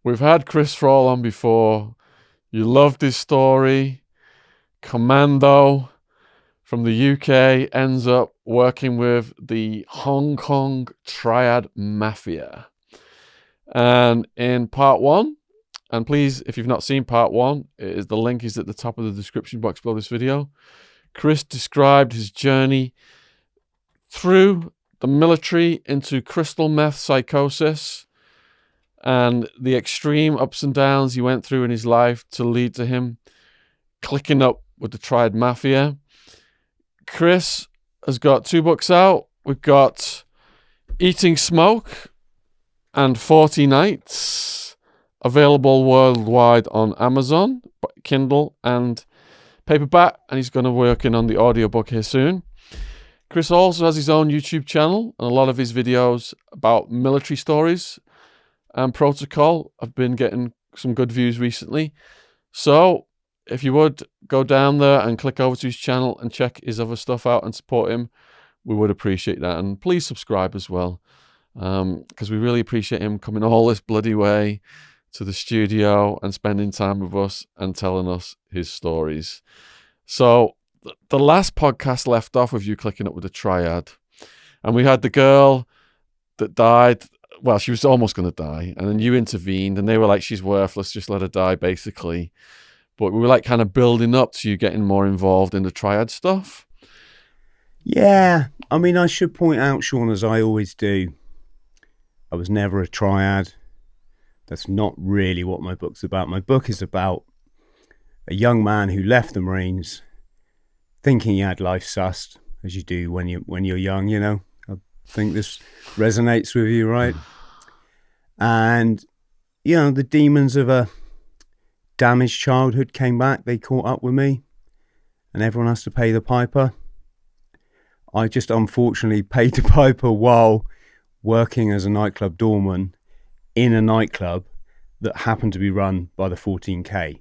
we've had Chris Thrall on before. You loved his story. Commando from the UK ends up working with the Hong Kong Triad Mafia. And in part 1, and please, if you've not seen part 1, the link is at the top of the description box below this video. Chris described his journey through the military into crystal meth psychosis and the extreme ups and downs he went through in his life to lead to him clicking up with the Triad Mafia. Chris has got 2 books out. We've got Eating Smoke and 40 Nights, available worldwide on Amazon, Kindle and paperback, and he's going to work in on the audiobook here soon. Chris also has his own YouTube channel, and a lot of his videos about military stories and protocol have been getting some good views recently. So if you would go down there and click over to his channel and check his other stuff out and support him, we would appreciate that. And please subscribe as well, because we really appreciate him coming all this bloody way to the studio and spending time with us and telling us his stories. So the last podcast left off with you clicking up with the Triad, and we had the girl that died. Well, she was almost going to die, and then you intervened, and they were like, she's worthless, just let her die, basically. But we were like kind of building up to you getting more involved in the Triad stuff. Yeah, I mean, I should point out, Shaun, as I always do, I was never a Triad. That's not really what my book's about. My book is about a young man who left the Marines thinking he had life sussed, as you do when you're young, you know. I think this resonates with you, right? And, you know, the demons of a damaged childhood came back. They caught up with me, and everyone has to pay the piper. I just unfortunately paid the piper while working as a nightclub doorman in a nightclub that happened to be run by the 14K.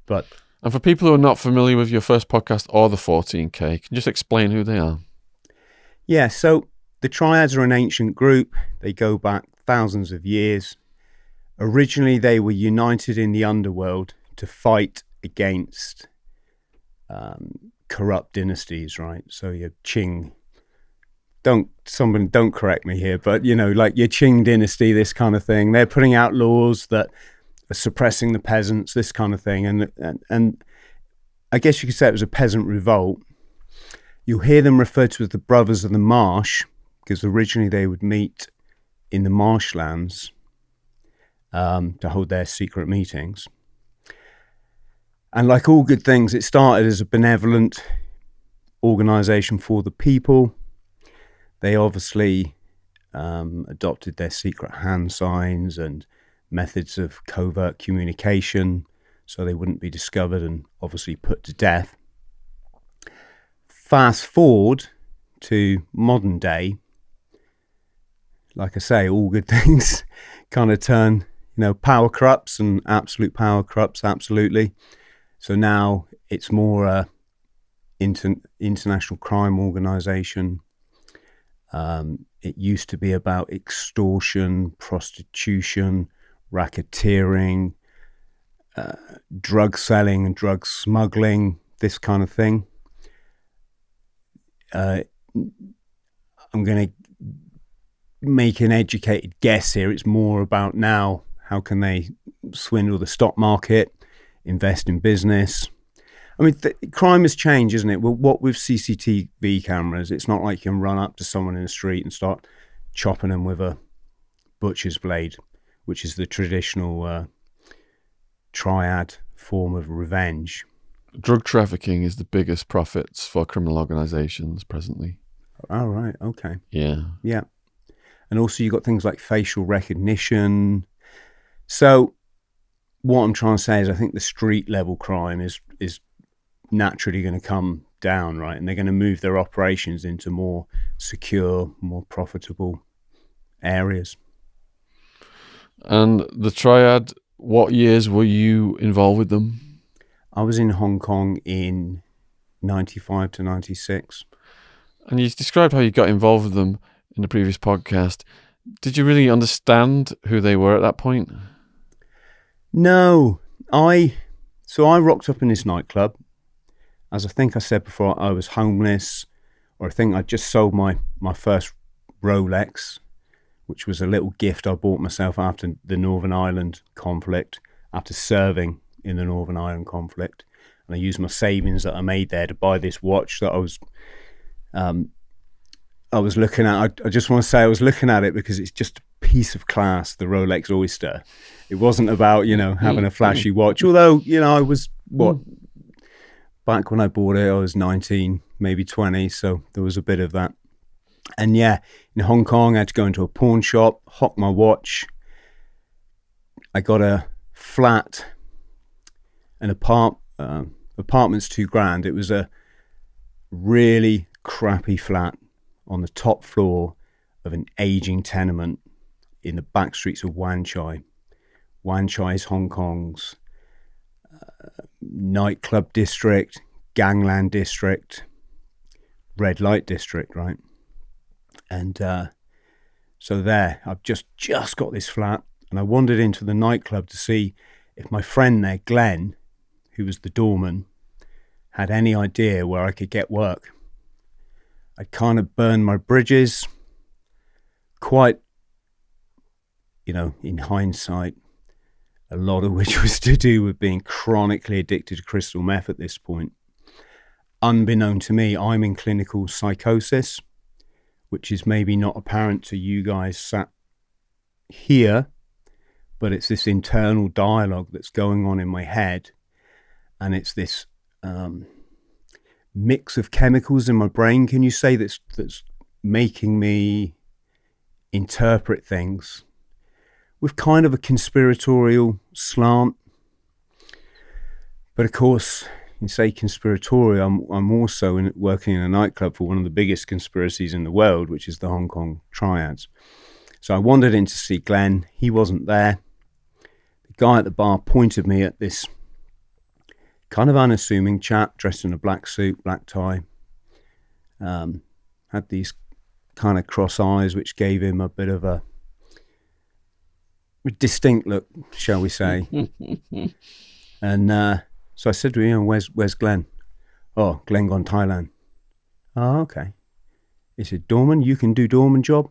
And for people who are not familiar with your first podcast or the 14K, can you just explain who they are? Yeah, so the Triads are an ancient group. They go back thousands of years. Originally, they were united in the underworld to fight against corrupt dynasties, right? So your Qing, don't correct me here, but, you know, like your Qing dynasty, this kind of thing. They're putting out laws that are suppressing the peasants, this kind of thing. And I guess you could say it was a peasant revolt. You'll hear them referred to as the Brothers of the Marsh, because originally they would meet in the marshlands to hold their secret meetings. And like all good things, it started as a benevolent organization for the people. They obviously adopted their secret hand signs and methods of covert communication so they wouldn't be discovered and obviously put to death. Fast forward to modern day, like I say, all good things kind of turn, you know, power corrupts, and absolute power corrupts, absolutely. So now it's more a international crime organization. It used to be about extortion, prostitution, racketeering, drug selling and drug smuggling, this kind of thing. I'm going to make an educated guess here. It's more about now, how can they swindle the stock market, invest in business? I mean, crime has changed, isn't it? Well, what with CCTV cameras, it's not like you can run up to someone in the street and start chopping them with a butcher's blade, which is the traditional triad form of revenge. Drug trafficking is the biggest profits for criminal organizations presently. Oh, right. Okay. Yeah. Yeah. And also you've got things like facial recognition. So what I'm trying to say is I think the street level crime is naturally going to come down, right? And they're going to move their operations into more secure, more profitable areas. And the Triad, what years were you involved with them? I was in Hong Kong in 95 to 96. And you described how you got involved with them in the previous podcast. Did you really understand who they were at that point? No, so I rocked up in this nightclub. As I think I said before, I was homeless, or I think I just sold my first Rolex, which was a little gift I bought myself after the Northern Ireland conflict, after serving in the Northern Ireland conflict. And I used my savings that I made there to buy this watch that I was looking at. I just want to say I was looking at it because it's just a piece of class, the Rolex Oyster. It wasn't about, having a flashy watch, although, I was, back when I bought it, I was 19, maybe 20, so there was a bit of that. And yeah, in Hong Kong, I had to go into a pawn shop, hock my watch. I got a flat, an apartment's $2,000. It was a really crappy flat on the top floor of an aging tenement in the back streets of Wan Chai. Wan Chai is Hong Kong's nightclub district, gangland district, red light district, right? And so there, I've just got this flat, and I wandered into the nightclub to see if my friend there, Glenn, who was the doorman, had any idea where I could get work. I'd kind of burned my bridges, quite, in hindsight, a lot of which was to do with being chronically addicted to crystal meth at this point. Unbeknown to me, I'm in clinical psychosis, which is maybe not apparent to you guys sat here, but it's this internal dialogue that's going on in my head, and it's this mix of chemicals in my brain, can you say, that's making me interpret things with kind of a conspiratorial slant. But of course, you say conspiratorial, I'm also working in a nightclub for one of the biggest conspiracies in the world, which is the Hong Kong Triads. So I wandered in to see Glenn. He wasn't there. The guy at the bar pointed me at this kind of unassuming chap dressed in a black suit, black tie. Had these kind of cross eyes, which gave him a bit of a distinct look, shall we say. And so I said to him, where's Glenn? Oh, Glenn gone Thailand. Oh, okay. He said, doorman, you can do doorman job?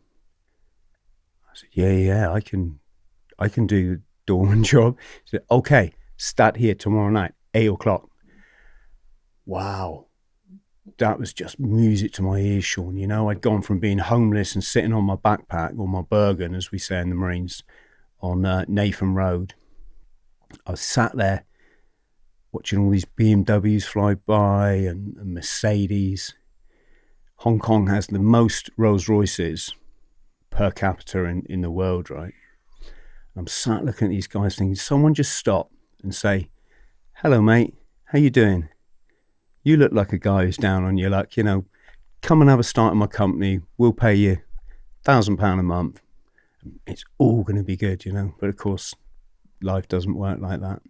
I said, yeah, I can do the doorman job. He said, okay, start here tomorrow night, 8:00. Wow. That was just music to my ears, Shaun. I'd gone from being homeless and sitting on my backpack, or my Bergen, as we say in the Marines, on Nathan Road. I was sat there watching all these BMWs fly by and Mercedes. Hong Kong has the most Rolls Royces per capita in the world, right? I'm sat looking at these guys thinking, someone just stop and say, hello, mate, how you doing? You look like a guy who's down on your luck, come and have a start in my company. We'll pay you £1,000 a month. It's all going to be good, But of course, life doesn't work like that.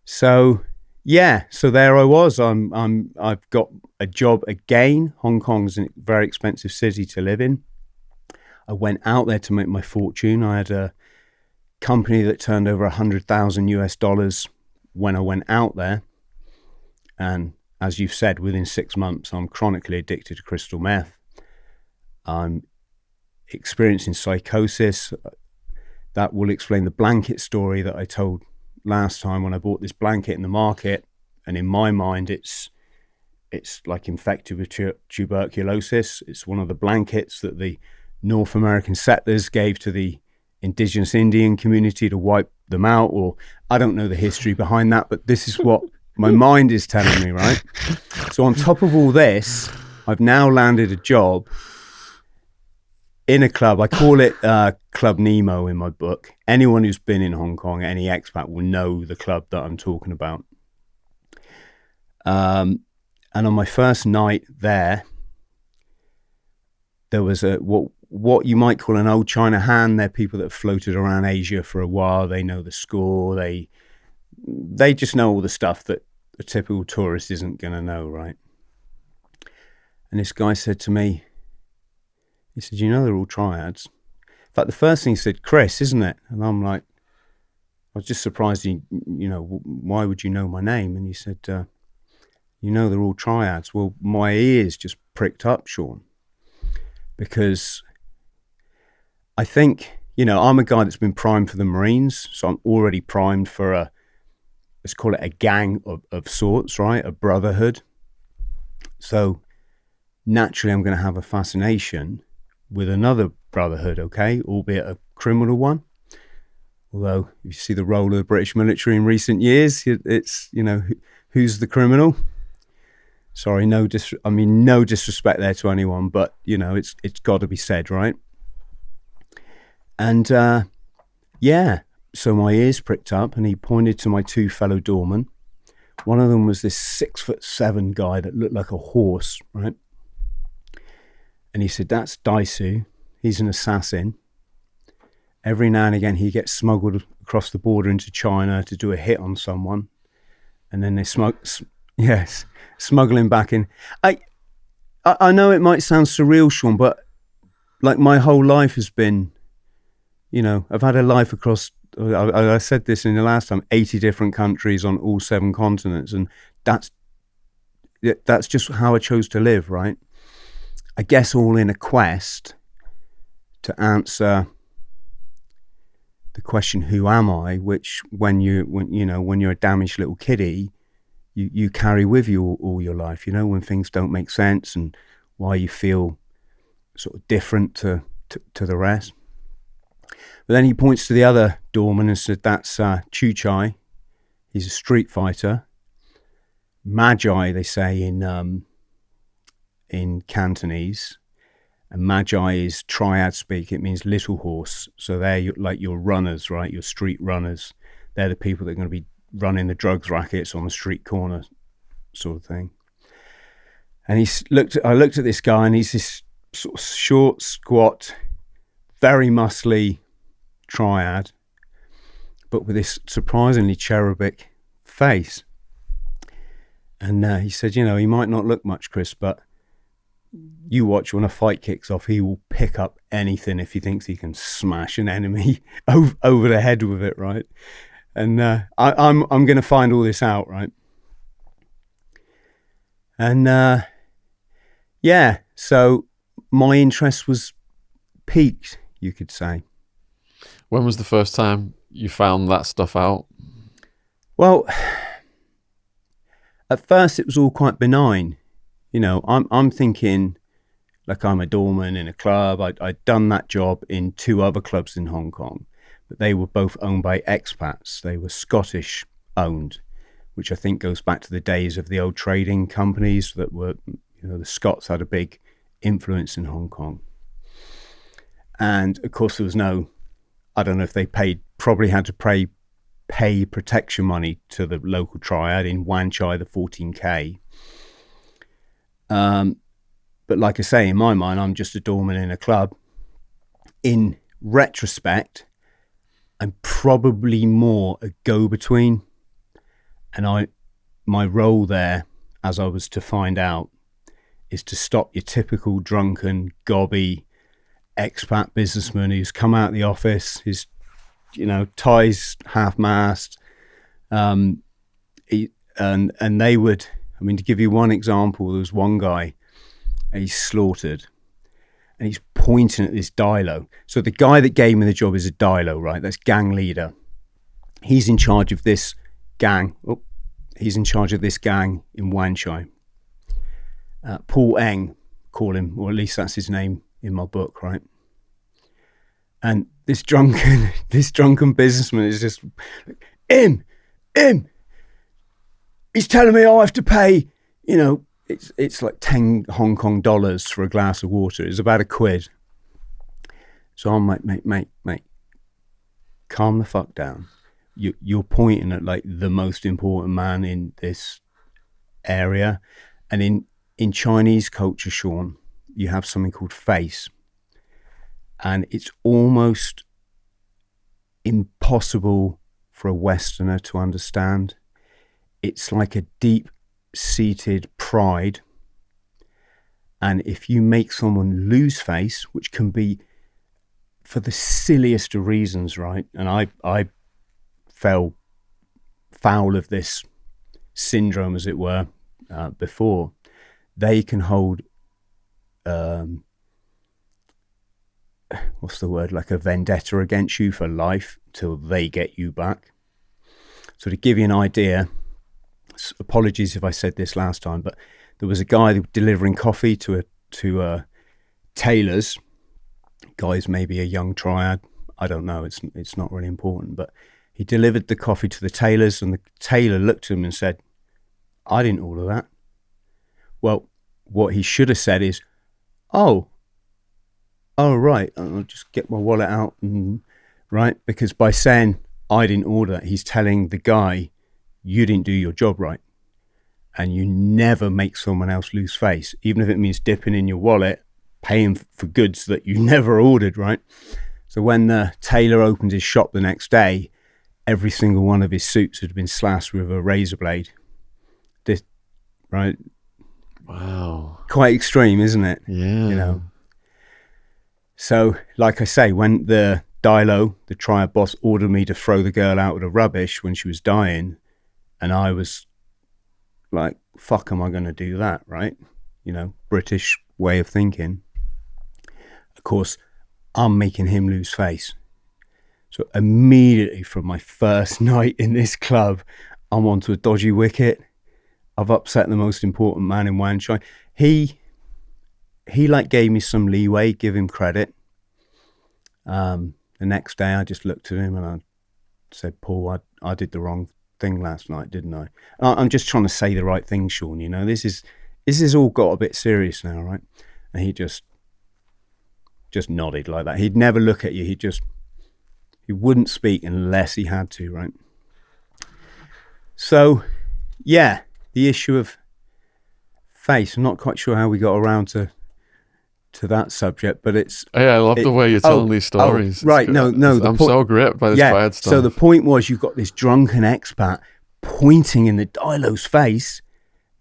So yeah, so there I was. I've got a job again. Hong Kong's a very expensive city to live in. I went out there to make my fortune. I had a company that turned over $100,000 when I went out there. And as you've said, within 6 months, I'm chronically addicted to crystal meth. I'm experiencing psychosis. That will explain the blanket story that I told last time when I bought this blanket in the market. And in my mind, it's like infected with tuberculosis. It's one of the blankets that the North American settlers gave to the indigenous Indian community to wipe them out, or I don't know the history behind that, but this is what my mind is telling me, right? So on top of all this, I've now landed a job in a club. I call it Club Nemo in my book. Anyone who's been in Hong Kong, any expat, will know the club that I'm talking about. And on my first night there was what you might call an old China hand. They're people that have floated around Asia for a while. They know the score. They just know all the stuff that a typical tourist isn't going to know, right? And this guy said to me, he said, they're all triads. In fact, the first thing he said, Chris, isn't it? And I was just surprised. Why would you know my name? And he said, they're all triads. Well, my ears just pricked up, Shaun, because I think, I'm a guy that's been primed for the Marines, so I'm already primed for let's call it a gang of sorts, right? A brotherhood. So naturally, I'm going to have a fascination with another brotherhood, okay, albeit a criminal one. Although, if you see the role of the British military in recent years, it's, who's the criminal? Sorry, no disrespect there to anyone, but, it's got to be said, right? And, so my ears pricked up, and he pointed to my two fellow doormen. One of them was this 6'7" guy that looked like a horse, right? And he said, "That's Daisu. He's an assassin. Every now and again, he gets smuggled across the border into China to do a hit on someone, and then they smuggle him back in." I know it might sound surreal, Shaun, but like my whole life has been, I've had a life across. I said this in the last time, 80 different countries on all 7 continents, and that's just how I chose to live, right? I guess all in a quest to answer the question, who am I? Which when you're a damaged little kiddie, you carry with you all your life, when things don't make sense and why you feel sort of different to the rest. But then he points to the other doorman and said, "That's Chuchai. He's a street fighter. Magi, they say in Cantonese, and Magi is Triad speak. It means little horse. So they're like your runners, right? Your street runners. They're the people that are going to be running the drugs rackets on the street corner, sort of thing." And I looked at this guy, and he's this sort of short, squat, very muscly triad, but with this surprisingly cherubic face. And he said, he might not look much, Chris, but you watch, when a fight kicks off, he will pick up anything if he thinks he can smash an enemy over the head with it, right? And I'm going to find all this out, right? And so my interest was piqued, you could say. When was the first time you found that stuff out? Well, at first it was all quite benign. I'm thinking like I'm a doorman in a club. I'd done that job in 2 other clubs in Hong Kong, but they were both owned by expats. They were Scottish owned, which I think goes back to the days of the old trading companies that were, the Scots had a big influence in Hong Kong. And of course there was I don't know if they probably had to pay protection money to the local triad in Wan Chai, the 14K. But like I say, in my mind, I'm just a doorman in a club. In retrospect, I'm probably more a go-between. And my role there, as I was to find out, is to stop your typical drunken, gobby expat businessman who's come out of the office, his, ties half-mast. And they would, to give you one example, there was one guy, he's slaughtered, and he's pointing at this Dilo. So the guy that gave me the job is a Dilo, right? That's gang leader. He's in charge of this gang. He's in charge of this gang in Wan Chai. Paul Eng, call him, or at least that's his name in my book, right? And this drunken businessman is just, him, he's telling me I have to pay, it's like 10 Hong Kong dollars for a glass of water. It's about £1. So I'm like, mate, calm the fuck down. You're pointing at like the most important man in this area. And in Chinese culture, Shaun, you have something called face. And it's almost impossible for a Westerner to understand. It's like a deep-seated pride. And if you make someone lose face, which can be for the silliest of reasons, right? And I fell foul of this syndrome, as it were, before, they can hold what's the word, like a vendetta against you for life till they get you back. So to give you an idea, apologies if I said this last time, but there was a guy delivering coffee to tailors. Guy's maybe a young triad, I don't know, it's not really important, but he delivered the coffee to the tailors, and the tailor looked at him and said, I didn't order that. Well, what he should have said is, oh right, I'll just get my wallet out, and right, because by saying I didn't order that, he's telling the guy, you didn't do your job right. And you never make someone else lose face, even if it means dipping in your wallet, paying for goods that you never ordered, right? So when the tailor opened his shop the next day, every single one of his suits had been slashed with a razor blade. This, right? Wow. Quite extreme, isn't it? Yeah. You know. So, like I say, when the Dilo, the triad boss, ordered me to throw the girl out of the rubbish when she was dying, and I was like, fuck, am I going to do that, right? You know, British way of thinking. Of course, I'm making him lose face. So immediately from my first night in this club, I'm onto a dodgy wicket. I've upset the most important man in Wanchai. He like gave me some leeway, give him credit. The next day I just looked at him and I said, Paul, I did the wrong thing last night, didn't I? I'm just trying to say the right thing, Shaun, you know, this is all got a bit serious now, right? And he just nodded like that. He'd never look at you. He wouldn't speak unless he had to, right? So, yeah, the issue of face. I'm not quite sure how we got around to that subject, but it's... Yeah, I love the way you're telling these stories. Right, no. I'm so gripped by this bad stuff. So the point was, you've got this drunken expat pointing in the Dilo's face,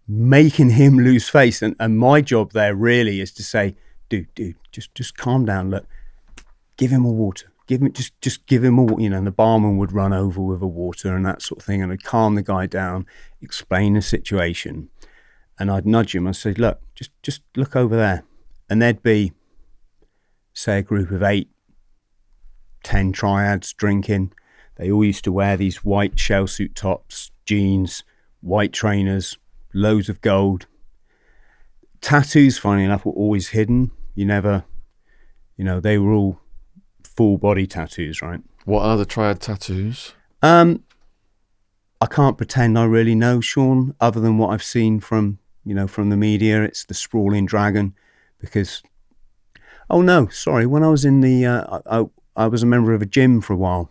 making him lose face. And my job there really is to say, dude, just calm down. Look, give him a water. Just give him a, you know, and the barman would run over with a water and that sort of thing. And I'd calm the guy down, explain the situation. And I'd nudge him. I'd say, look, just look over there. And there'd be, say, a group of 8, 10 triads drinking. They all used to wear these white shell suit tops, jeans, white trainers, loads of gold. Tattoos, funny enough, were always hidden. You never, you know, they were all full body tattoos, right? What are the triad tattoos? I can't pretend I really know, Shaun, other than what I've seen from, you know, from the media. It's the sprawling dragon. Because, oh no, sorry, when I was in the, I was a member of a gym for a while.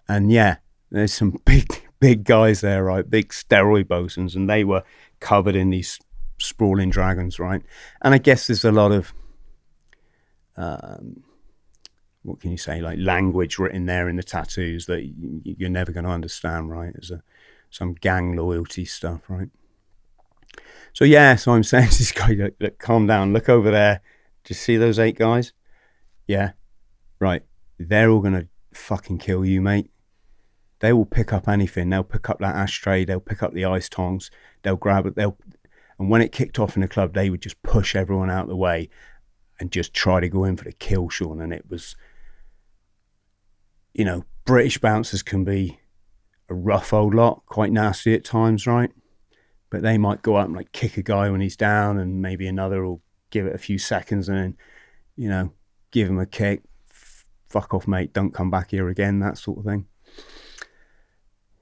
And yeah, there's some big guys there, right? Big steroid bosuns, and they were covered in these sprawling dragons, right? And I guess there's a lot of, what can you say, like language written there in the tattoos that you're never going to understand, right? There's some gang loyalty stuff, right? So yeah, so I'm saying to this guy, look, calm down, look over there. Do you see those 8 guys? Yeah, right. They're all going to fucking kill you, mate. They will pick up anything. They'll pick up that ashtray. They'll pick up the ice tongs. They'll grab it. And when it kicked off in the club, they would just push everyone out of the way and just try to go in for the kill, Shaun. And it was, you know, British bouncers can be a rough old lot, quite nasty at times, right? But they might go up and like kick a guy when he's down, and maybe another will give it a few seconds and then, you know, give him a kick. Fuck off, mate. Don't come back here again, that sort of thing.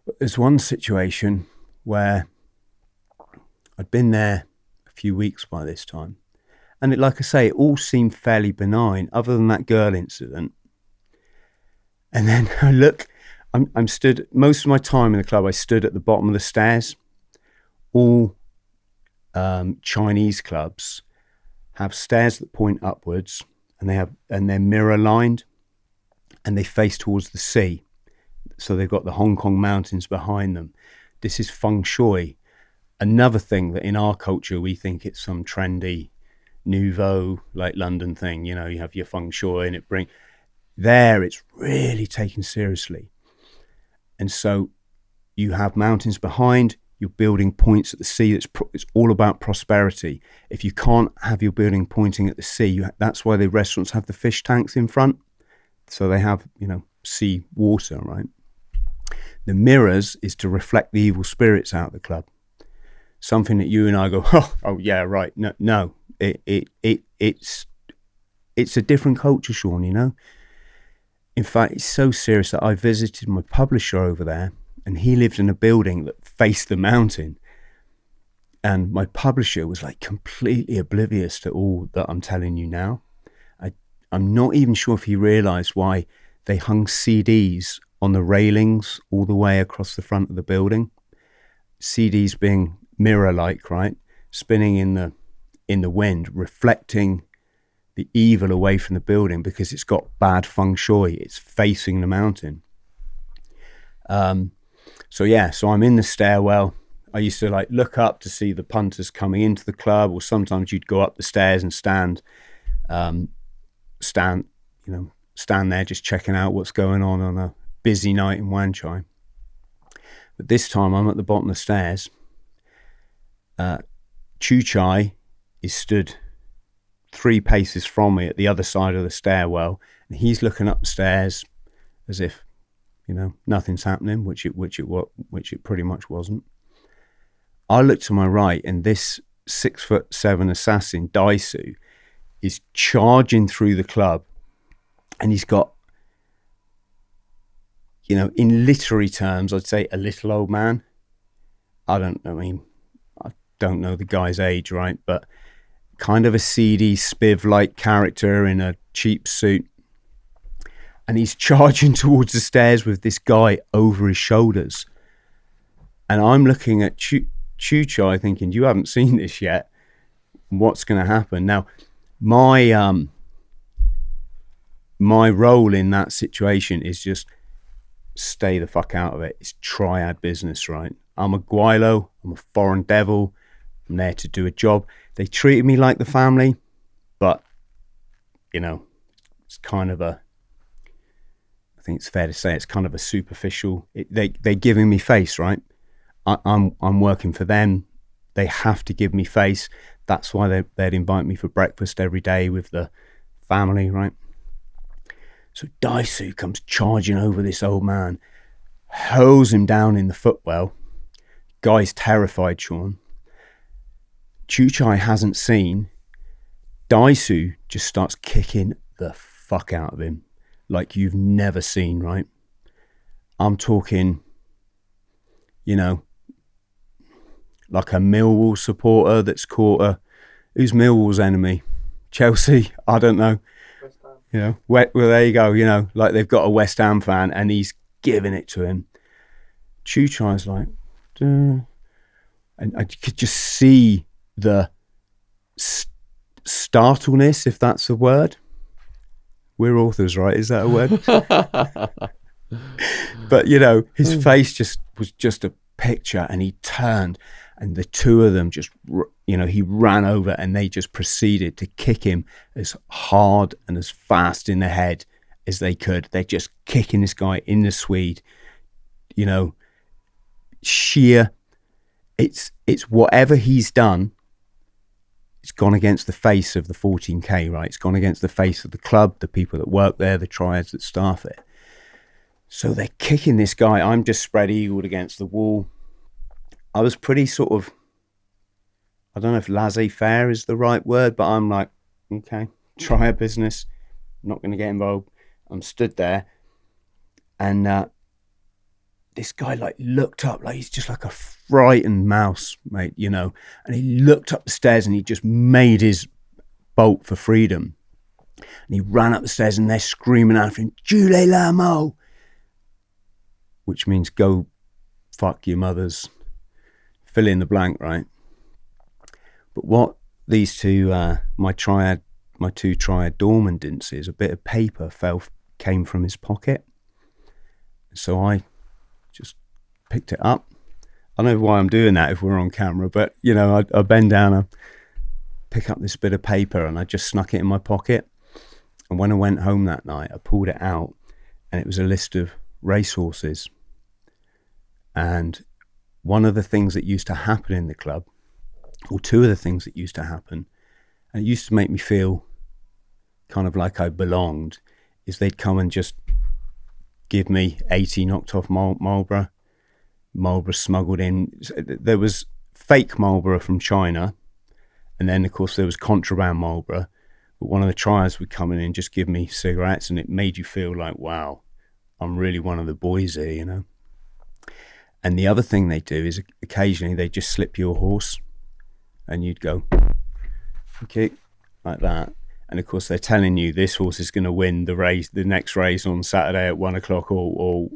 But there's one situation where I'd been there a few weeks by this time. And like I say, it all seemed fairly benign, other than that girl incident. And then I look, I'm stood, most of my time in the club, I stood at the bottom of the stairs. All Chinese clubs have stairs that point upwards, and they're mirror lined, and they face towards the sea. So they've got the Hong Kong mountains behind them. This is feng shui. Another thing that in our culture we think it's some trendy nouveau like London thing. You know, you have your feng shui and it's really taken seriously. And so you have mountains behind, you're building points at the sea. It's all about prosperity. If you can't have your building pointing at the sea, that's why the restaurants have the fish tanks in front. So they have, sea water, right? The mirrors is to reflect the evil spirits out of the club. Something that you and I go, oh yeah, right. No, it's a different culture, Shaun, In fact, it's so serious that I visited my publisher over there, and he lived in a building that faced the mountain. And my publisher was like completely oblivious to all that I'm telling you now. I'm not even sure if he realized why they hung CDs on the railings all the way across the front of the building. CDs being mirror-like, right? Spinning in the wind, reflecting the evil away from the building because it's got bad feng shui. It's facing the mountain. So I'm in the stairwell. I used to look up to see the punters coming into the club, or sometimes you'd go up the stairs and stand there just checking out what's going on a busy night in Wan Chai. But this time I'm at the bottom of the stairs. Chu Chai is stood 3 paces from me at the other side of the stairwell, and he's looking up the stairs as if nothing's happening, which it pretty much wasn't. I look to my right, and this 6'7" assassin Daisu is charging through the club, and he's got, in literary terms, I'd say a little old man. I don't know the guy's age, right? But kind of a seedy, spiv-like character in a cheap suit. And he's charging towards the stairs with this guy over his shoulders. And I'm looking at Chu Chai thinking, you haven't seen this yet. What's going to happen? Now, my role in that situation is just stay the fuck out of it. It's triad business, right? I'm a guilo. I'm a foreign devil. I'm there to do a job. They treated me like the family, but, it's kind of I think it's fair to say it's kind of a superficial. They're giving me face, right? I'm working for them. They have to give me face. That's why they'd invite me for breakfast every day with the family, right? So Daisu comes charging over this old man, hurls him down in the footwell. Guy's terrified, Shaun. Chu Chai hasn't seen. Daisu just starts kicking the fuck out of him like you've never seen, right? I'm talking, like a Millwall supporter that's caught who's Millwall's enemy? Chelsea? I don't know. Well, there you go, like they've got a West Ham fan and he's giving it to him. Chu Chai's like, duh. And I could just see the startleness, if that's a word. We're authors, right? Is that a word? But, his face was just a picture, and he turned, and the two of them just, he ran over, and they just proceeded to kick him as hard and as fast in the head as they could. They're just kicking this guy in the Swede, sheer. It's whatever he's done. It's gone against the face of the 14K, right? It's gone against the face of the club, the people that work there, the triads that staff it. So they're kicking this guy. I'm just spread eagled against the wall. I was pretty sort of, I don't know if laissez-faire is the right word, but I'm like, okay, triad business. I'm not going to get involved. I'm stood there, and this guy looked up like he's just like a frightened mouse, mate, and he looked up the stairs and he just made his bolt for freedom. And he ran up the stairs and they're screaming after him, Jules Lamo, which means go fuck your mothers. Fill in the blank, right? But what these two, my two triad doormen didn't see is a bit of paper came from his pocket. So I just picked it up. I don't know why I'm doing that if we're on camera, but I bend down and pick up this bit of paper, and I just snuck it in my pocket. And when I went home that night, I pulled it out, and it was a list of racehorses. And one of the things that used to happen in the club, or two of the things that used to happen, and it used to make me feel kind of like I belonged, is they'd come and just give me 80 knocked off Marlboro smuggled in. There was fake Marlboro from China, and then of course there was contraband Marlboro, but one of the Triads would come in and just give me cigarettes, and it made you feel like, wow, I'm really one of the boys here, you know. And the other thing they do is occasionally they just slip you a horse, and you'd go, okay, like that. And of course they're telling you this horse is going to win the next race on Saturday at 1 o'clock or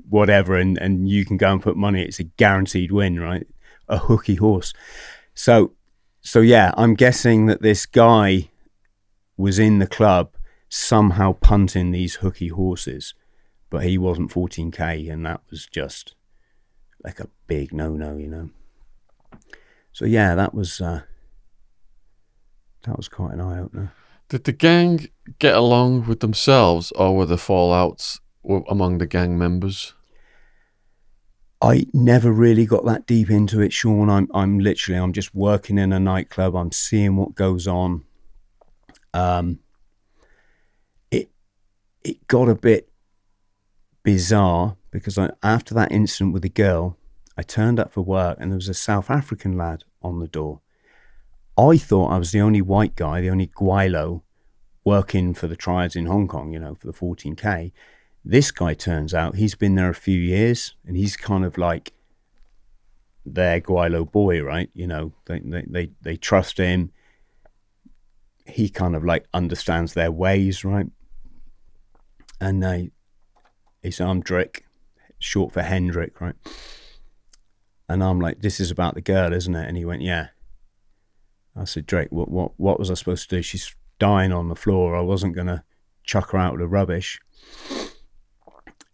whatever, and you can go and put money. It's a guaranteed win, right? A hooky horse. So yeah, I'm guessing that this guy was in the club somehow punting these hooky horses, but he wasn't 14k, and that was just like a big no-no, you know. So yeah, that was quite an eye-opener. Did the gang get along with themselves, or were there fallouts among the gang members? I never really got that deep into it, Shaun. I'm just working in a nightclub. I'm seeing what goes on. It got a bit bizarre because after that incident with the girl, I turned up for work and there was a South African lad on the door. I thought I was the only white guy, the only guilo working for the Triads in Hong Kong, you know, for the 14k. This guy, turns out he's been there a few years, and he's kind of like their guilo boy, right? You know, they trust him. He kind of like understands their ways, right? And he said, I'm Drick, short for Hendrik, right? And I'm like, this is about the girl, isn't it? And he went, yeah. I said, Drake, what was I supposed to do? She's dying on the floor. I wasn't going to chuck her out with the rubbish.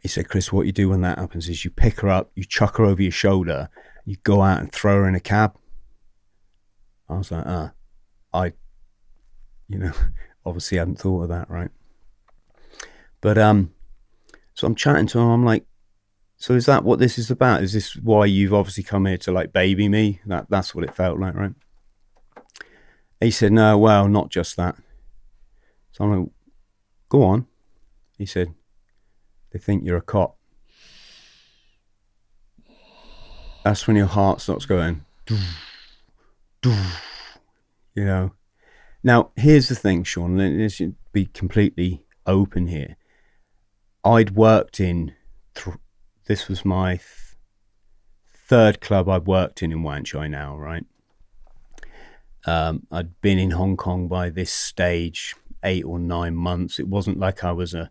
He said, Chris, what you do when that happens is you pick her up, you chuck her over your shoulder, you go out and throw her in a cab. I was like, obviously I hadn't thought of that, right? But so I'm chatting to him. I'm like, so is that what this is about? Is this why you've obviously come here to like baby me? That's what it felt like, right? He said, no, well, not just that. So I'm like, go on. He said, they think you're a cop. That's when your heart starts going, you know. Now, here's the thing, Shaun, let's be completely open here. I'd worked in, this was my third club I'd worked in Wan Chai now, right? I'd been in Hong Kong by this stage 8 or 9 months. It wasn't like I was a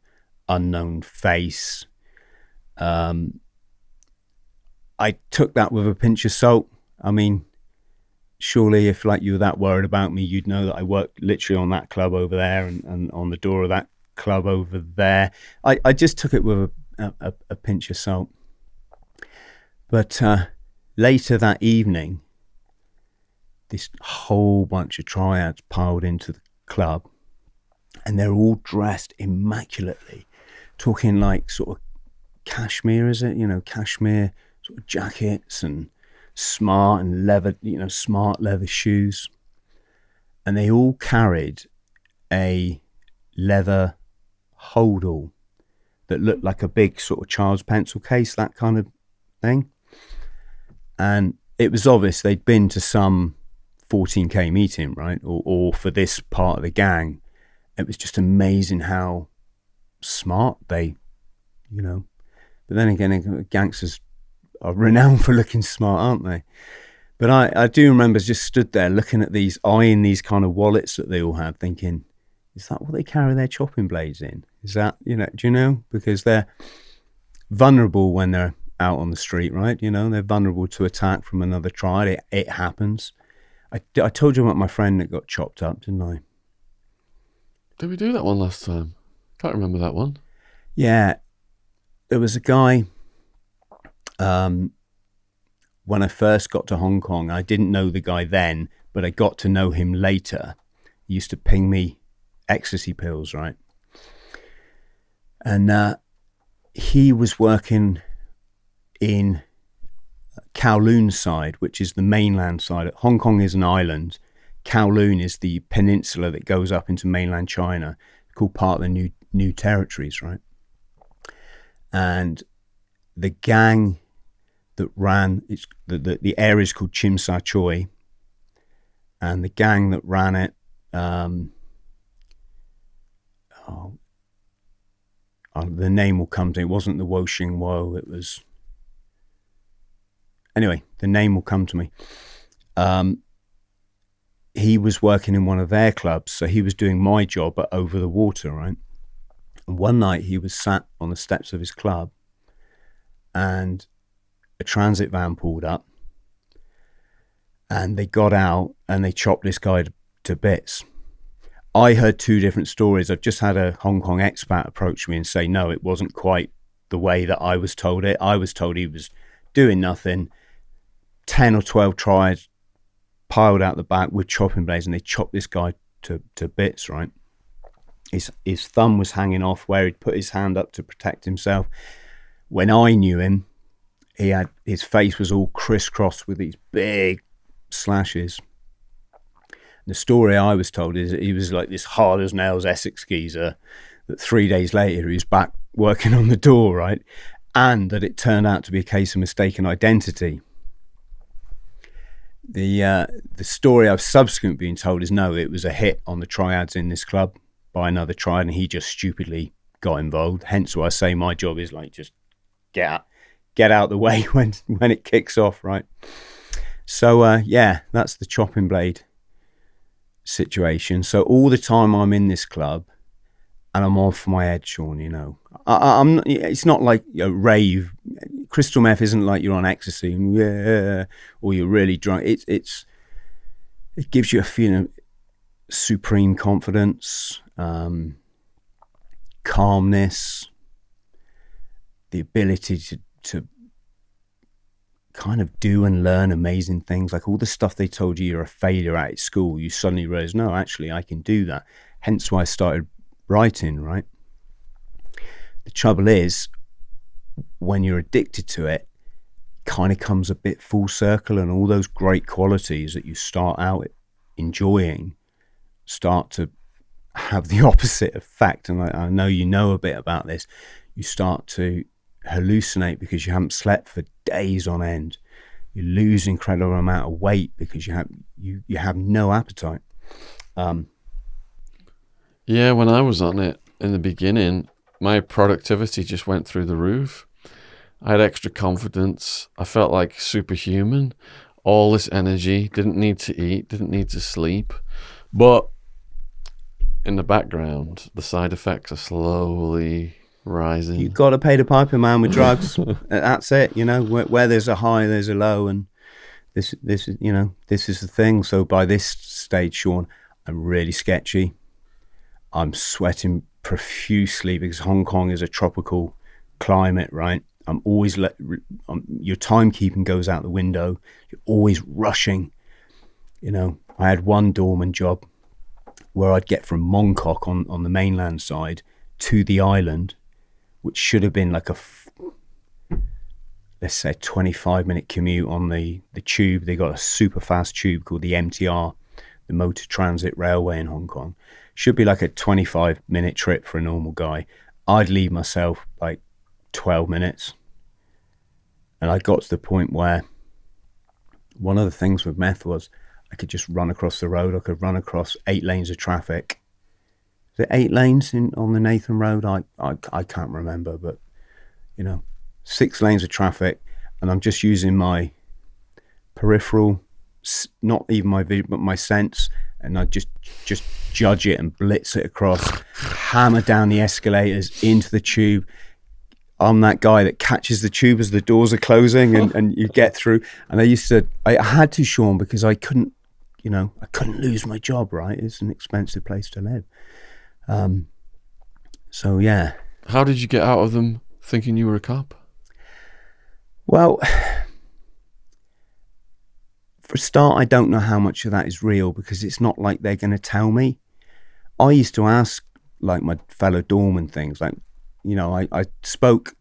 unknown face. I took that with a pinch of salt. I mean, surely if like you were that worried about me, you'd know that I worked literally on that club over there and on the door of that club over there. I just took it with a pinch of salt. But later that evening, this whole bunch of Triads piled into the club, and they're all dressed immaculately, talking like sort of cashmere, is it? You know, cashmere sort of jackets and smart and leather, smart leather shoes. And they all carried a leather holdall that looked like a big sort of child's pencil case, that kind of thing. And it was obvious they'd been to some 14k meeting, right? Or for this part of the gang. It was just amazing how smart they, But then again, gangsters are renowned for looking smart, aren't they? But I do remember just stood there looking at eyeing these kind of wallets that they all had, thinking, is that what they carry their chopping blades in? Is that, do you know? Because they're vulnerable when they're out on the street, right? They're vulnerable to attack from another triad. It happens. I told you about my friend that got chopped up, didn't I? Did we do that one last time? Can't remember that one. Yeah. There was a guy, when I first got to Hong Kong, I didn't know the guy then, but I got to know him later. He used to ping me ecstasy pills, right? And he was working in Kowloon side, which is the mainland side. Hong Kong is an island. Kowloon is the peninsula that goes up into mainland China, called part of the new territories, right? And the gang that ran, the area is called Chim Sa Choi, and the gang that ran it, the name will come to me. It wasn't the Wo Shing Wo, it was... Anyway, the name will come to me. He was working in one of their clubs, so he was doing my job, but over the water, right? And one night he was sat on the steps of his club, and a transit van pulled up, and they got out and they chopped this guy to bits. I heard two different stories. I've just had a Hong Kong expat approach me and say, no, it wasn't quite the way that I was told it. I was told he was doing nothing. 10 or 12 Triads piled out the back with chopping blades, and they chopped this guy to bits, right? His thumb was hanging off where he'd put his hand up to protect himself. When I knew him, his face was all crisscrossed with these big slashes. The story I was told is that he was like this hard as nails Essex geezer, that 3 days later he was back working on the door, right? And that it turned out to be a case of mistaken identity. The story I've subsequently been told is no, it was a hit on the Triads in this club by another Triad, and he just stupidly got involved. Hence why I say my job is like, just get out the way when it kicks off, right? So yeah, that's the chopping blade situation. So all the time I'm in this club and I'm off my head, Shaun, you know. I'm it's not like a rave. Crystal meth isn't like you're on ecstasy and yeah, or you're really drunk. It gives you a feeling of supreme confidence, calmness, the ability to kind of do and learn amazing things. Like all the stuff they told you you're a failure at school, you suddenly realize, no, actually I can do that. Hence why I started writing, right? The trouble is, when you're addicted to it, kind of comes a bit full circle, and all those great qualities that you start out enjoying start to have the opposite effect. And I know you know a bit about this. You start to hallucinate because you haven't slept for days on end. You lose incredible amount of weight because you have no appetite. Yeah, when I was on it in the beginning, my productivity just went through the roof. I had extra confidence. I felt like superhuman. All this energy, didn't need to eat, didn't need to sleep. But in the background, the side effects are slowly rising. You've got to pay the piper, man, with drugs. That's it, you know. Where there's a high, there's a low, and this is, you know, this is the thing. So by this stage, Shaun, I'm really sketchy. I'm sweating profusely because Hong Kong is a tropical climate, right? I'm always your timekeeping goes out the window. You're always rushing. You know, I had one doorman job where I'd get from Mongkok on the mainland side to the island, which should have been like let's say 25-minute commute on the tube. They got a super fast tube called the MTR, the Motor Transit Railway in Hong Kong. Should be like a 25-minute trip for a normal guy. I'd leave myself like 12 minutes. And I got to the point where one of the things with meth was I could just run across the road. I could run across 8 lanes of traffic. Is it 8 lanes on the Nathan Road? I can't remember, but you know, 6 lanes of traffic, and I'm just using my peripheral, not even my vision, but my sense, and I just judge it and blitz it across, hammer down the escalators into the tube. I'm that guy that catches the tube as the doors are closing and you get through. And I had to, Shaun, because I couldn't lose my job, right? It's an expensive place to live. So yeah. How did you get out of them thinking you were a cop? Well, for a start, I don't know how much of that is real because it's not like they're going to tell me. I used to ask like my fellow doorman things like, you know, I spoke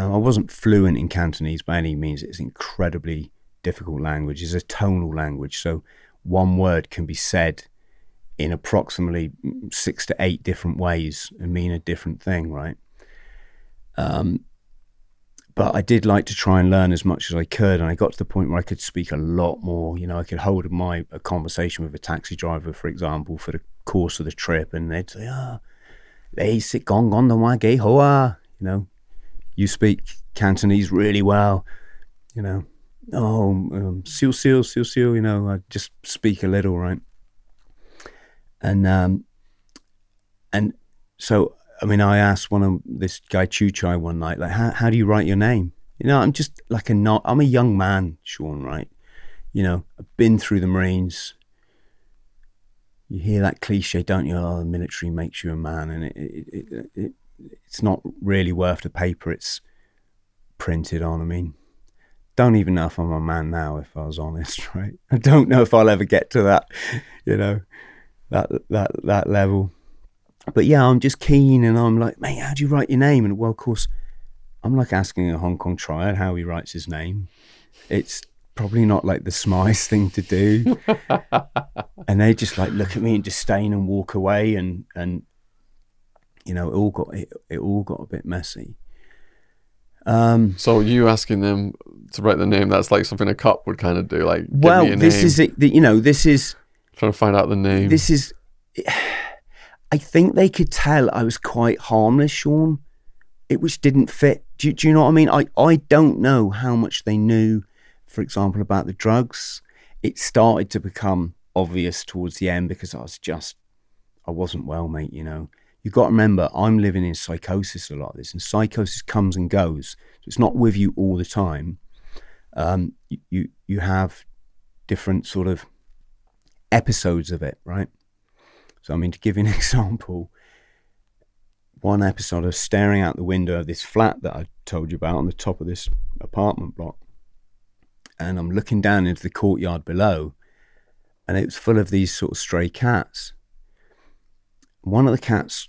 I wasn't fluent in Cantonese by any means. It's an incredibly difficult language. It's a tonal language. So one word can be said in approximately 6 to 8 different ways and mean a different thing, right? But I did like to try and learn as much as I could, and I got to the point where I could speak a lot more. You know, I could hold a conversation with a taxi driver, for example, for the course of the trip, and they'd say, they sit gong on the wage hoa. You know, you speak Cantonese really well. You know, siu siu siu siu. You know, I just speak a little, right? And so. I mean, I asked this guy Chu Chai one night, like, how do you write your name? You know, I'm just like I'm a young man, Shaun, right? You know, I've been through the Marines. You hear that cliche, don't you? Oh, the military makes you a man, and it's not really worth the paper it's printed on. I mean, don't even know if I'm a man now, if I was honest, right? I don't know if I'll ever get to that, you know, that level. But yeah, I'm just keen, and I'm like, mate, how do you write your name? And well, of course, I'm like asking a Hong Kong triad how he writes his name. It's probably not like the smartest thing to do. And they just like look at me in disdain and walk away, and you know, it all got a bit messy. So you asking them to write the name, that's like something a cop would kind of do, like, well, give me a this name. is it. You know, this is trying to find out the name. This is. I think they could tell I was quite harmless, Shaun, which didn't fit. Do you know what I mean? I don't know how much they knew, for example, about the drugs. It started to become obvious towards the end because I wasn't well, mate, you know. You've got to remember, I'm living in psychosis a lot of this, and psychosis comes and goes. So it's not with you all the time. You have different sort of episodes of it, right? So, I mean, to give you an example, one episode I was staring out the window of this flat that I told you about on the top of this apartment block. And I'm looking down into the courtyard below, and it was full of these sort of stray cats. One of the cats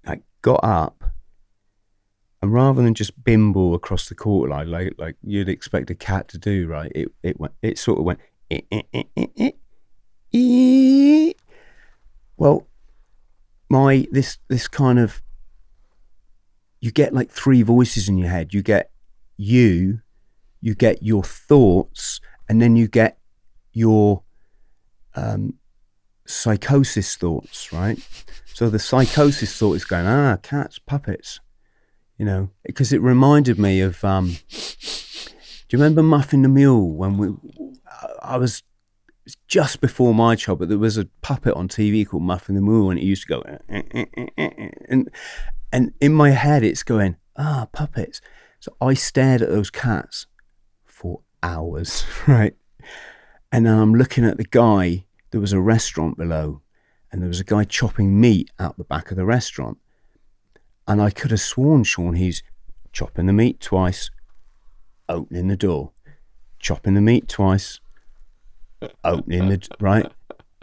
like got up, and rather than just bimble across the courtyard like you'd expect a cat to do, right? It sort of went. Well, this kind of, you get like 3 voices in your head. You get you get your thoughts, and then you get your psychosis thoughts, right? So the psychosis thought is going, cats, puppets, you know, because it reminded me of, do you remember Muffin the Mule? When I was just before my child, but there was a puppet on TV called Muffin the Mule, and it used to go, and in my head it's going, puppets. So I stared at those cats for hours, right? And then I'm looking at the guy. There was a restaurant below, and there was a guy chopping meat out the back of the restaurant, and I could have sworn, Shaun, he's chopping the meat twice, opening the door, chopping the meat twice, opening the right.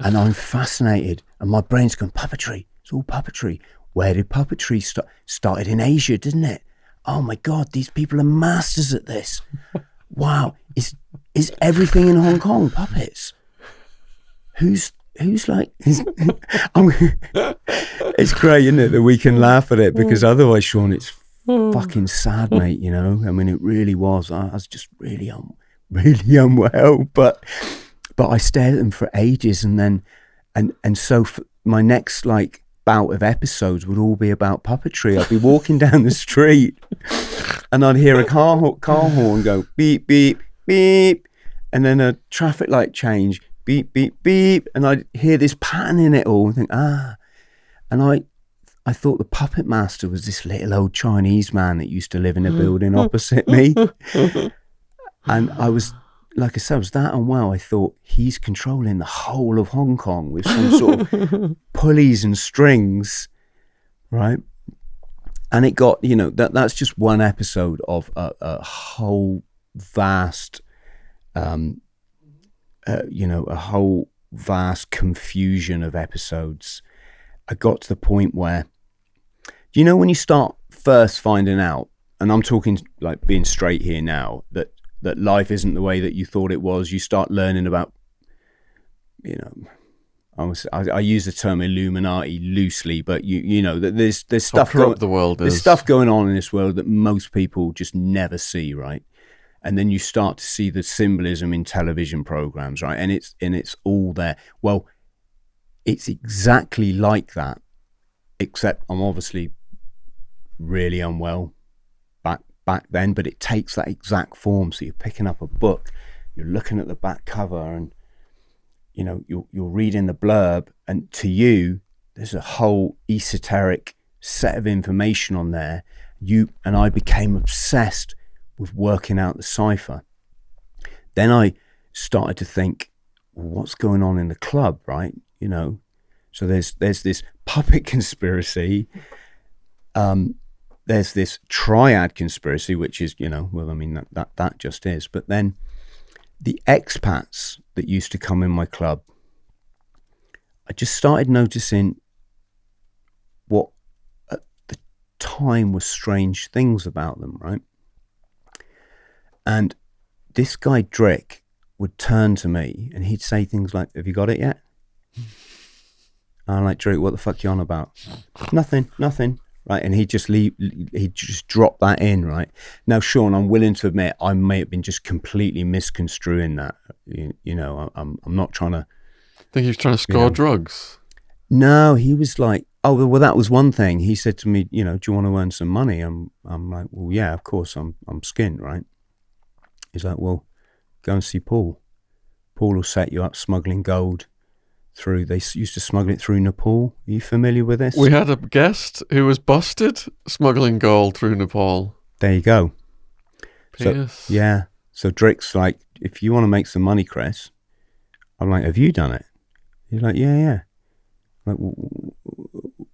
And I'm fascinated, and my brain's going, puppetry. It's all puppetry. Where did puppetry start? Started in Asia, didn't it? Oh my God, these people are masters at this. Wow, is everything in Hong Kong puppets? Who's like? It's great, isn't it, that we can laugh at it, because otherwise, Shaun, it's fucking sad, mate. You know, I mean, it really was. I was just really unwell, but I stared at them for ages, and then and so for my next like bout of episodes would all be about puppetry. I'd be walking down the street, and I'd hear a car horn go beep beep beep, and then a traffic light change, beep beep beep, and I'd hear this pattern in it all and think, and I thought the puppet master was this little old Chinese man that used to live in a building opposite me. And I was, like I said, I was that unwell. I thought he's controlling the whole of Hong Kong with some sort of pulleys and strings, right? And it got, you know, that's just one episode of a whole vast, you know, a whole vast confusion of episodes. I got to the point where, you know, when you start first finding out and I'm talking like being straight here now, that life isn't the way that you thought it was. You start learning about, you know, I use the term Illuminati loosely, but you know that there's stuff there's stuff going on in this world that most people just never see, right? And then you start to see the symbolism in television programs, right? And it's all there. Well, it's exactly like that, except I'm obviously really unwell back then, but it takes that exact form. So you're picking up a book, you're looking at the back cover, and you know, you're reading the blurb, and to you, there's a whole esoteric set of information on there. And I became obsessed with working out the cipher. Then I started to think, well, what's going on in the club, right? You know, so there's this puppet conspiracy. There's this triad conspiracy, which is, you know, well, I mean, that just is. But then the expats that used to come in my club, I just started noticing what at the time was strange things about them, right? And this guy Drick would turn to me and he'd say things like, "Have you got it yet?" And I'm like, "Drick, what the fuck you on about?" Nothing. Right, and he'd just drop that in, right? Now, Shaun, I'm willing to admit I may have been just completely misconstruing that. You know, I'm not trying to. I think he was trying to score drugs. No, he was like, oh, well, that was one thing. He said to me, you know, "Do you want to earn some money?" I'm like, "Well, yeah, of course. I'm skint, right?" He's like, "Well, go and see Paul. Paul will set you up smuggling gold through." They used to smuggle it through Nepal. Are you familiar with this? We had a guest who was busted smuggling gold through Nepal. There you go. Pierce. So, yeah. So Drick's like, "If you want to make some money, Chris," I'm like, "Have you done it?" He's like, "Yeah. Like,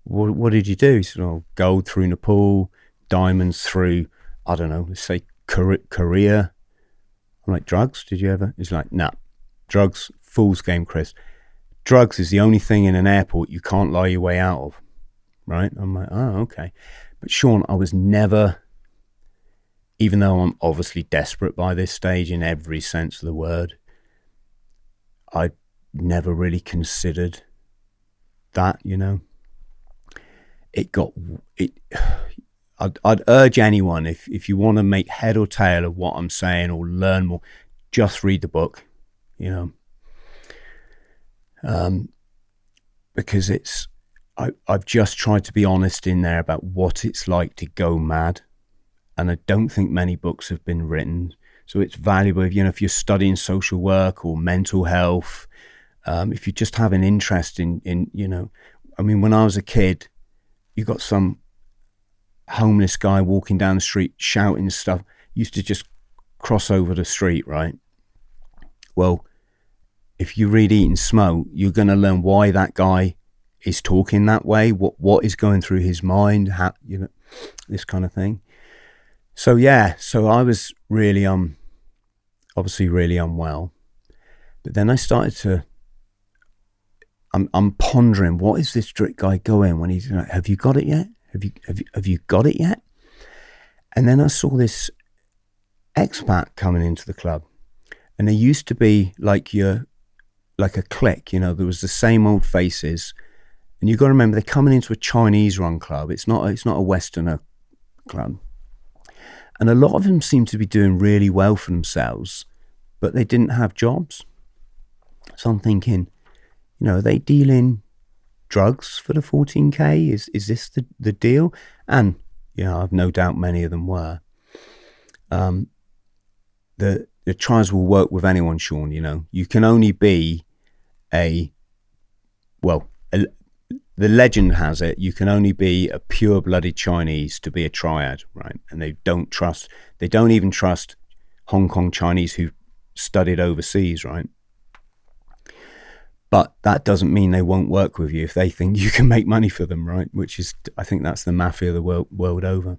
what did you do?" He said, "Oh, gold through Nepal, diamonds through, I don't know, let's say Korea." I'm like, "Drugs? Did you ever?" He's like, "Nah, drugs, fool's game, Chris. Drugs is the only thing in an airport you can't lie your way out of." Right? I'm like, "Oh, okay." But Shaun, I was never, even though I'm obviously desperate by this stage in every sense of the word, I never really considered that, you know. I'd urge anyone, if you want to make head or tail of what I'm saying or learn more, just read the book, you know. Because I've just tried to be honest in there about what it's like to go mad, and I don't think many books have been written, so it's valuable if, you know, if you're studying social work or mental health, if you just have an interest in, you know, I mean, when I was a kid, you got some homeless guy walking down the street shouting stuff, used to just cross over the street, right? Well, if you read Eat and Smoke, you're going to learn why that guy is talking that way, what is going through his mind, how, you know, this kind of thing. So yeah, so I was really obviously really unwell, but then I started to, I'm pondering, what is this Drick guy going when he's like, "Have you got it yet? Have you got it yet?" And then I saw this expat coming into the club, and there used to be like a clique, you know, there was the same old faces, and you got to remember they're coming into a Chinese run club. It's not a Westerner club, and a lot of them seemed to be doing really well for themselves, but they didn't have jobs. So I'm thinking, you know, are they dealing drugs for the 14K? Is this the deal? And, you know, I've no doubt many of them were. The Triads will work with anyone, Shaun, you know. You can only be the legend has it, you can only be a pure-blooded Chinese to be a Triad, right? And they don't even trust Hong Kong Chinese who studied overseas, right? But that doesn't mean they won't work with you if they think you can make money for them, right? Which is, I think that's the mafia of the world over.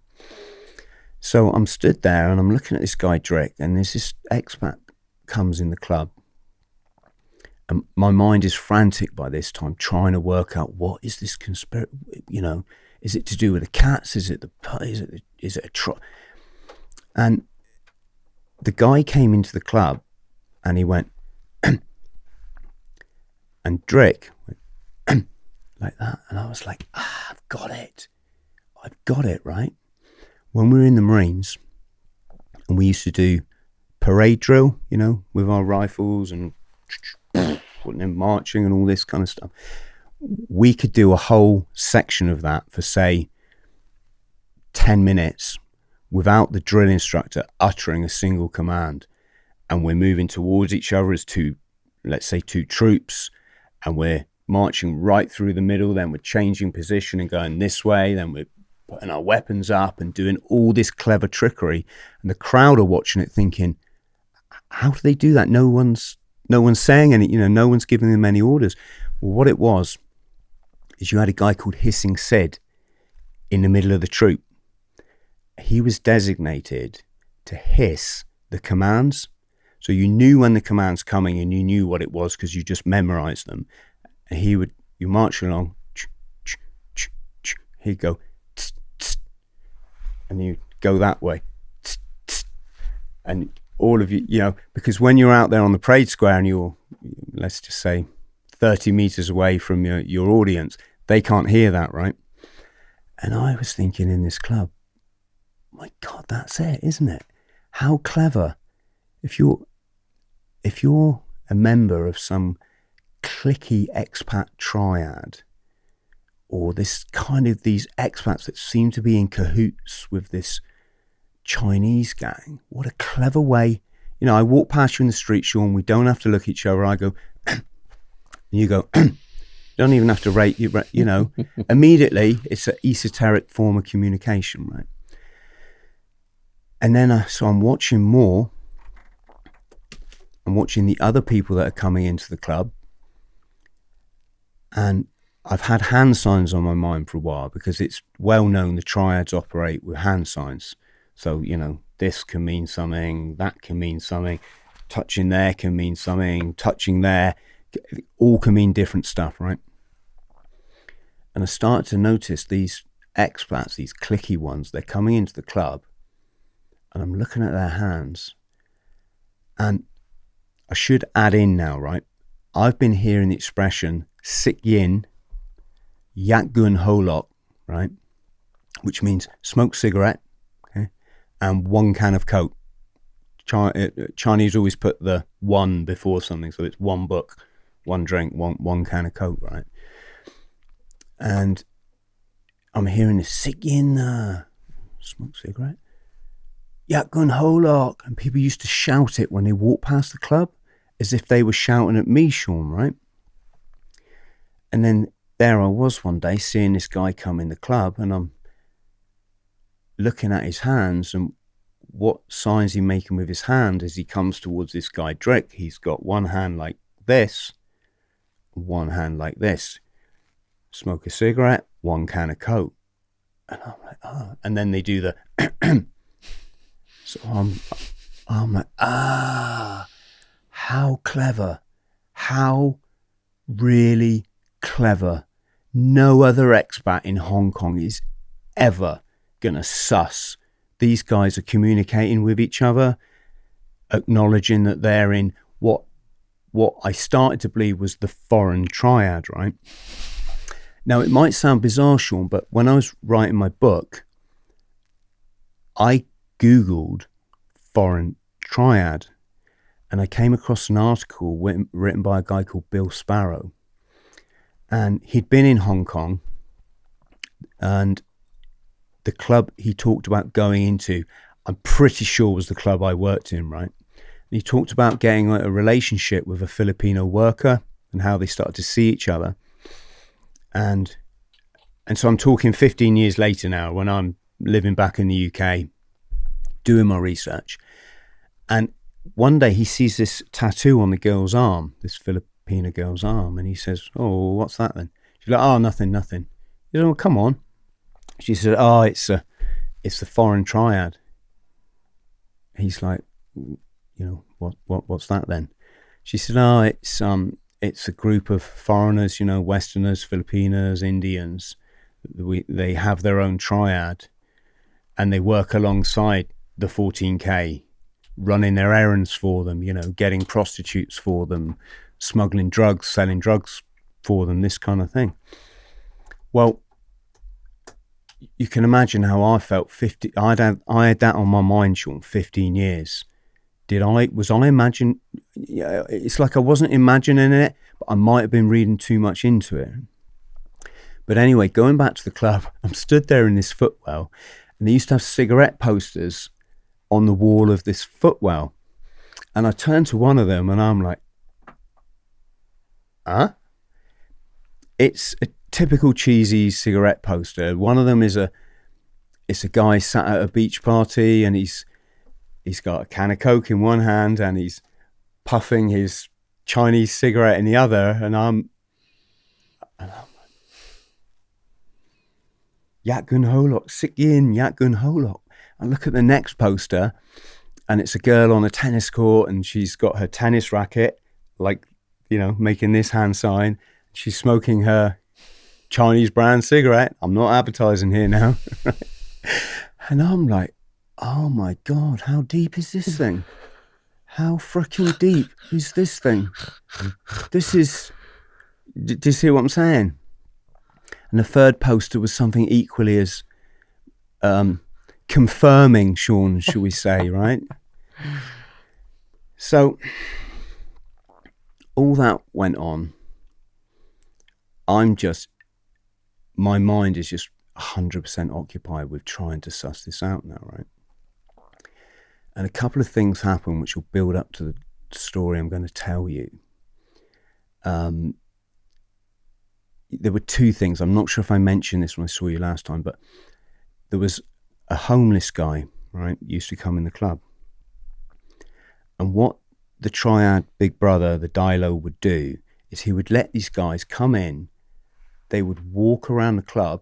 So I'm stood there and I'm looking at this guy Drick, and there's this expat comes in the club. And my mind is frantic by this time, trying to work out, what is this conspiracy? You know, is it to do with the cats? Is it a And the guy came into the club and he went, and Drick went like that. And I was like, I've got it, right? When we were in the Marines and we used to do parade drill, you know, with our rifles and marching and all this kind of stuff, we could do a whole section of that for, say, 10 minutes without the drill instructor uttering a single command. And we're moving towards each other as let's say two troops, and we're marching right through the middle. Then we're changing position and going this way. Then we're putting our weapons up and doing all this clever trickery. And the crowd are watching it thinking, how do they do that? No one's saying any, no one's giving them any orders. Well, what it was is you had a guy called Hissing Sid in the middle of the troop. He was designated to hiss the commands. So you knew when the command's coming and you knew what it was because you just memorized them. And you march along, he'd go, tss, tss, and you go that way. Tss, tss. And all of you, because when you're out there on the parade square and you're, let's just say, 30 meters away from your audience, they can't hear that, right? And I was thinking in this club, my God, that's it, isn't it? How clever. If you're a member of some cliquey expat triad, or this kind of these expats that seem to be in cahoots with this Chinese gang, what a clever way. I walk past you in the street, Shaun, we don't have to look at each other. I go, and you go, don't even have to rate you, immediately it's an esoteric form of communication, right? And then, so I'm watching more. I'm watching the other people that are coming into the club. And I've had hand signs on my mind for a while because it's well known the triads operate with hand signs. So, this can mean something, that can mean something, touching there can mean something, touching there, all can mean different stuff, right? And I started to notice these expats, these cliquey ones, they're coming into the club. And I'm looking at their hands, and I should add in now, right? I've been hearing the expression Sik Yin, Yak Gun Holok, right? Which means smoke cigarette, okay? And one can of Coke. Chinese always put the one before something, so it's one book, one drink, one can of Coke, right? And I'm hearing this Sik Yin, smoke cigarette. Yak Gun Holok, and people used to shout it when they walked past the club as if they were shouting at me, Shaun, right? And then there I was one day seeing this guy come in the club, and I'm looking at his hands and what signs he making with his hand as he comes towards this guy Drake. He's got one hand like this, one hand like this. Smoke a cigarette, one can of Coke. And I'm like, oh. And then they do the so I'm like, how clever, how really clever. No other expat in Hong Kong is ever going to suss. These guys are communicating with each other, acknowledging that they're in what I started to believe was the foreign triad, right? Now, it might sound bizarre, Shaun, but when I was writing my book, I Googled foreign triad, and I came across an article written by a guy called Bill Sparrow, and he'd been in Hong Kong, and the club he talked about going into, I'm pretty sure was the club I worked in, right? And he talked about getting a relationship with a Filipino worker and how they started to see each other, and so I'm talking 15 years later now when I'm living back in the UK doing my research, and one day he sees this tattoo on the girl's arm, this Filipino girl's arm, and he says, oh, what's that then? She's like, oh, nothing. He said, oh, come on. She said, oh, it's the foreign triad. He's like, what's that then? She said, oh, it's a group of foreigners, Westerners, Filipinos, Indians. They have their own triad, and they work alongside the 14K, running their errands for them, getting prostitutes for them, smuggling drugs, selling drugs for them, this kind of thing. Well, you can imagine how I felt. I had that on my mind, Shaun, 15 years. Was I imagine? Yeah, it's like I wasn't imagining it, but I might have been reading too much into it. But anyway, going back to the club, I'm stood there in this footwell, and they used to have cigarette posters on the wall of this footwell. And I turned to one of them and I'm like, huh? It's a typical cheesy cigarette poster. One of them is it's a guy sat at a beach party, and he's got a can of Coke in one hand and he's puffing his Chinese cigarette in the other, and I'm Yak Gun Holok, Sik Yin, Yak Gun Holok. I look at the next poster, and it's a girl on a tennis court, and she's got her tennis racket, like, making this hand sign. She's smoking her Chinese brand cigarette. I'm not advertising here now. And I'm like, oh my God, how deep is this thing? How freaking deep is this thing? Do you see what I'm saying? And the third poster was something equally as confirming, Shaun, shall we say, right? So all that went on. My mind is just 100% occupied with trying to suss this out now, right? And a couple of things happen which will build up to the story I'm going to tell you. There were two things. I'm not sure if I mentioned this when I saw you last time, but there was a homeless guy, right, used to come in the club. And what the Triad big brother, the Dilo, would do is he would let these guys come in, they would walk around the club,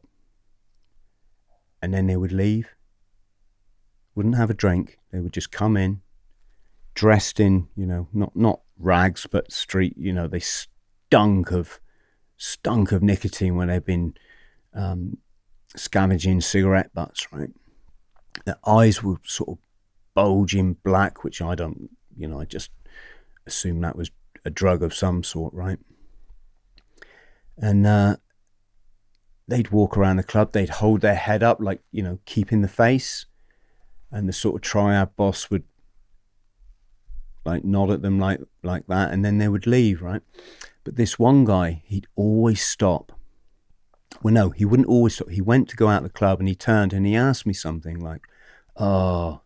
and then they would leave. Wouldn't have a drink. They would just come in, dressed in, not rags, but street, they stunk of nicotine when they've been scavenging cigarette butts, right? Their eyes were sort of bulging black, which I just assumed that was a drug of some sort, right? And they'd walk around the club, they'd hold their head up, like, keeping the face, and the sort of Triad boss would like nod at them like that, and then they would leave, right? But this one guy, he'd always stop. Well, no, he wouldn't always stop. He went to go out the club, and he turned and he asked me something like, "Oh,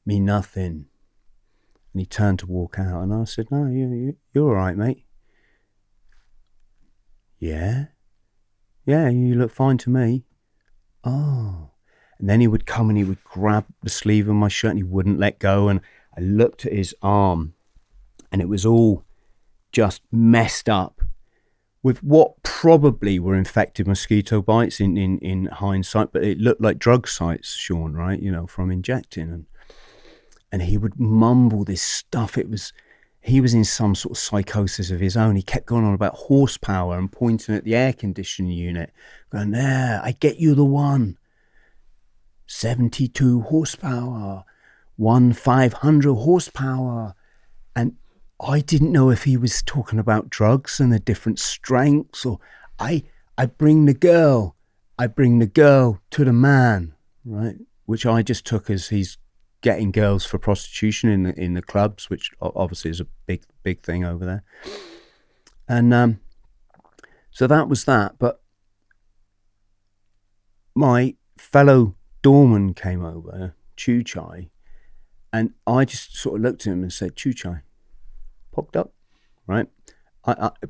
me nothing." And he turned to walk out, and I said, "No, you're all right, mate." Yeah, you look fine to me. Oh. And then he would come and he would grab the sleeve of my shirt and he wouldn't let go. And I looked at his arm and it was all just messed up with what probably were infected mosquito bites in hindsight, but it looked like drug sites, Shaun, right? From injecting. And he would mumble this stuff. He was in some sort of psychosis of his own. He kept going on about horsepower and pointing at the air conditioning unit, going, "There, I get you the one. 72 horsepower, 500 horsepower." And I didn't know if he was talking about drugs and the different strengths, or I bring the girl to the man, right? Which I just took as he's getting girls for prostitution in the clubs, which obviously is a big thing over there. And so that was that. But my fellow doorman came over, Chu Chai, and I just sort of looked at him and said, "Chu Chai, pok duck," right?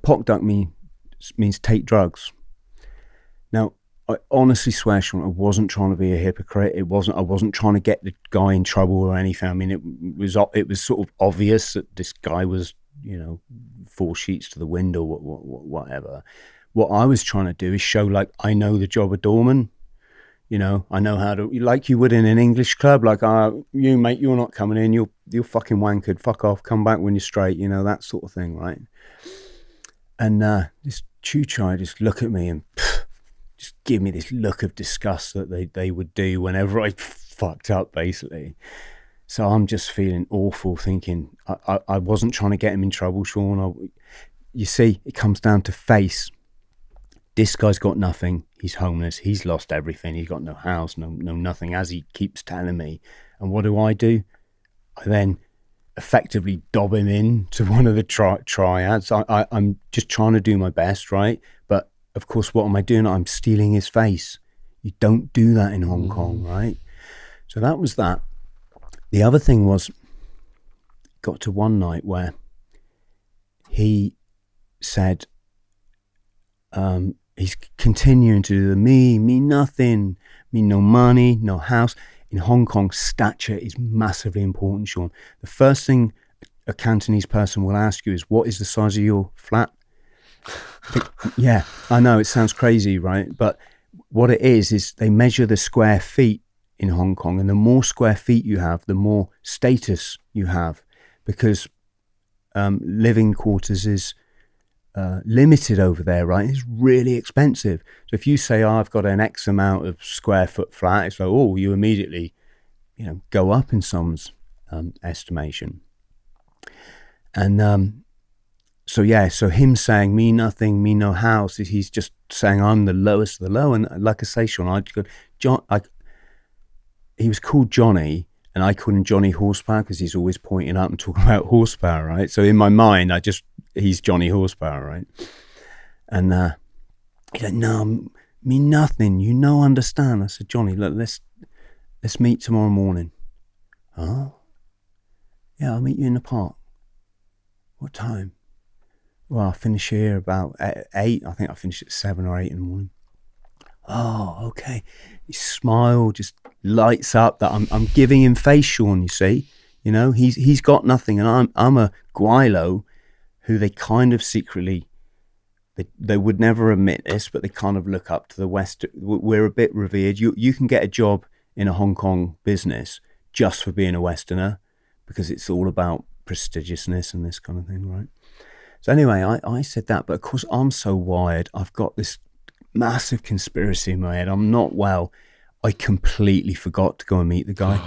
Pok duck means take drugs. Now, I honestly swear, Shaun, I wasn't trying to be a hypocrite. I wasn't trying to get the guy in trouble or anything. I mean, it was sort of obvious that this guy was, 4 sheets to the wind or whatever. What I was trying to do is show, like, I know the job of doorman. I know how to, like you would in an English club, like, you mate, you're not coming in, you're fucking wankered, fuck off, come back when you're straight, that sort of thing, right? And this Chu Chai just look at me and just give me this look of disgust that they would do whenever I fucked up, basically. So I'm just feeling awful, thinking I wasn't trying to get him in trouble, Shaun. You see, it comes down to face. This guy's got nothing. He's homeless. He's lost everything. He's got no house, no nothing, as he keeps telling me. And what do? I then effectively dob him in to one of the triads. I'm just trying to do my best, right? But of course, what am I doing? I'm stealing his face. You don't do that in Hong Kong, right? So that was that. The other thing was, got to one night where he said, he's continuing to do the me nothing, me no money, no house. In Hong Kong, stature is massively important, Shaun. The first thing a Cantonese person will ask you is, what is the size of your flat? Yeah, I know it sounds crazy, right? But what it is they measure the square feet in Hong Kong, and the more square feet you have, the more status you have, because living quarters is limited over there, right? It's really expensive. So if you say, I've got an X amount of square foot flat, it's like, oh, you immediately, go up in someone's estimation. And so him saying me nothing, me no house, he's just saying I'm the lowest of the low. And like I say, Shaun, he was called Johnny, and I called him Johnny Horsepower because he's always pointing up and talking about horsepower, right? So in my mind, he's Johnny Horsepower, right? And he's like, no, me nothing, understand. I said, Johnny, look, let's meet tomorrow morning. Oh? Yeah, I'll meet you in the park. What time? Well, I finish here about 8. I think I finish at 7 or 8 in the morning. Oh, okay. His smile just lights up that I'm giving him face, Shaun, you see. He's got nothing, and I'm a guilo who they kind of secretly, they would never admit this, but they kind of look up to the West. We're a bit revered. You can get a job in a Hong Kong business just for being a Westerner, because it's all about prestigiousness and this kind of thing, right? So anyway, I said that, but of course I'm so wired. I've got this massive conspiracy in my head. I'm not well. I completely forgot to go and meet the guy.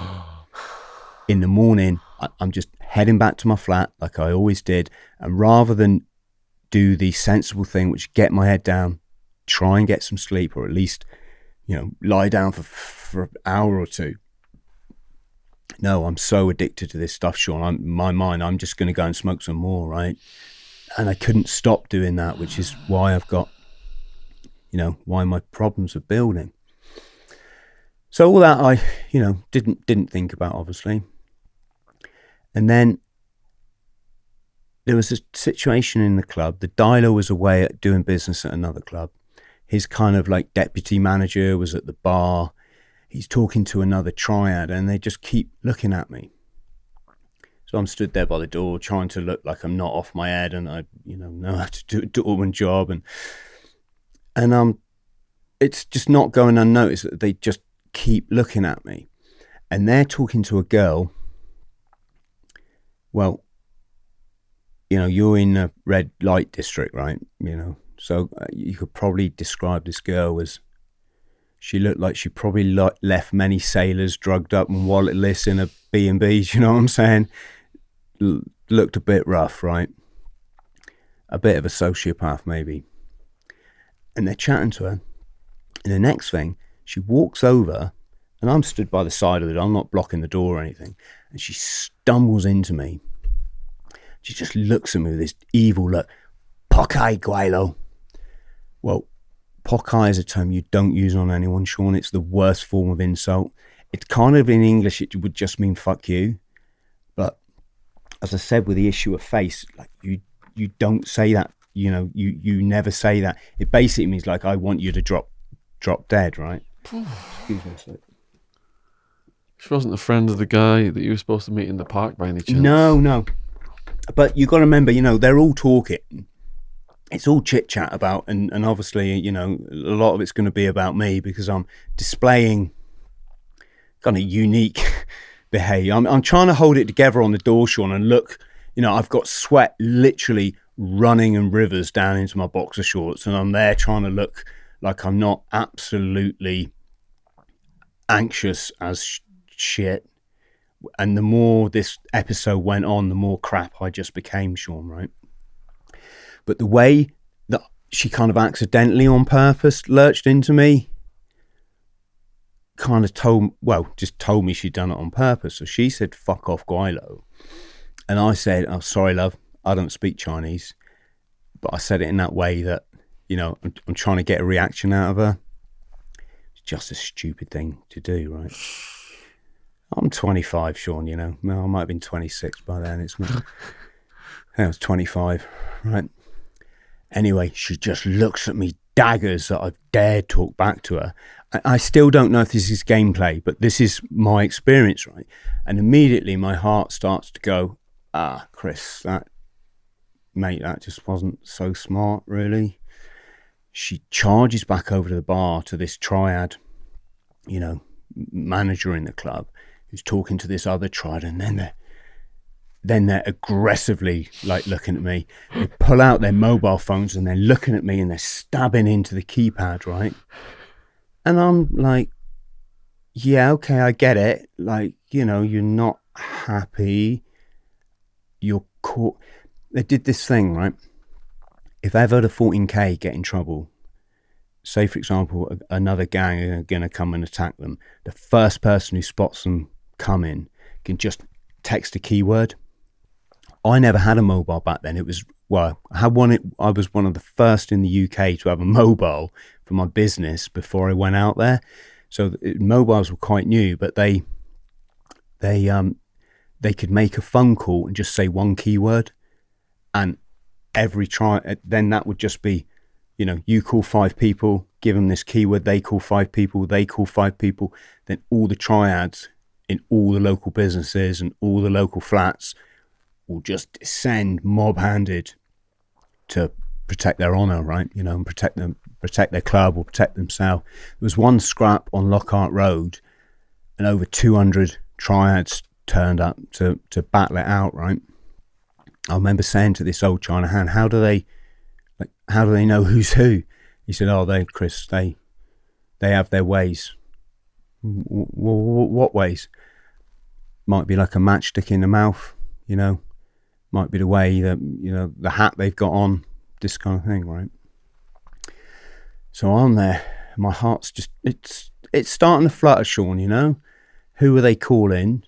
In the morning, I'm just heading back to my flat like I always did. And rather than do the sensible thing, which get my head down, try and get some sleep, or at least, lie down for an hour or two. No, I'm so addicted to this stuff, Shaun. In my mind, I'm just going to go and smoke some more, right? And I couldn't stop doing that, which is why I've got, why my problems are building. So all that I, didn't think about, obviously. And then there was a situation in the club. The dialer was away at doing business at another club. His kind of like deputy manager was at the bar. He's talking to another triad, and they just keep looking at me. So I'm stood there by the door trying to look like I'm not off my head, and I, know how to do a doorman job. And it's just not going unnoticed that they just keep looking at me. And they're talking to a girl. Well, you're in a red light district, right? So you could probably describe this girl as, she looked like she probably left many sailors drugged up and walletless in a B&B, do you know what I'm saying? Looked a bit rough, right? A bit of a sociopath, maybe. And they're chatting to her. And the next thing, she walks over, and I'm stood by the side of it. I'm not blocking the door or anything. And she stumbles into me. She just looks at me with this evil look. Pokai, Guaylo. Well, Pokai is a term you don't use on anyone, Shaun. It's the worst form of insult. It's kind of, in English, it would just mean fuck you. But as I said, with the issue of face, like you don't say that. You never say that. It basically means like, I want you to drop dead, right? Excuse me a sec. She wasn't a friend of the guy that you were supposed to meet in the park by any chance? No. But you got to remember, they're all talking. It's all chit chat about, and obviously, a lot of it's going to be about me because I'm displaying kind of unique behavior. I'm trying to hold it together on the door, Shaun, and look, I've got sweat literally running in rivers down into my boxer shorts, and I'm there trying to look like I'm not absolutely anxious as shit, And the more this episode went on, the more crap I just became, Shaun, right? But the way that she kind of accidentally on purpose lurched into me, kind of just told me she'd done it on purpose. So she said, fuck off, Guilo. And I said, oh, sorry, love, I don't speak Chinese. But I said it in that way that, I'm trying to get a reaction out of her. It's just a stupid thing to do, right? I'm 25, Shaun, Well, I might have been 26 by then. It's not. I was 25, right? Anyway, she just looks at me daggers that I've dared talk back to her. I still don't know if this is gameplay, but this is my experience, right? And immediately my heart starts to go, Chris, that just wasn't so smart, really. She charges back over to the bar to this Triad, manager in the club, who's talking to this other Triad, and then they're aggressively looking at me. They pull out their mobile phones and they're looking at me and they're stabbing into the keypad, right? And I'm like, yeah, okay, I get it. You're not happy. You're caught. They did this thing, right? If ever the 14K get in trouble, say, for example, another gang are going to come and attack them, the first person who spots them coming can just text a keyword. I never had a mobile back then. I was one of the first in the UK to have a mobile for my business before I went out there. So mobiles were quite new, but they could make a phone call and just say one keyword, and then that would just be, you call 5 people, give them this keyword, they call 5 people, they call 5 people, then all the triads in all the local businesses and all the local flats will just descend mob-handed to protect their honour, right? And protect their club or protect themselves. There was one scrap on Lockhart Road, and over 200 triads turned up to battle it out, right? I remember saying to this old China hand, how do they know who's who? He said, Chris, they have their ways. What ways? Might be like a matchstick in the mouth, might be the way that, the hat they've got on, this kind of thing, right? So I'm there, my heart's just, it's starting to flutter, Shaun, who are they calling?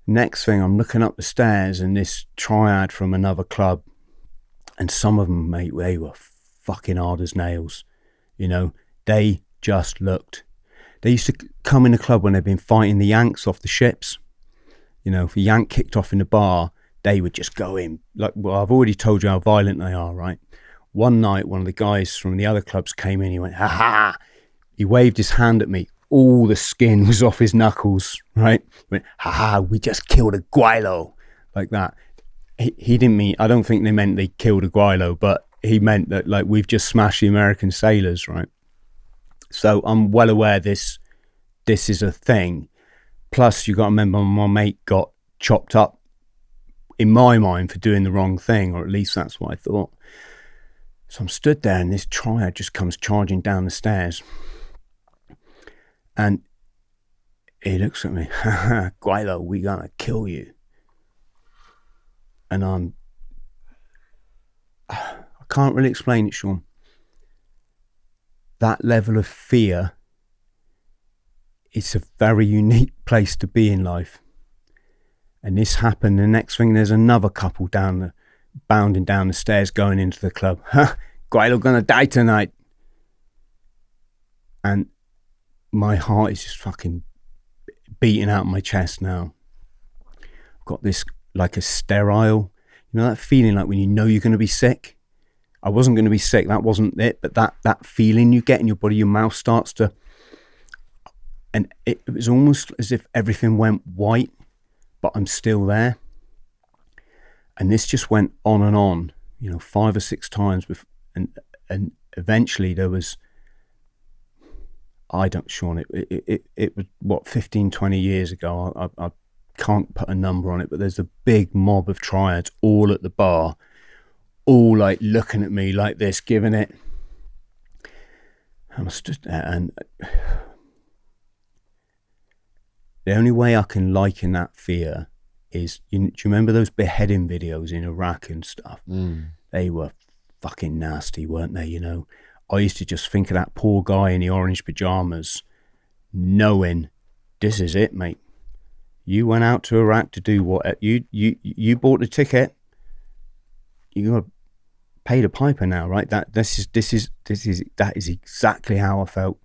Next thing, I'm looking up the stairs and this Triad from another club, and some of them, mate, they were fucking hard as nails. They just looked. They used to come in the club when they'd been fighting the Yanks off the ships. If a Yank kicked off in the bar, they would just go in. I've already told you how violent they are, right? One night, one of the guys from the other clubs came in, he went, ha ha! He waved his hand at me. All the skin was off his knuckles, right? He went, ha ha, we just killed a guilo. Like that. He didn't mean, I don't think they meant they killed a guilo, but he meant that we've just smashed the American sailors, right? So I'm well aware this is a thing. Plus, you got to remember, my mate got chopped up, in my mind, for doing the wrong thing, or at least that's what I thought. So I'm stood there, and this Triad just comes charging down the stairs. And he looks at me, Guilo, we gonna kill you. And I can't really explain it, Shaun. That level of fear, it's a very unique place to be in life. And this happened. The next thing, there's another couple bounding down the stairs going into the club. Guilo gonna die tonight. And my heart is just fucking beating out my chest now. I've got this a sterile, that feeling when you're going to be sick. I wasn't going to be sick, that wasn't it, but that feeling you get in your body, your mouth starts to, and it was almost as if everything went white, but I'm still there. And this just went on and on, 5 or 6 times, and eventually there was, Shaun, it was 15, 20 years ago. I can't put a number on it, but there's a big mob of triads all at the bar, all looking at me like this, giving it. And I stood there, and The only way I can liken that fear is, do you remember those beheading videos in Iraq and stuff? They were fucking nasty, weren't they? I used to just think of that poor guy in the orange pajamas, knowing this is it, mate. You went out to Iraq to do what? You bought the ticket. You got to pay the piper now, right? That is exactly how I felt.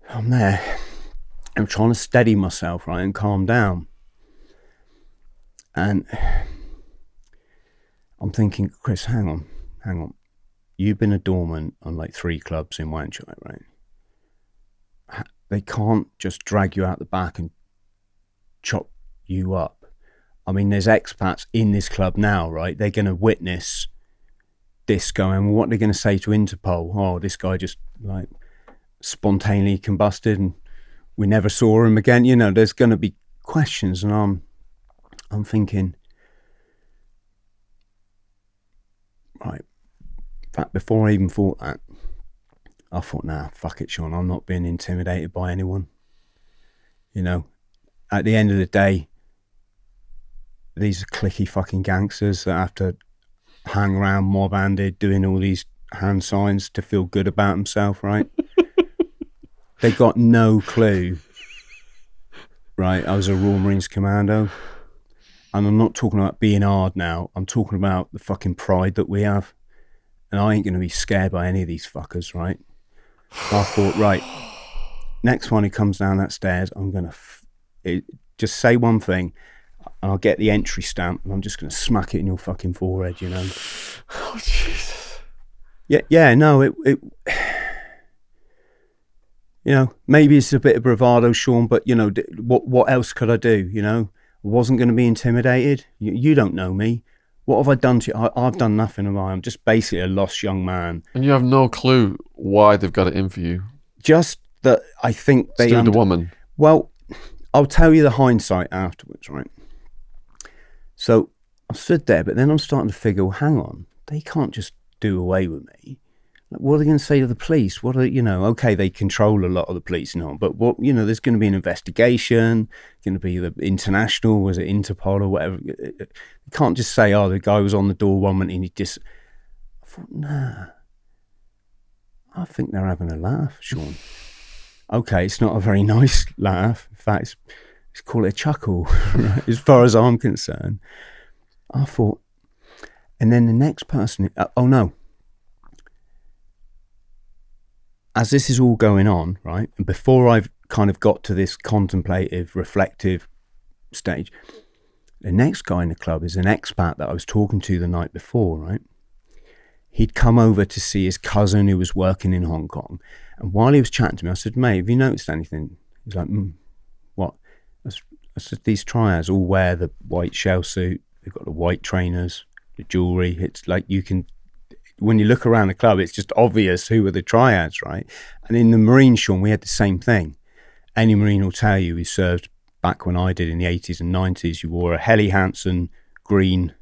I'm there. I'm trying to steady myself, right, and calm down. And I'm thinking, Chris, hang on. You've been a doorman on like 3 clubs in Wanchai, right? They can't just drag you out the back and chop you up. I mean, there's expats in this club now, right? They're going to witness this going, well, what are they going to say to Interpol? Oh, this guy just like spontaneously combusted and we never saw him again. There's going to be questions, and I'm thinking, right. In fact, before I even thought that, I thought, nah, fuck it, Shaun. I'm not being intimidated by anyone. At the end of the day, these are cliquey fucking gangsters that have to hang around mob-handed doing all these hand signs to feel good about himself, right? They got no clue, right? I was a Royal Marines Commando, and I'm not talking about being hard now. I'm talking about the fucking pride that we have, and I ain't going to be scared by any of these fuckers, right? I thought, right, next one who comes down that stairs, I'm going to just say one thing, and I'll get the entry stamp, and I'm just going to smack it in your fucking forehead, Oh, Jesus. Yeah, no, it maybe it's a bit of bravado, Shaun, but, what else could I do, I wasn't going to be intimidated. You don't know me. What have I done to you? I've done nothing, am I? I'm just basically a lost young man. And you have no clue why they've got it in for you. Just that I think they... the woman. Well, I'll tell you the hindsight afterwards, right? So I stood there, but then I'm starting to figure, well, hang on, they can't just do away with me. Like, what are they going to say to the police? What are, okay, they control a lot of the police now, but what, there's going to be an investigation, going to be the international, was it Interpol or whatever. You can't just say, oh, the guy was on the door 1 minute and he just... I thought, nah, I think they're having a laugh, Shaun. Okay, it's not a very nice laugh. In fact, let's call it a chuckle, right? As far as I'm concerned. I thought, and then the next person, oh no. As this is all going on, right, and before I've kind of got to this contemplative, reflective stage, the next guy in the club is an expat that I was talking to the night before, right? He'd come over to see his cousin who was working in Hong Kong. And while he was chatting to me, I said, mate, have you noticed anything? He's like, what? I said, these triads all wear the white shell suit. They've got the white trainers, the jewellery. It's like you can... When you look around the club, it's just obvious who are the triads, right? And in the Marine, Shaun, we had the same thing. Any Marine will tell you who served back when I did in the 80s and 90s, you wore a Helly Hansen green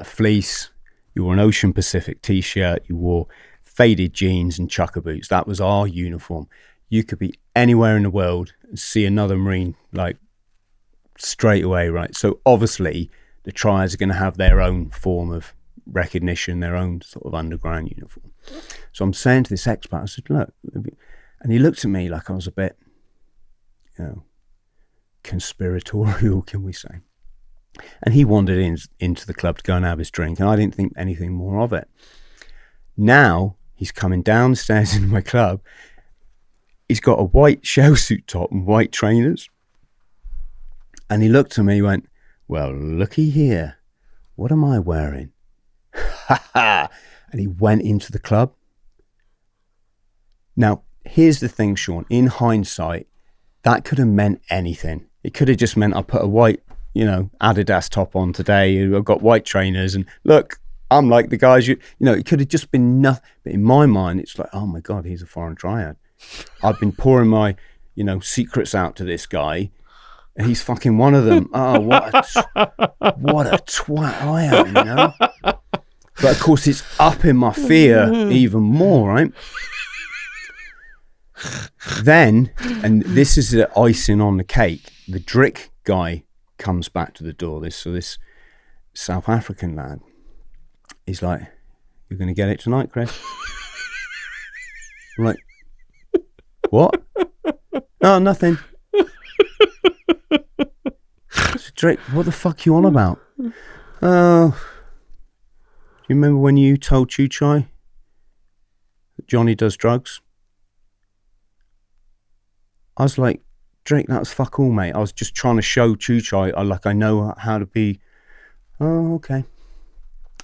fleece, you wore an Ocean Pacific t-shirt, you wore faded jeans and chucker boots. That was our uniform. You could be anywhere in the world and see another Marine, like, straight away, right? So obviously the triads are going to have their own form of recognition, their own sort of underground uniform. So I'm saying to this expat, I said, look, and he looked at me like I was a bit, conspiratorial, can we say? And he wandered into the club to go and have his drink, and I didn't think anything more of it. Now he's coming down the stairs in my club. He's got a white shell suit top and white trainers. And he looked at me and went, well, looky here. What am I wearing? And he went into the club. Now, here's the thing, Shaun. In hindsight, that could have meant anything. It could have just meant I put a white, Adidas top on today. I've got white trainers and look, I'm like the guys it could have just been nothing. But in my mind, it's like, oh my God, he's a foreign triad. I've been pouring my, secrets out to this guy. And he's fucking one of them. Oh, what a twat I am, But of course, it's upping my fear even more, right? Then, and this is the icing on the cake, the Drick guy comes back to the door. This South African lad. He's like, "You're going to get it tonight, Chris?" I'm like, "What?" "No, nothing." Drake, what the fuck you on about? "Oh, do you remember when you told Chuchai that Johnny does drugs?" I was like, "Drake, that was fuck all, mate. I was just trying to show Chuchai I know how to be." "Oh, okay."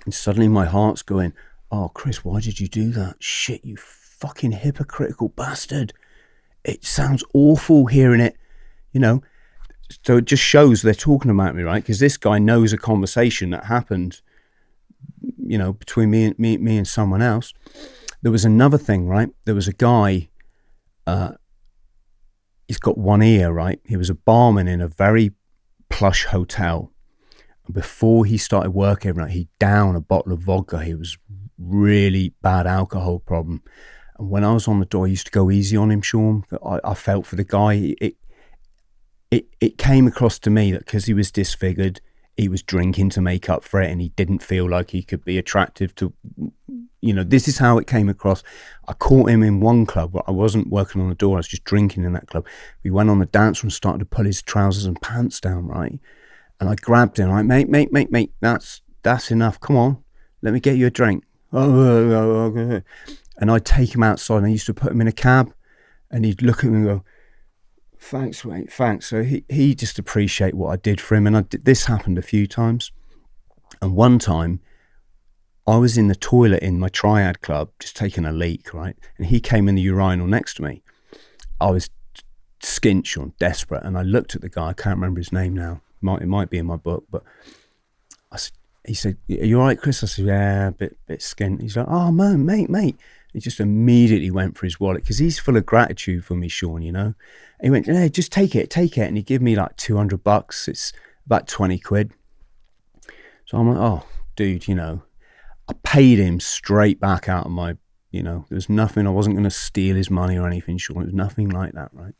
And suddenly my heart's going, "Oh, Chris, why did you do that? Shit, you fucking hypocritical bastard. It sounds awful hearing it, you know." So it just shows they're talking about me, right? Because this guy knows a conversation that happened, you know, between me and someone else. There was another thing, right? There was a guy, he's got one ear, right? He was a barman in a very plush hotel. And before he started work every night, he downed a bottle of vodka. He was really bad alcohol problem. And when I was on the door, I used to go easy on him, Shaun. I felt for the guy. It came across to me that because he was disfigured, he was drinking to make up for it, and he didn't feel like he could be attractive to, you know, this is how it came across. I caught him in one club. I wasn't working on the door. I was just drinking in that club. We went on the dance floor and started to pull his trousers and pants down, right? And I grabbed him, like, mate, that's enough. Come on, let me get you a drink. And I'd take him outside, and I used to put him in a cab, and he'd look at me and go, "Thanks, mate, thanks." So he just appreciate what I did for him. And this happened a few times. And one time, I was in the toilet in my Triad club, just taking a leak, right? And he came in the urinal next to me. I was skint or desperate, and I looked at the guy. I can't remember his name now. It might be in my book, but he said, "Are you all right, Chris?" I said, "Yeah, a bit skint." He's like, "Oh, man, mate." He just immediately went for his wallet because he's full of gratitude for me, Shaun, you know. He went, "Hey, just take it. And he gave me like $200. It's about 20 quid. So I'm like, "Oh, dude, you know," I paid him straight back out of my, you know, there was nothing. I wasn't going to steal his money or anything, Shaun. It was nothing like that, right?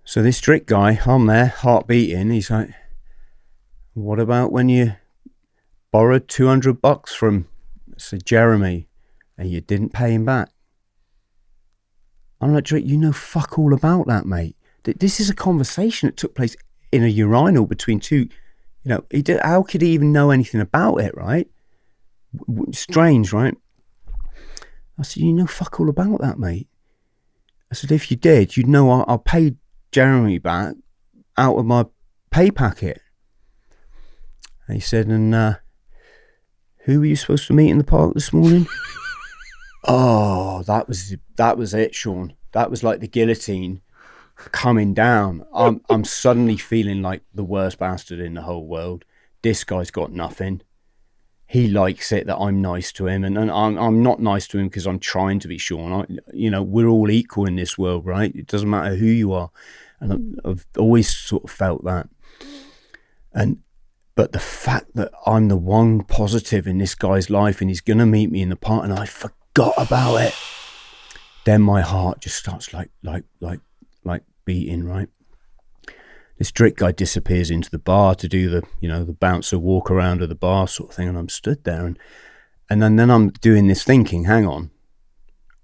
So this strict guy, I'm there, heart beating. He's like, "What about when you borrowed $200 from, say, Jeremy, and you didn't pay him back?" I'm like, "Drake, you know fuck all about that, mate. This is a conversation that took place in a urinal between two, you know, how could he even know anything about it, right? Strange, right?" I said, "You know fuck all about that, mate." I said, "If you did, you'd know I'll pay Jeremy back out of my pay packet." And he said, "And who were you supposed to meet in the park this morning?" Oh, that was it, Shaun. That was like the guillotine coming down. I'm suddenly feeling like the worst bastard in the whole world. This guy's got nothing. He likes it that I'm nice to him, and I'm not nice to him because I'm trying to be, Shaun. You know, we're all equal in this world, right? It doesn't matter who you are, and I've always sort of felt that. But the fact that I'm the one positive in this guy's life, and he's gonna meet me in the park, and I forgot about it, then my heart just starts like beating, right? This Drick guy disappears into the bar to do the, you know, the bouncer walk around of the bar sort of thing, and I'm stood there, and then I'm doing this thinking, hang on,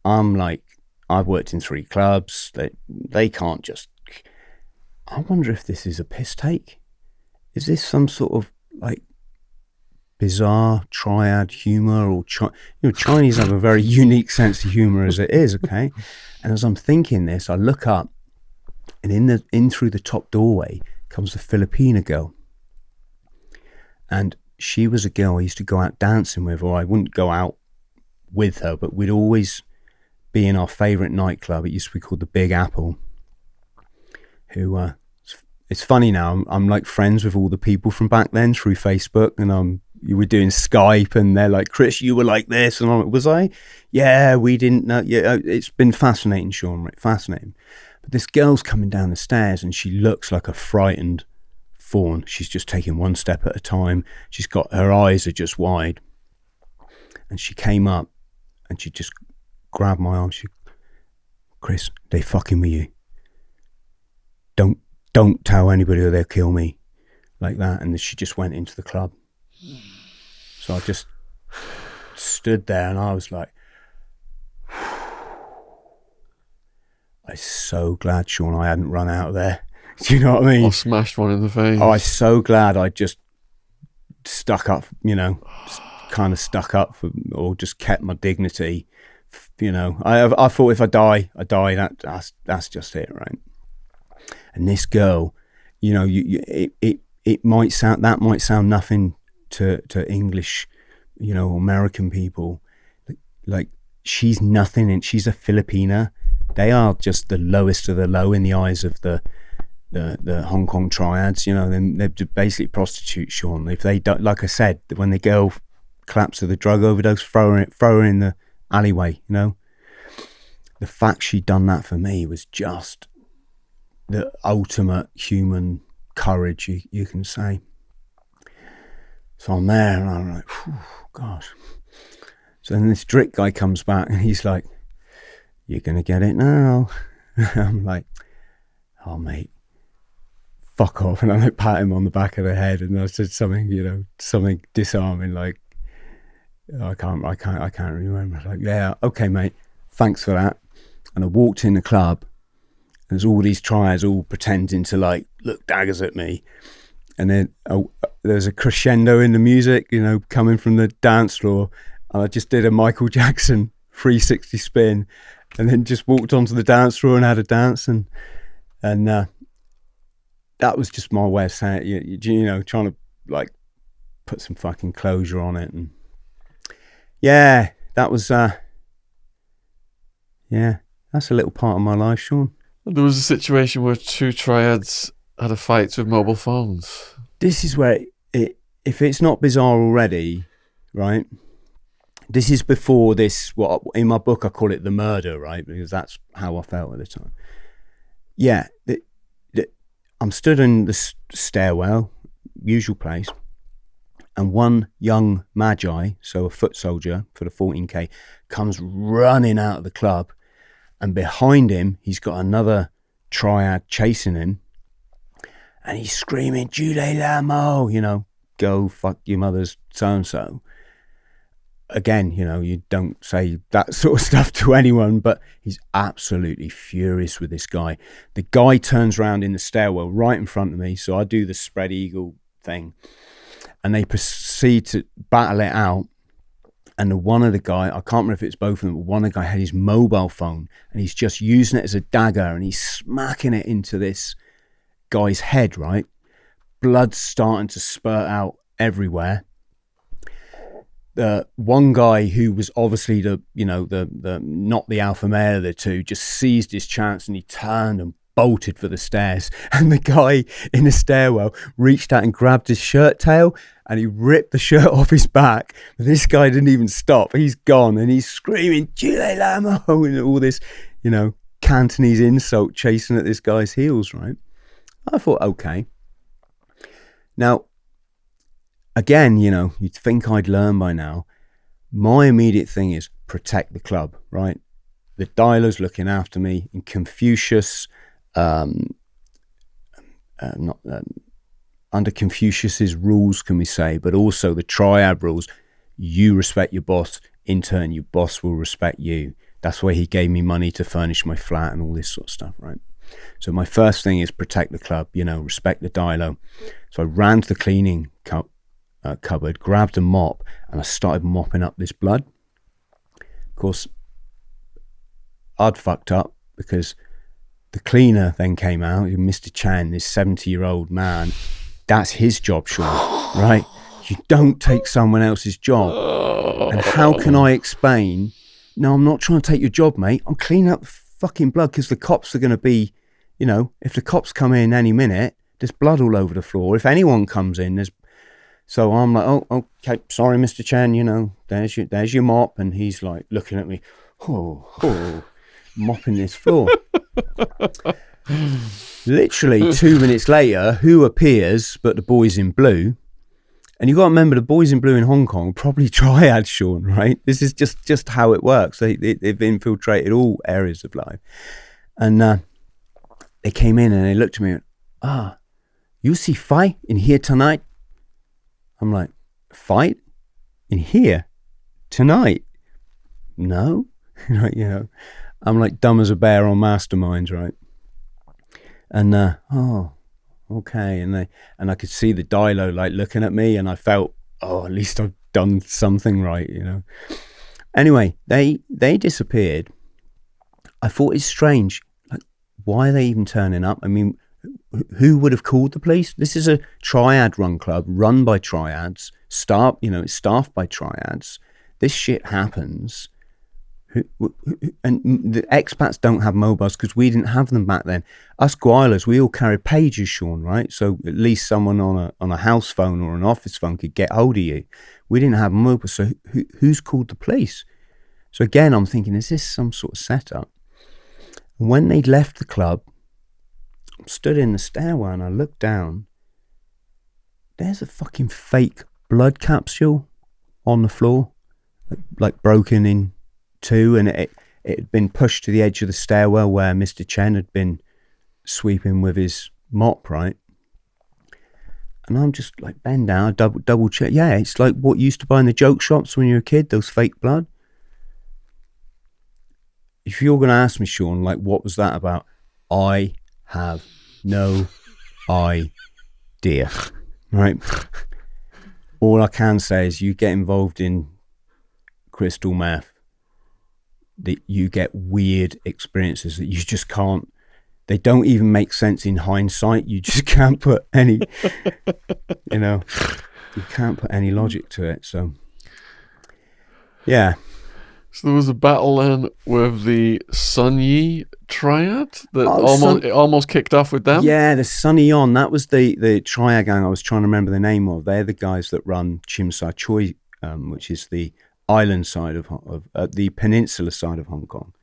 I'm like, I've worked in 3 clubs, they can't just, I wonder if this is a piss take. Is this some sort of like bizarre triad humor, or you know, Chinese have a very unique sense of humor as it is, okay? And as I'm thinking this, I look up, and in through the top doorway comes the Filipina girl, and she was a girl I used to go out dancing with, or I wouldn't go out with her, but we'd always be in our favorite nightclub. It used to be called the Big Apple. Who it's funny now, I'm like friends with all the people from back then through Facebook, and you were doing Skype, and they're like, "Chris, you were like this," and I'm like, "Was I?" "Yeah, we didn't know." Yeah, it's been fascinating, Shaun, right? Fascinating. But this girl's coming down the stairs, and she looks like a frightened fawn. She's just taking one step at a time. She's got, her eyes are just wide. And she came up, and she just grabbed my arm. She, Chris, they fucking with you. Don't tell anybody or they'll kill me. Like that. And she just went into the club. So I just stood there and I was like, I'm so glad, Shaun, I hadn't run out of there. Do you know what I mean? Or smashed one in the face. Oh, I'm so glad I just stuck up, you know, just kind of stuck up for, or just kept my dignity. You know, I thought if I die, I die. That's just it, right? And this girl, you know, it might sound nothing to English, you know, American people. Like she's nothing, and she's a Filipina. They are just the lowest of the low in the eyes of the Hong Kong Triads. You know, they're basically prostitutes, Shaun. If they don't, like I said, when the girl collapsed of the drug overdose, throw her in the alleyway. You know, the fact she'd done that for me was just the ultimate human courage, you can say. So I'm there and I'm like, gosh. So then this Drick guy comes back and he's like, you're going to get it now. I'm like, oh, mate, fuck off. And I like pat him on the back of the head and I said something, you know, something disarming, like, I can't remember. Like, yeah, okay, mate, thanks for that. And I walked in the club. There's all these Triads all pretending to like look daggers at me, and then there's a crescendo in the music, you know, coming from the dance floor. And I just did a Michael Jackson 360 spin, and then just walked onto the dance floor and had a dance, and that was just my way of saying it. You know, trying to like put some fucking closure on it, and yeah, that was yeah, that's a little part of my life, Shaun. There was a situation where two Triads had a fight with mobile phones. This is where if it's not bizarre already, right? This is before this, what in my book I call it the murder, right? Because that's how I felt at the time. Yeah, I'm stood in the stairwell, usual place, and one young magi, so a foot soldier for the 14K, comes running out of the club. And behind him, he's got another Triad chasing him. And he's screaming, Jude Lamo, you know, go fuck your mother's so-and-so. Again, you know, you don't say that sort of stuff to anyone, but he's absolutely furious with this guy. The guy turns around in the stairwell right in front of me. So I do the spread eagle thing. And they proceed to battle it out. And one of the guy, I can't remember if it's both of them, but one of the guy had his mobile phone and he's just using it as a dagger and he's smacking it into this guy's head, right? Blood's starting to spurt out everywhere. The one guy who was obviously the not the alpha male of the two just seized his chance and he turned and bolted for the stairs. And the guy in the stairwell reached out and grabbed his shirt tail and he ripped the shirt off his back. But this guy didn't even stop. He's gone and he's screaming, Chile Lamo, and all this, you know, Cantonese insult chasing at this guy's heels, right? I thought, okay. Now, again, you know, you'd think I'd learn by now. My immediate thing is protect the club, right? The dialer's looking after me. In Confucius, under Confucius's rules, can we say, but also the Triad rules, you respect your boss, in turn your boss will respect you. That's why he gave me money to furnish my flat and all this sort of stuff, right? So my first thing is protect the club, you know, respect the dialo. So I ran to the cleaning cupboard, grabbed a mop, and I started mopping up this blood. Of course, I'd fucked up because the cleaner then came out, Mr. Chan, this 70-year-old man. That's his job, Shaun, right? You don't take someone else's job. And how can I explain, no, I'm not trying to take your job, mate. I'm cleaning up the fucking blood because the cops are going to be, you know, if the cops come in any minute, there's blood all over the floor. If anyone comes in, there's... So I'm like, oh, okay, sorry, Mr. Chen, you know, there's your mop. And he's like looking at me, mopping this floor. Literally 2 minutes later, who appears but the boys in blue? And you got to remember, the boys in blue in Hong Kong are probably triads, Shaun, right? This is just how it works. They've infiltrated all areas of life. And they came in and they looked at me and went, you see fight in here tonight? I'm like, fight in here tonight? No. I'm like dumb as a bear on Masterminds, right? And okay. And I could see the Dilo like looking at me, and I felt, at least I've done something right, Anyway, they disappeared. I thought it's strange. Like, why are they even turning up? I mean, who would have called the police? This is a triad run club run by triads. It's staffed by triads. This shit happens. And the expats don't have mobiles because we didn't have them back then. Us Gweilers, we all carried pages, Shaun, right? So at least someone on a house phone or an office phone could get hold of you. We didn't have mobiles, so who's called the police? So again, I'm thinking, is this some sort of setup? And when they left the club, I stood in the stairwell and I looked down. There's a fucking fake blood capsule on the floor, like broken in two, and it had been pushed to the edge of the stairwell where Mr. Chen had been sweeping with his mop, right? And I'm just like, bend down, double check. Yeah, it's like what you used to buy in the joke shops when you were a kid, those fake blood. If you're going to ask me, Shaun, like, what was that about? I have no idea, right? All I can say is you get involved in crystal meth, that you get weird experiences that you just can't, they don't even make sense in hindsight. You just can't put any, you can't put any logic to it. So, yeah. So there was a battle then with the Sun Yi Triad that almost kicked off with them? Yeah, the Sunny On. That was the Triad gang I was trying to remember the name of. They're the guys that run Chim Sa Choi, which is the island side of the peninsula side of Hong Kong.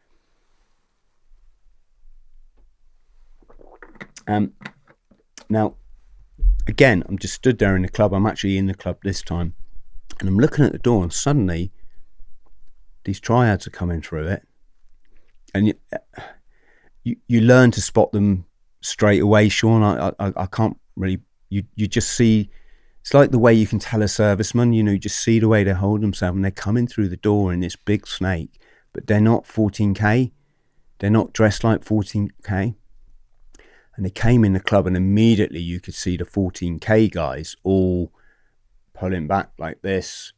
Now, again, I'm just stood there in the club. I'm actually in the club this time, and I'm looking at the door, and suddenly these triads are coming through it, and you learn to spot them straight away, Shaun. I can't really. You just see. It's like the way you can tell a serviceman. You just see the way they hold themselves, and they're coming through the door in this big snake, but they're not 14K. They're not dressed like 14K. And they came in the club, and immediately you could see the 14K guys all pulling back like this.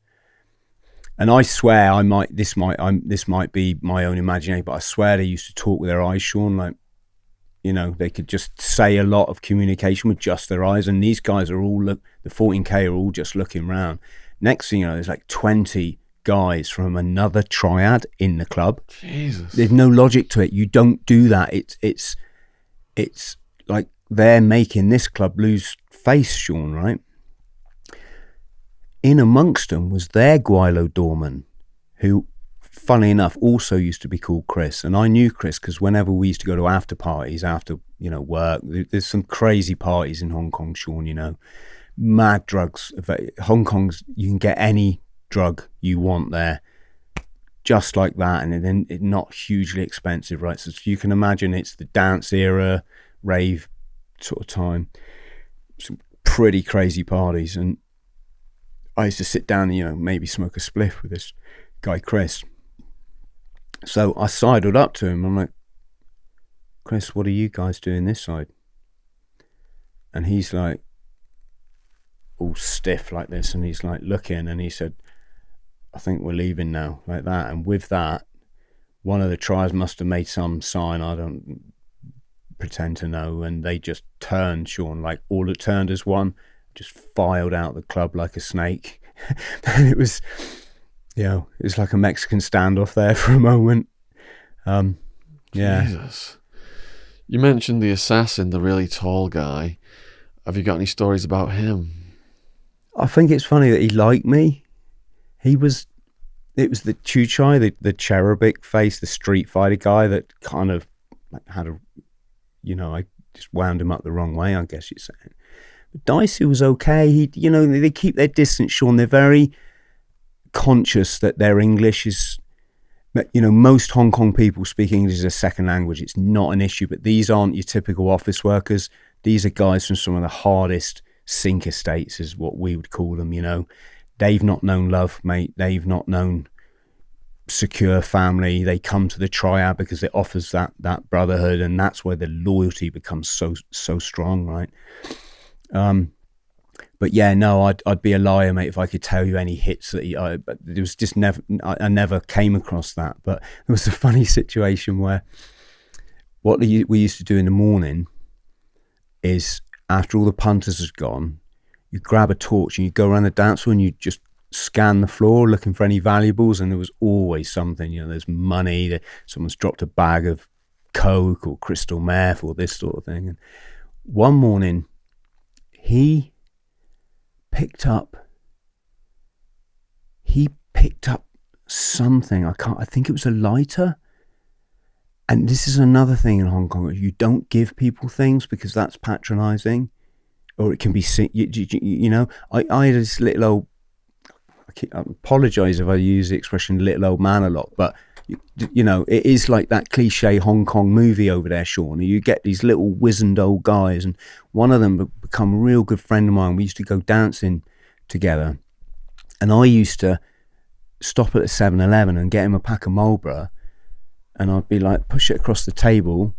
And I swear, this might be my own imagination, but I swear they used to talk with their eyes, Shaun. Like, they could just say a lot of communication with just their eyes. And these guys are all the 14K are all just looking around. Next thing you know, there's like 20 guys from another triad in the club. Jesus, there's no logic to it. You don't do that. It's like they're making this club lose face, Shaun, right? In amongst them was their Guilo doorman, who, funnily enough, also used to be called Chris. And I knew Chris because whenever we used to go to after parties, after, work, there's some crazy parties in Hong Kong, Shaun, mad drugs. Hong Kong's, you can get any drug you want there, just like that. And then it's not hugely expensive, right? So you can imagine it's the dance era, rave sort of time. Some pretty crazy parties. And I used to sit down and, maybe smoke a spliff with this guy, Chris. So I sidled up to him. I'm like, Chris, what are you guys doing this side? And he's like, all stiff like this. And he's like looking, and he said, I think we're leaving now, like that. And with that, one of the triads must have made some sign. I don't pretend to know. And they just turned, Shaun, like all it turned as one. Just filed out the club like a snake. And it was like a Mexican standoff there for a moment. Yeah. Jesus. You mentioned the assassin, the really tall guy. Have you got any stories about him? I think it's funny that he liked me. It was the Chuchai, the cherubic face, the Street Fighter guy that kind of had I just wound him up the wrong way, I guess you'd say. But Dicey was okay. They keep their distance, Shaun. They're very conscious that their English is, most Hong Kong people speak English as a second language. It's not an issue, but these aren't your typical office workers. These are guys from some of the hardest sink estates, is what we would call them. They've not known love, mate. They've not known secure family. They come to the Triad because it offers that brotherhood, and that's where the loyalty becomes so strong, right? But yeah, no, I'd be a liar, mate, if I could tell you any hits that but it was just I never came across that. But there was a funny situation where what we used to do in the morning is, after all the punters had gone, you grab a torch and you go around the dance floor and you just scan the floor looking for any valuables, and there was always something. There's money, someone's dropped a bag of coke or crystal meth or this sort of thing. And one morning he picked up something. I think it was a lighter. And this is another thing in Hong Kong: you don't give people things because that's patronizing, or it can be, I had this little old, I apologize if I use the expression little old man a lot, but it is like that cliche Hong Kong movie over there, Shaun. You get these little wizened old guys, and one of them become a real good friend of mine. We used to go dancing together, and I used to stop at a 7-Eleven and get him a pack of Marlboro, and I'd be like, push it across the table.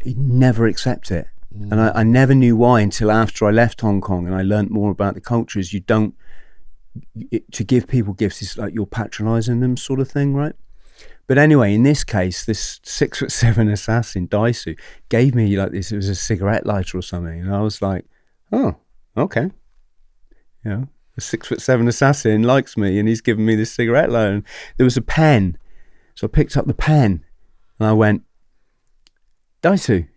He'd never accept it. And I never knew why until after I left Hong Kong and I learned more about the culture. Is to give people gifts is like you're patronizing them, sort of thing, right? But anyway, in this case, this 6'7" assassin, Daisu, gave me like this. It was a cigarette lighter or something, and I was like, "Oh, okay." A 6'7" assassin likes me, and he's giving me this cigarette lighter. And there was a pen, so I picked up the pen, and I went, "Daisu."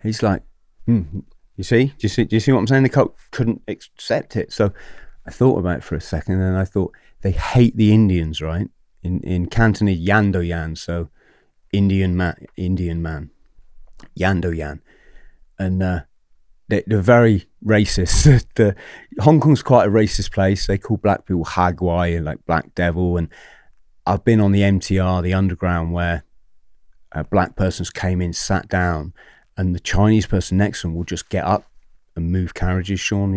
He's like, "You see? Do you see what I'm saying?" The cult couldn't accept it, so I thought about it for a second, and I thought, they hate the Indians, right? In Cantonese, Yando Yan, so Indian man, Yando Yan, and they're very racist. Hong Kong's quite a racist place. They call black people highwire and like black devil. And I've been on the MTR, the underground, where black persons came in, sat down, and the Chinese person next to them will just get up and move carriages. Shaun,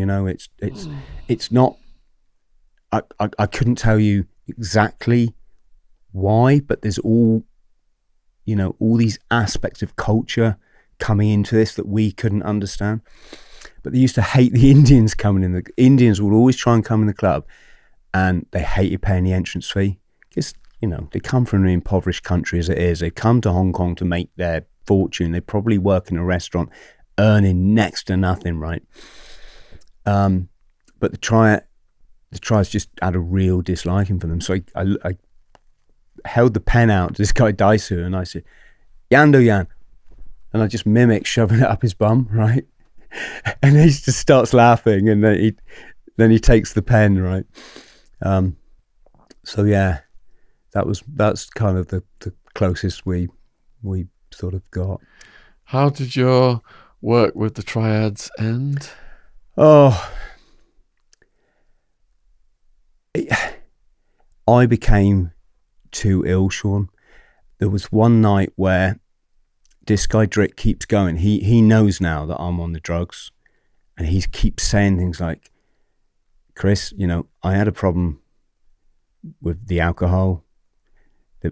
it's not. I couldn't tell you exactly why, but there's all these aspects of culture coming into this that we couldn't understand. But they used to hate the Indians coming in. The Indians would always try and come in the club, and they hated paying the entrance fee because they come from an impoverished country as it is. They come to Hong Kong to make their fortune. They probably work in a restaurant earning next to nothing, right? But the Triads just had a real disliking for them. So I held the pen out to this guy Daisu, and I said, "Yando Yan," and I just mimic shoving it up his bum, right? And he just starts laughing, and then he takes the pen, right? So yeah, that's kind of the closest we sort of got. How did your work with the Triads end? I became too ill, Shaun. There was one night where this guy Drick keeps going. He knows now that I'm on the drugs, and he keeps saying things like, "Chris, I had a problem with the alcohol.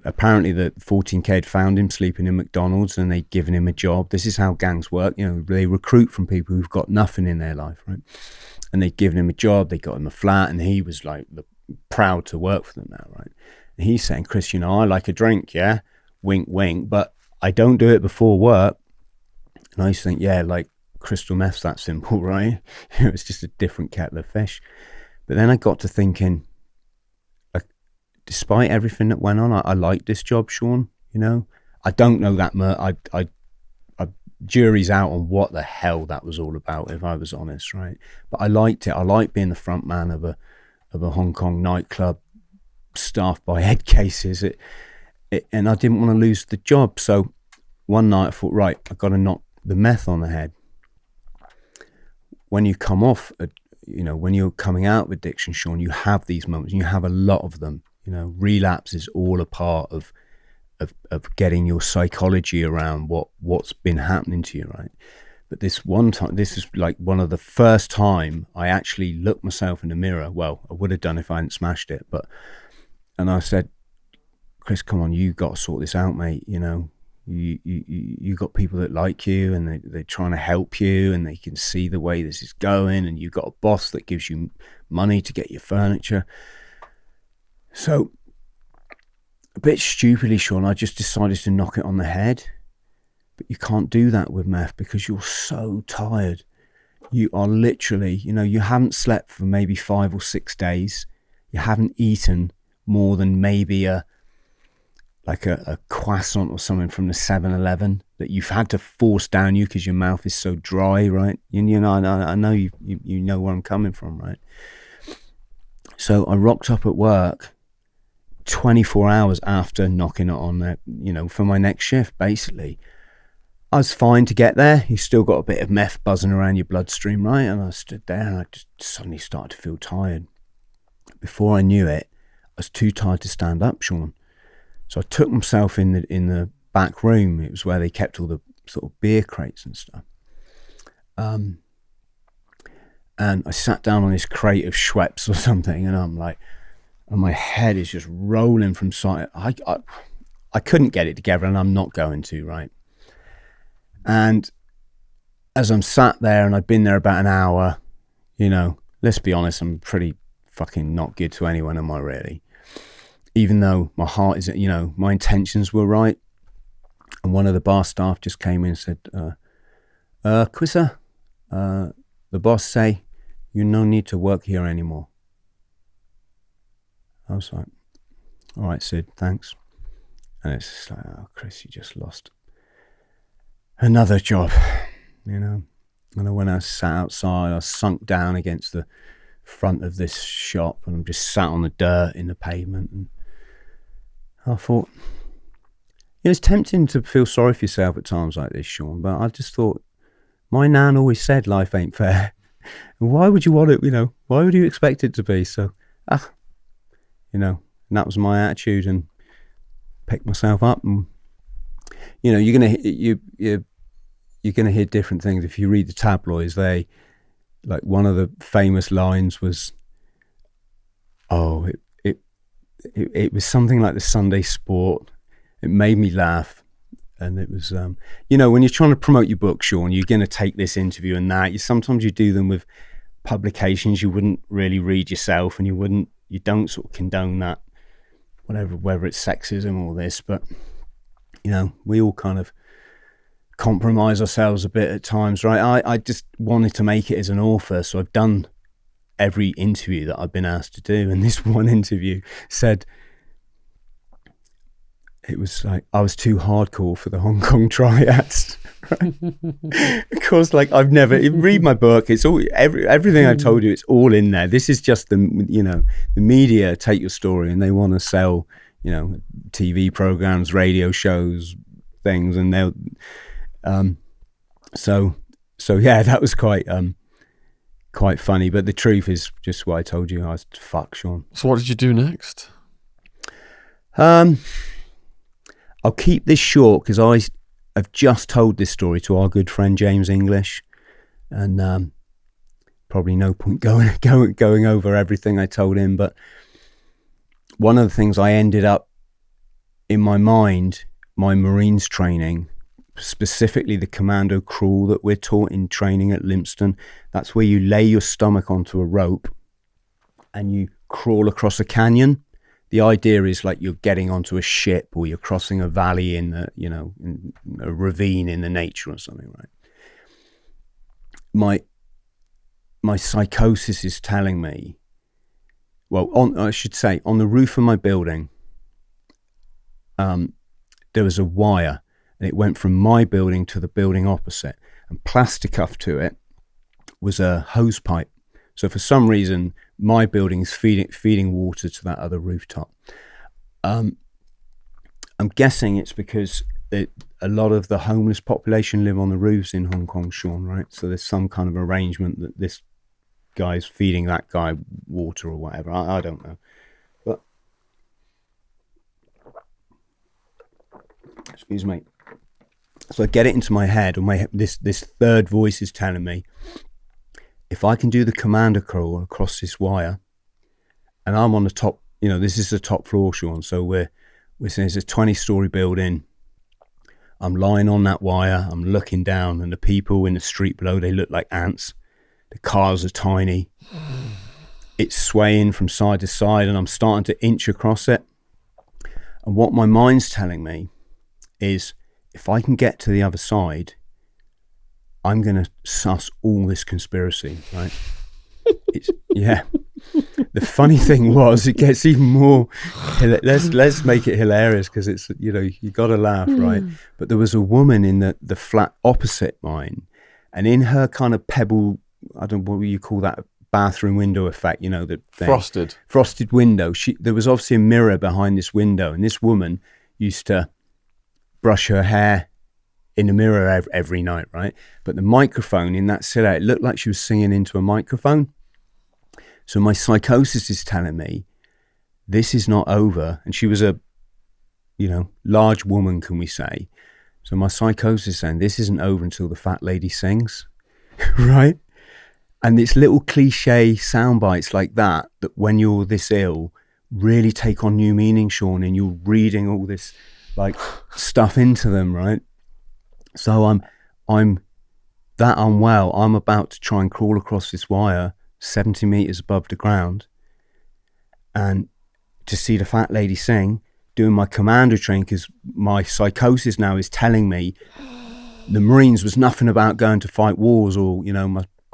Apparently the 14K had found him sleeping in McDonald's, and they'd given him a job. This is how gangs work. They recruit from people who've got nothing in their life, right? And they'd given him a job. They got him a flat, and he was like proud to work for them now, right? And he's saying, "Chris, I like a drink, yeah? Wink, wink, but I don't do it before work." And I used to think, yeah, like crystal meth's that simple, right? It's just a different kettle of fish. But then I got to thinking, despite everything that went on, I liked this job, Shaun. I don't know that much. I jury's out on what the hell that was all about, if I was honest, right? But I liked it. I liked being the front man of a Hong Kong nightclub staffed by head cases. And I didn't want to lose the job. So one night I thought, right, I've got to knock the meth on the head. when you come off, when you're coming out of addiction, Shaun, you have these moments, and you have a lot of them. Relapse is all a part of getting your psychology around what's been happening to you, right? But this one time, this is like one of the first time I actually looked myself in the mirror. Well, I would have done if I hadn't smashed it, and I said, Chris, come on, you got to sort this out, mate. You got people that like you, and they're trying to help you, and they can see the way this is going, and you've got a boss that gives you money to get your furniture. So a bit stupidly, Shaun, I just decided to knock it on the head. But you can't do that with meth because you're so tired. You are literally, you haven't slept for maybe 5 or 6 days. You haven't eaten more than maybe a croissant or something from the 7-Eleven that you've had to force down you because your mouth is so dry, right? I know you know where I'm coming from, right? So I rocked up at work 24 hours after knocking it on there, for my next shift, basically. I was fine to get there. You still got a bit of meth buzzing around your bloodstream, right? And I stood there and I just suddenly started to feel tired. Before I knew it, I was too tired to stand up, Shaun. So I took myself in the back room. It was where they kept all the sort of beer crates and stuff. And I sat down on this crate of Schweppes or something, and I'm like, and my head is just rolling from side. I couldn't get it together, and I'm not going to, right? And as I'm sat there, and I'd been there about an hour, let's be honest, I'm pretty fucking not good to anyone, am I really? Even though my heart is, my intentions were right. And one of the bar staff just came in and said, Quizzer, the boss say, you no need to work here anymore. I was like, all right, Sid, thanks. And it's just like, oh, Chris, you just lost another job, And I went out, sat outside, I sunk down against the front of this shop, and I'm just sat on the dirt in the pavement, and I thought, it's tempting to feel sorry for yourself at times like this, Shaun, but I just thought, my nan always said life ain't fair. Why would you want it, why would you expect it to be? So, and that was my attitude, and picked myself up, and, you're gonna hear different things. If you read the tabloids, one of the famous lines was, it was something like the Sunday Sport. It made me laugh. And it was, when you're trying to promote your book, Shaun, you're going to take this interview and that. Sometimes you do them with publications you wouldn't really read yourself, and you don't sort of condone that, whether it's sexism or this. But, we all kind of compromise ourselves a bit at times, right? I just wanted to make it as an author, so I've done every interview that I've been asked to do, and this one interview said it was like I was too hardcore for the Hong Kong Triads. Of course, I've never read my book. It's all everything I've told you. It's all in there. This is just the media take your story and they want to sell TV programs, radio shows, things, and they'll so yeah, that was quite funny. But the truth is just what I told you. I was fuck, Shaun. So what did you do next? I'll keep this short because I've just told this story to our good friend James English, and probably no point going over everything I told him. But one of the things I ended up in my mind, my Marines training, specifically the Commando crawl that we're taught in training at Lympstone, that's where you lay your stomach onto a rope and you crawl across a canyon. The idea is like you're getting onto a ship, or you're crossing a valley in in a ravine in the nature or something, right? My psychosis is telling me, I should say, on the roof of my building, there was a wire, and it went from my building to the building opposite, and plasticuffed to it was a hose pipe. So for some reason, my building is feeding water to that other rooftop. I'm guessing it's because a lot of the homeless population live on the roofs in Hong Kong, Shaun, right? So there's some kind of arrangement that this guy's feeding that guy water or whatever. I don't know. But excuse me. So I get it into my head, and this third voice is telling me, if I can do the Commando crawl across this wire, and I'm on the top, this is the top floor, Shaun. So we're saying it's a 20-story building. I'm lying on that wire. I'm looking down, and the people in the street below, they look like ants. The cars are tiny. It's swaying from side to side, and I'm starting to inch across it. And what my mind's telling me is, if I can get to the other side, I'm going to suss all this conspiracy, right? Yeah. The funny thing was, it gets even more. Let's make it hilarious, because it's, you got to laugh, right? But there was a woman in the flat opposite mine, and in her kind of pebble, I don't know what you call that, bathroom window effect, the frosted window. There was obviously a mirror behind this window, and this woman used to brush her hair in the mirror every night, right? But the microphone in that silhouette, it looked like she was singing into a microphone. So my psychosis is telling me this is not over. And she was a, large woman, can we say? So my psychosis is saying this isn't over until the fat lady sings, right? And it's little cliche sound bites like that when you're this ill really take on new meaning, Shaun, and you're reading all this like stuff into them, right? So I'm that unwell. I'm about to try and crawl across this wire 70 meters above the ground, and to see the fat lady sing, doing my Commando training, because my psychosis now is telling me the Marines was nothing about going to fight wars or,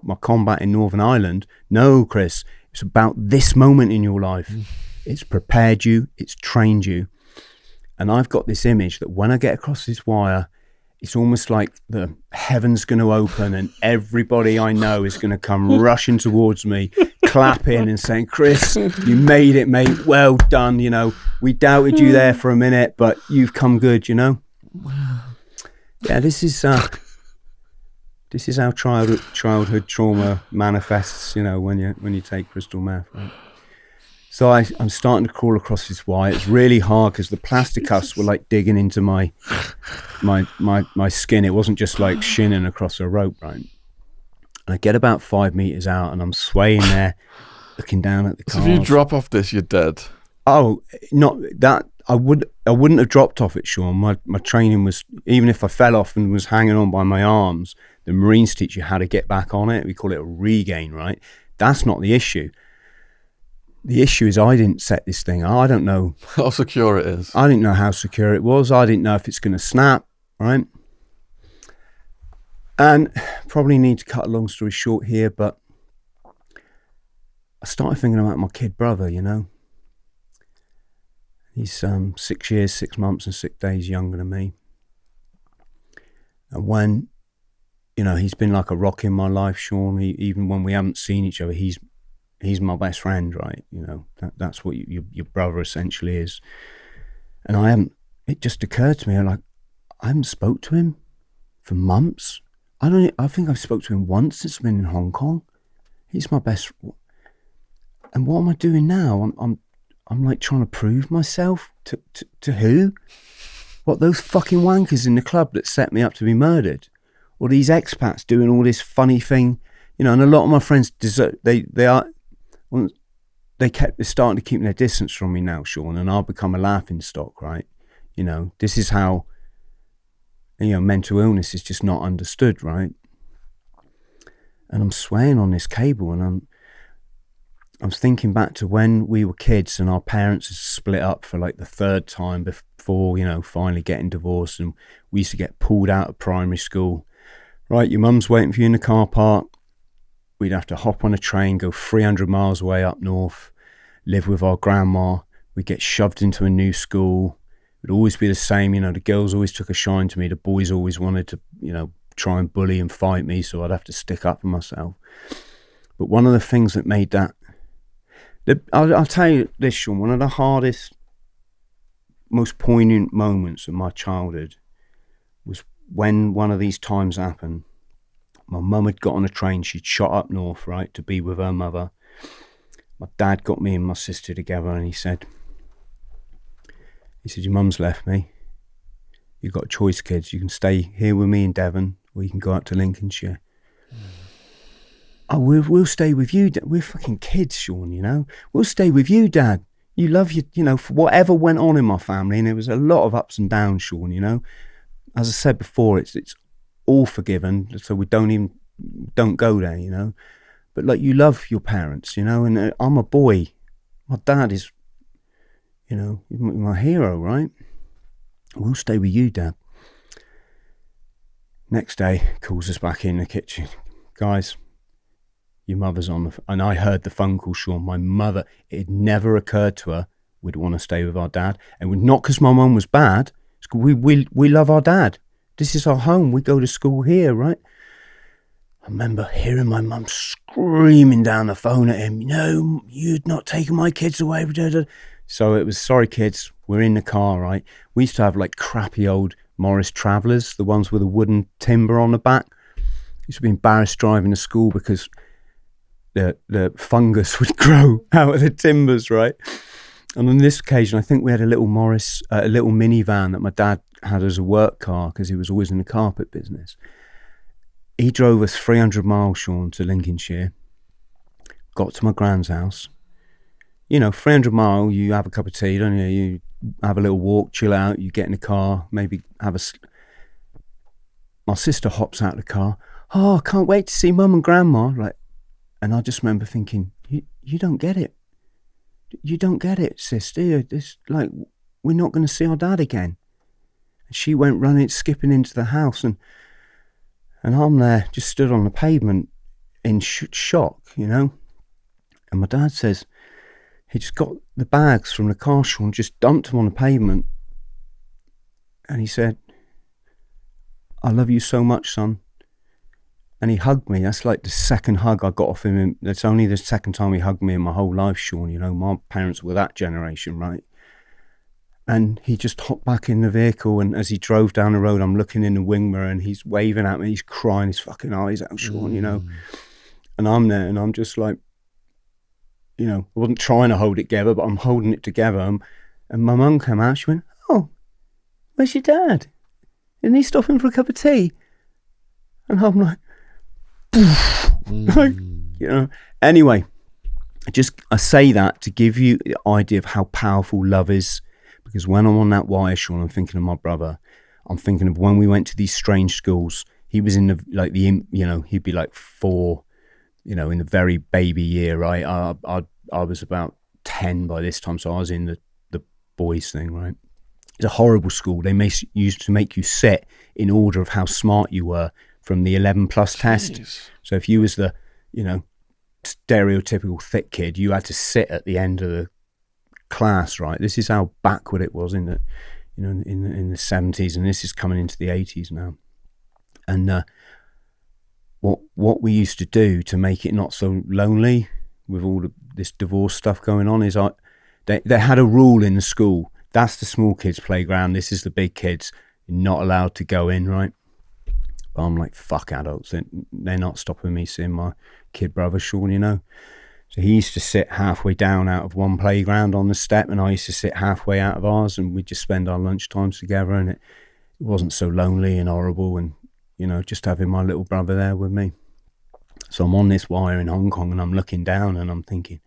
my combat in Northern Ireland. No, Chris, it's about this moment in your life. It's prepared you, it's trained you. And I've got this image that when I get across this wire, it's almost like the heaven's going to open and everybody I know is going to come rushing towards me, clapping and saying, Chris, you made it, mate. Well done. We doubted you there for a minute, but you've come good, Yeah, this is how childhood trauma manifests, when you take crystal meth, right? So I'm starting to crawl across this wire. It's really hard because the plasticuffs were like digging into my skin. It wasn't just like shinning across a rope, right? And I get about 5 meters out, and I'm swaying there, looking down at the cars. So if you drop off this, you're dead. Oh, not that. I wouldn't have dropped off it, Shaun. My training was, even if I fell off and was hanging on by my arms, the Marines teach you how to get back on it. We call it a regain, right? That's not the issue. The issue is I didn't set this thing. I don't know how secure it is. I didn't know how secure it was. I didn't know if it's going to snap, right? And probably need to cut a long story short here, but I started thinking about my kid brother, He's 6 years, 6 months and 6 days younger than me. And when, he's been like a rock in my life, Shaun. Even when we haven't seen each other, he's my best friend, right? That's what your brother essentially is. And it just occurred to me, I haven't spoke to him for months. I think I've spoke to him once since I've been in Hong Kong. He's my best. And what am I doing now? I'm like trying to prove myself to who? What, those fucking wankers in the club that set me up to be murdered? Or these expats doing all this funny thing? And a lot of my friends they're starting to keep their distance from me now, Shaun, and I'll become a laughing stock, right? This is how, mental illness is just not understood, right? And I'm swaying on this cable, and I'm thinking back to when we were kids and our parents had split up for like the third time before, finally getting divorced, and we used to get pulled out of primary school. Right, your mum's waiting for you in the car park. We'd have to hop on a train, go 300 miles away up north, live with our grandma. We'd get shoved into a new school. It would always be the same. The girls always took a shine to me. The boys always wanted to, try and bully and fight me, so I'd have to stick up for myself. But one of the things that made that, I'll tell you this, Shaun, one of the hardest, most poignant moments of my childhood was when one of these times happened. My mum had got on a train. She'd shot up north, right, to be with her mother. My dad got me and my sister together, and he said, your mum's left me. You've got a choice, kids. You can stay here with me in Devon, or you can go out to Lincolnshire. Oh, we'll stay with you. We're fucking kids, Shaun, you know. We'll stay with you, Dad. You love your, you know, for whatever went on in my family, and there was a lot of ups and downs, Shaun, you know. As I said before, it's all forgiven, so we don't go there, you know. But like, you love your parents, you know, and I'm a boy. My dad is, you know, my hero, right? We'll stay with you, Dad. Next day, calls us back in the kitchen. Guys, your mother's on and I heard the phone call, Shaun. My mother, it had never occurred to her we'd want to stay with our dad. And not because my mum was bad. It's 'cause we love our dad. This is our home. We go to school here, right? I remember hearing my mum screaming down the phone at him, no, you'd not taken my kids away. So it was, sorry kids, we're in the car, right? We used to have like crappy old Morris Travellers, the ones with a wooden timber on the back. I used to be embarrassed driving to school because the fungus would grow out of the timbers, right? And on this occasion, I think we had a little minivan that my dad had as a work car because he was always in the carpet business. He drove us 300 miles, Shaun, to Lincolnshire, got to my grand's house. You know, 300 miles, you have a cup of tea, don't you? You have a little walk, chill out, you get in the car, maybe have a... My sister hops out of the car. Oh, I can't wait to see Mum and Grandma. Like, and I just remember thinking, you don't get it. You don't get it, sis, do you? It's like, we're not going to see our dad again. And she went running, skipping into the house, and I'm there, just stood on the pavement in shock, you know. And my dad says, he just got the bags from the car, Shaun, just dumped them on the pavement. And he said, I love you so much, son. And he hugged me. That's like the second hug I got off him. That's only the second time he hugged me in my whole life, Shaun. You know, my parents were that generation, right? And he just hopped back in the vehicle, and as he drove down the road, I'm looking in the wing mirror, and he's waving at me. He's crying his fucking eyes out, Shaun, you know. And I'm there, and I'm just like, you know, I wasn't trying to hold it together, but I'm holding it together. And my mum came out. She went, oh, where's your dad? Isn't he stopping for a cup of tea? And I'm like, like, you know. Anyway, I say that to give you the idea of how powerful love is. Because when I'm on that wire, Shaun, I'm thinking of my brother. I'm thinking of when we went to these strange schools. He was in he'd be like 4, you know, in the very baby year, right? I was about 10 by this time, so I was in the boys thing, right? It's a horrible school. They used to make you sit in order of how smart you were from the 11 plus test. So if you was the, you know, stereotypical thick kid, you had to sit at the end of the class, right? This is how backward it was in the, you know, in the 70s, and this is coming into the 80s now. And what we used to do to make it not so lonely with all this divorce stuff going on is they had a rule in the school. That's the small kids playground. This is the big kids. You're not allowed to go in, right? But I'm like, fuck adults. They're not stopping me seeing my kid brother, Shaun, you know. So he used to sit halfway down out of one playground on the step, and I used to sit halfway out of ours, and we'd just spend our lunch times together, and it wasn't so lonely and horrible, and, you know, just having my little brother there with me. So I'm on this wire in Hong Kong, and I'm looking down, and I'm thinking,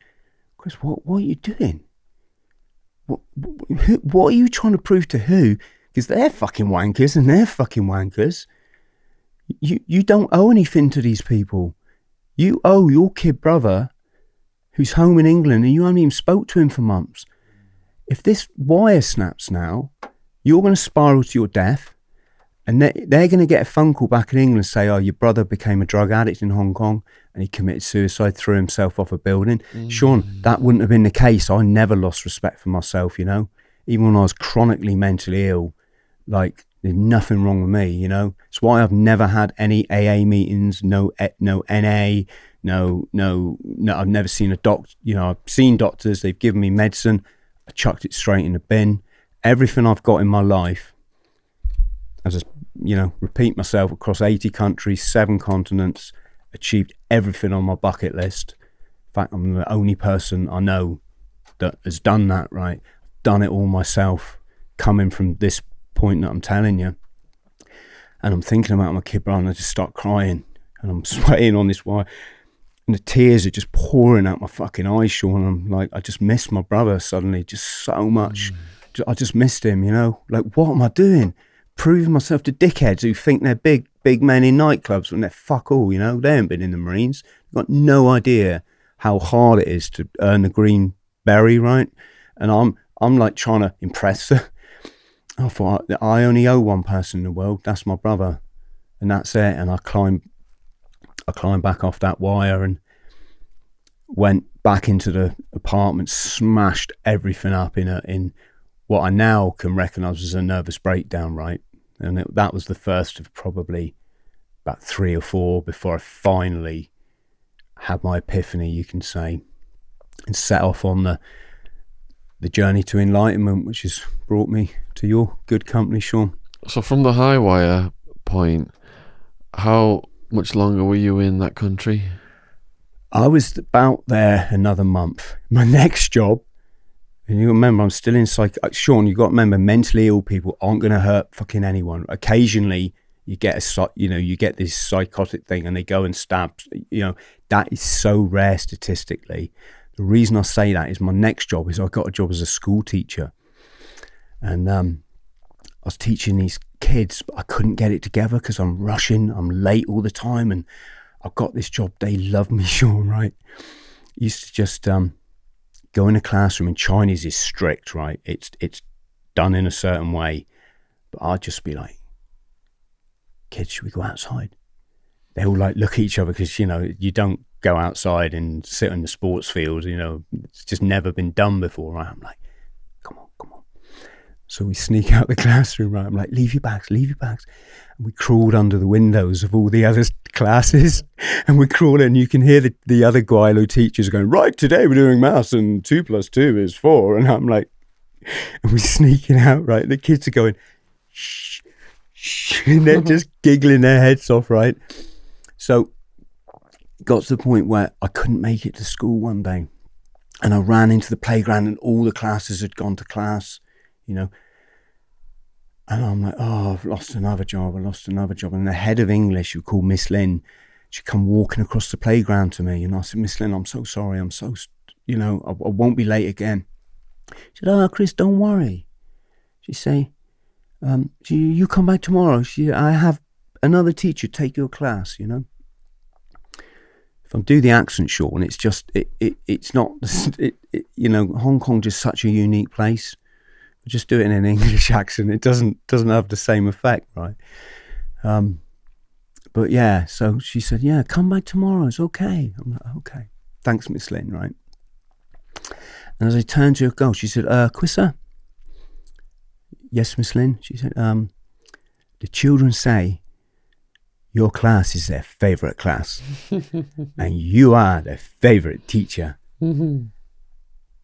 Chris, what are you doing? What are you trying to prove to who? Because they're fucking wankers, and they're fucking wankers. You don't owe anything to these people. You owe your kid brother who's home in England, and you haven't even spoke to him for months. If this wire snaps now, you're going to spiral to your death, and they're going to get a phone call back in England and say, oh, your brother became a drug addict in Hong Kong and he committed suicide, threw himself off a building. Shaun, that wouldn't have been the case. I never lost respect for myself, you know. Even when I was chronically mentally ill, like, there's nothing wrong with me, you know. It's why I've never had any AA meetings, no NA, no, I've never seen a doctor. You know, I've seen doctors, they've given me medicine, I chucked it straight in the bin. Everything I've got in my life, as a repeat myself across 80 countries, 7 continents, achieved everything on my bucket list. In fact, I'm the only person I know that has done that, right? Done it all myself, coming from this point that I'm telling you. And I'm thinking about my kid, brother, and I just start crying. And I'm sweating on this wire. And the tears are just pouring out my fucking eyes, Shaun. I'm like, I just miss my brother suddenly, just so much. I just missed him, Like, what am I doing? Proving myself to dickheads who think they're big men in nightclubs when they're fuck all, They haven't been in the Marines. They've got no idea how hard it is to earn the green beret, right? And I'm like trying to impress her. I thought, I only owe one person in the world. That's my brother. And that's it. And I climbed back off that wire and went back into the apartment, smashed everything up in what I now can recognise as a nervous breakdown, right? And that was the first of probably about 3 or 4 before I finally had my epiphany, you can say, and set off on the journey to enlightenment, which has brought me to your good company, Shaun. So from the highwire point, how much longer were you in that country? I was about there another month. My next job, and you remember I'm still in Shaun, you got to remember, mentally ill people aren't going to hurt fucking anyone. Occasionally you get you get this psychotic thing and they go and stab, that is so rare statistically. The reason I say that is my next job is I got a job as a school teacher. And I was teaching these kids, but I couldn't get it together because I'm rushing, I'm late all the time, and I've got this job. They love me, Shaun, right? Used to just go in a classroom, and Chinese is strict, right? It's done in a certain way. But I'd just be like, kids, should we go outside? They all like look at each other because, you don't go outside and sit in the sports field, it's just never been done before, right? I'm like, come on. So we sneak out the classroom, right? I'm like, leave your bags. And we crawled under the windows of all the other classes, and we crawl in. You can hear the other Guaylo teachers going, right, today we're doing maths and 2 + 2 is 4. And I'm like, and we're sneaking out, right? The kids are going, shh, and they're just giggling their heads off, right? So it got to the point where I couldn't make it to school one day, and I ran into the playground and all the classes had gone to class, and I'm like, I've lost another job. And the head of English, who called Miss Lynn, she come walking across the playground to me, and I said, Miss Lynn, I'm so sorry. I won't be late again. She said, Chris, don't worry. She say, you come back tomorrow. I have another teacher take your class, If I do the accent, Shaun, it's just, it's not, Hong Kong just such a unique place. Just do it in an English accent. It doesn't have the same effect, right? But yeah, so she said, yeah, come back tomorrow. It's okay. I'm like, okay. Thanks, Miss Lynn, right? And as I turned to go, she said, Quissa? Yes, Miss Lynn. She said, the children say your class is their favourite class and you are their favourite teacher. And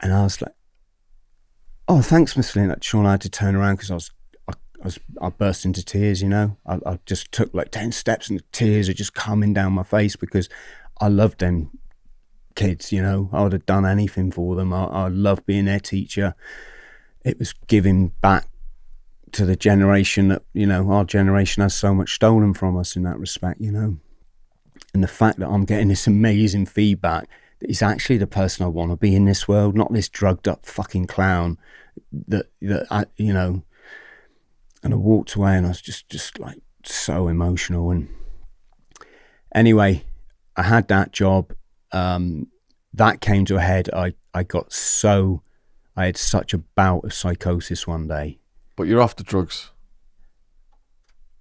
I was like, oh, thanks, Miss Lynn. Shaun, I had to turn around because I burst into tears, I just took like 10 steps and the tears are just coming down my face because I loved them kids, I would have done anything for them. I loved being their teacher. It was giving back to the generation that, our generation has so much stolen from us in that respect, And the fact that I'm getting this amazing feedback that he's actually the person I want to be in this world, not this drugged up fucking clown that I, and I walked away and I was just like so emotional. And anyway, I had that job. That came to a head. I had such a bout of psychosis one day. But you're off the drugs?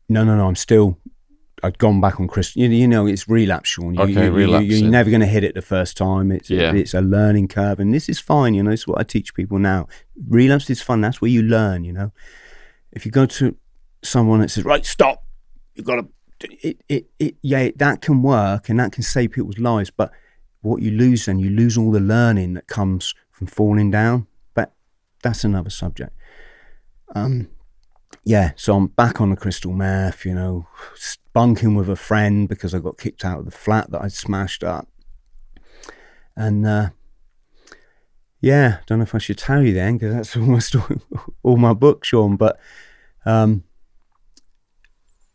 No, I'd gone back on Christian. It's relapse, Shaun. Relapse. You're never going to hit it the first time. It's a learning curve, and this is fine. It's what I teach people now. Relapse is fun. That's where you learn. If you go to someone that says, "Right, stop," you've got to. That can work and that can save people's lives. But what you lose then, you lose all the learning that comes from falling down. But that's another subject. yeah, so I'm back on the crystal meth, you know, bunking with a friend because I got kicked out of the flat that I'd smashed up. And yeah, don't know if I should tell you then, because that's almost all my book, Shaun. But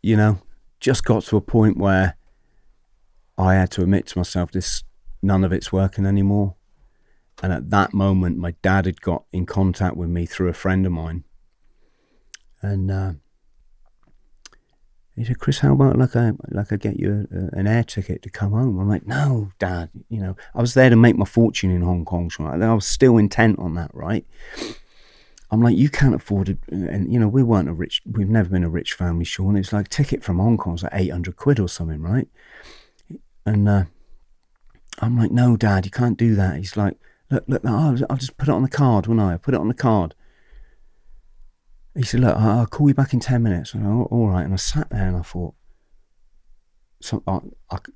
you know, just got to a point where I had to admit to myself, none of it's working anymore. And at that moment, my dad had got in contact with me through a friend of mine, and he said, "Chris, how about I get you an air ticket to come home?" I'm like, "No, Dad. You know, I was there to make my fortune in Hong Kong. Right? I was still intent on that, right?" I'm like, "You can't afford it." And you know, we've never been a rich family, Shaun. It's like a ticket from Hong Kong was like 800 quid or something, right? And I'm like, "No, Dad, you can't do that." He's like, "Look, I'll just put it on the card, won't I? Put it on the card." He said, "Look, I'll call you back in 10 minutes. And all right. And I sat there and I thought,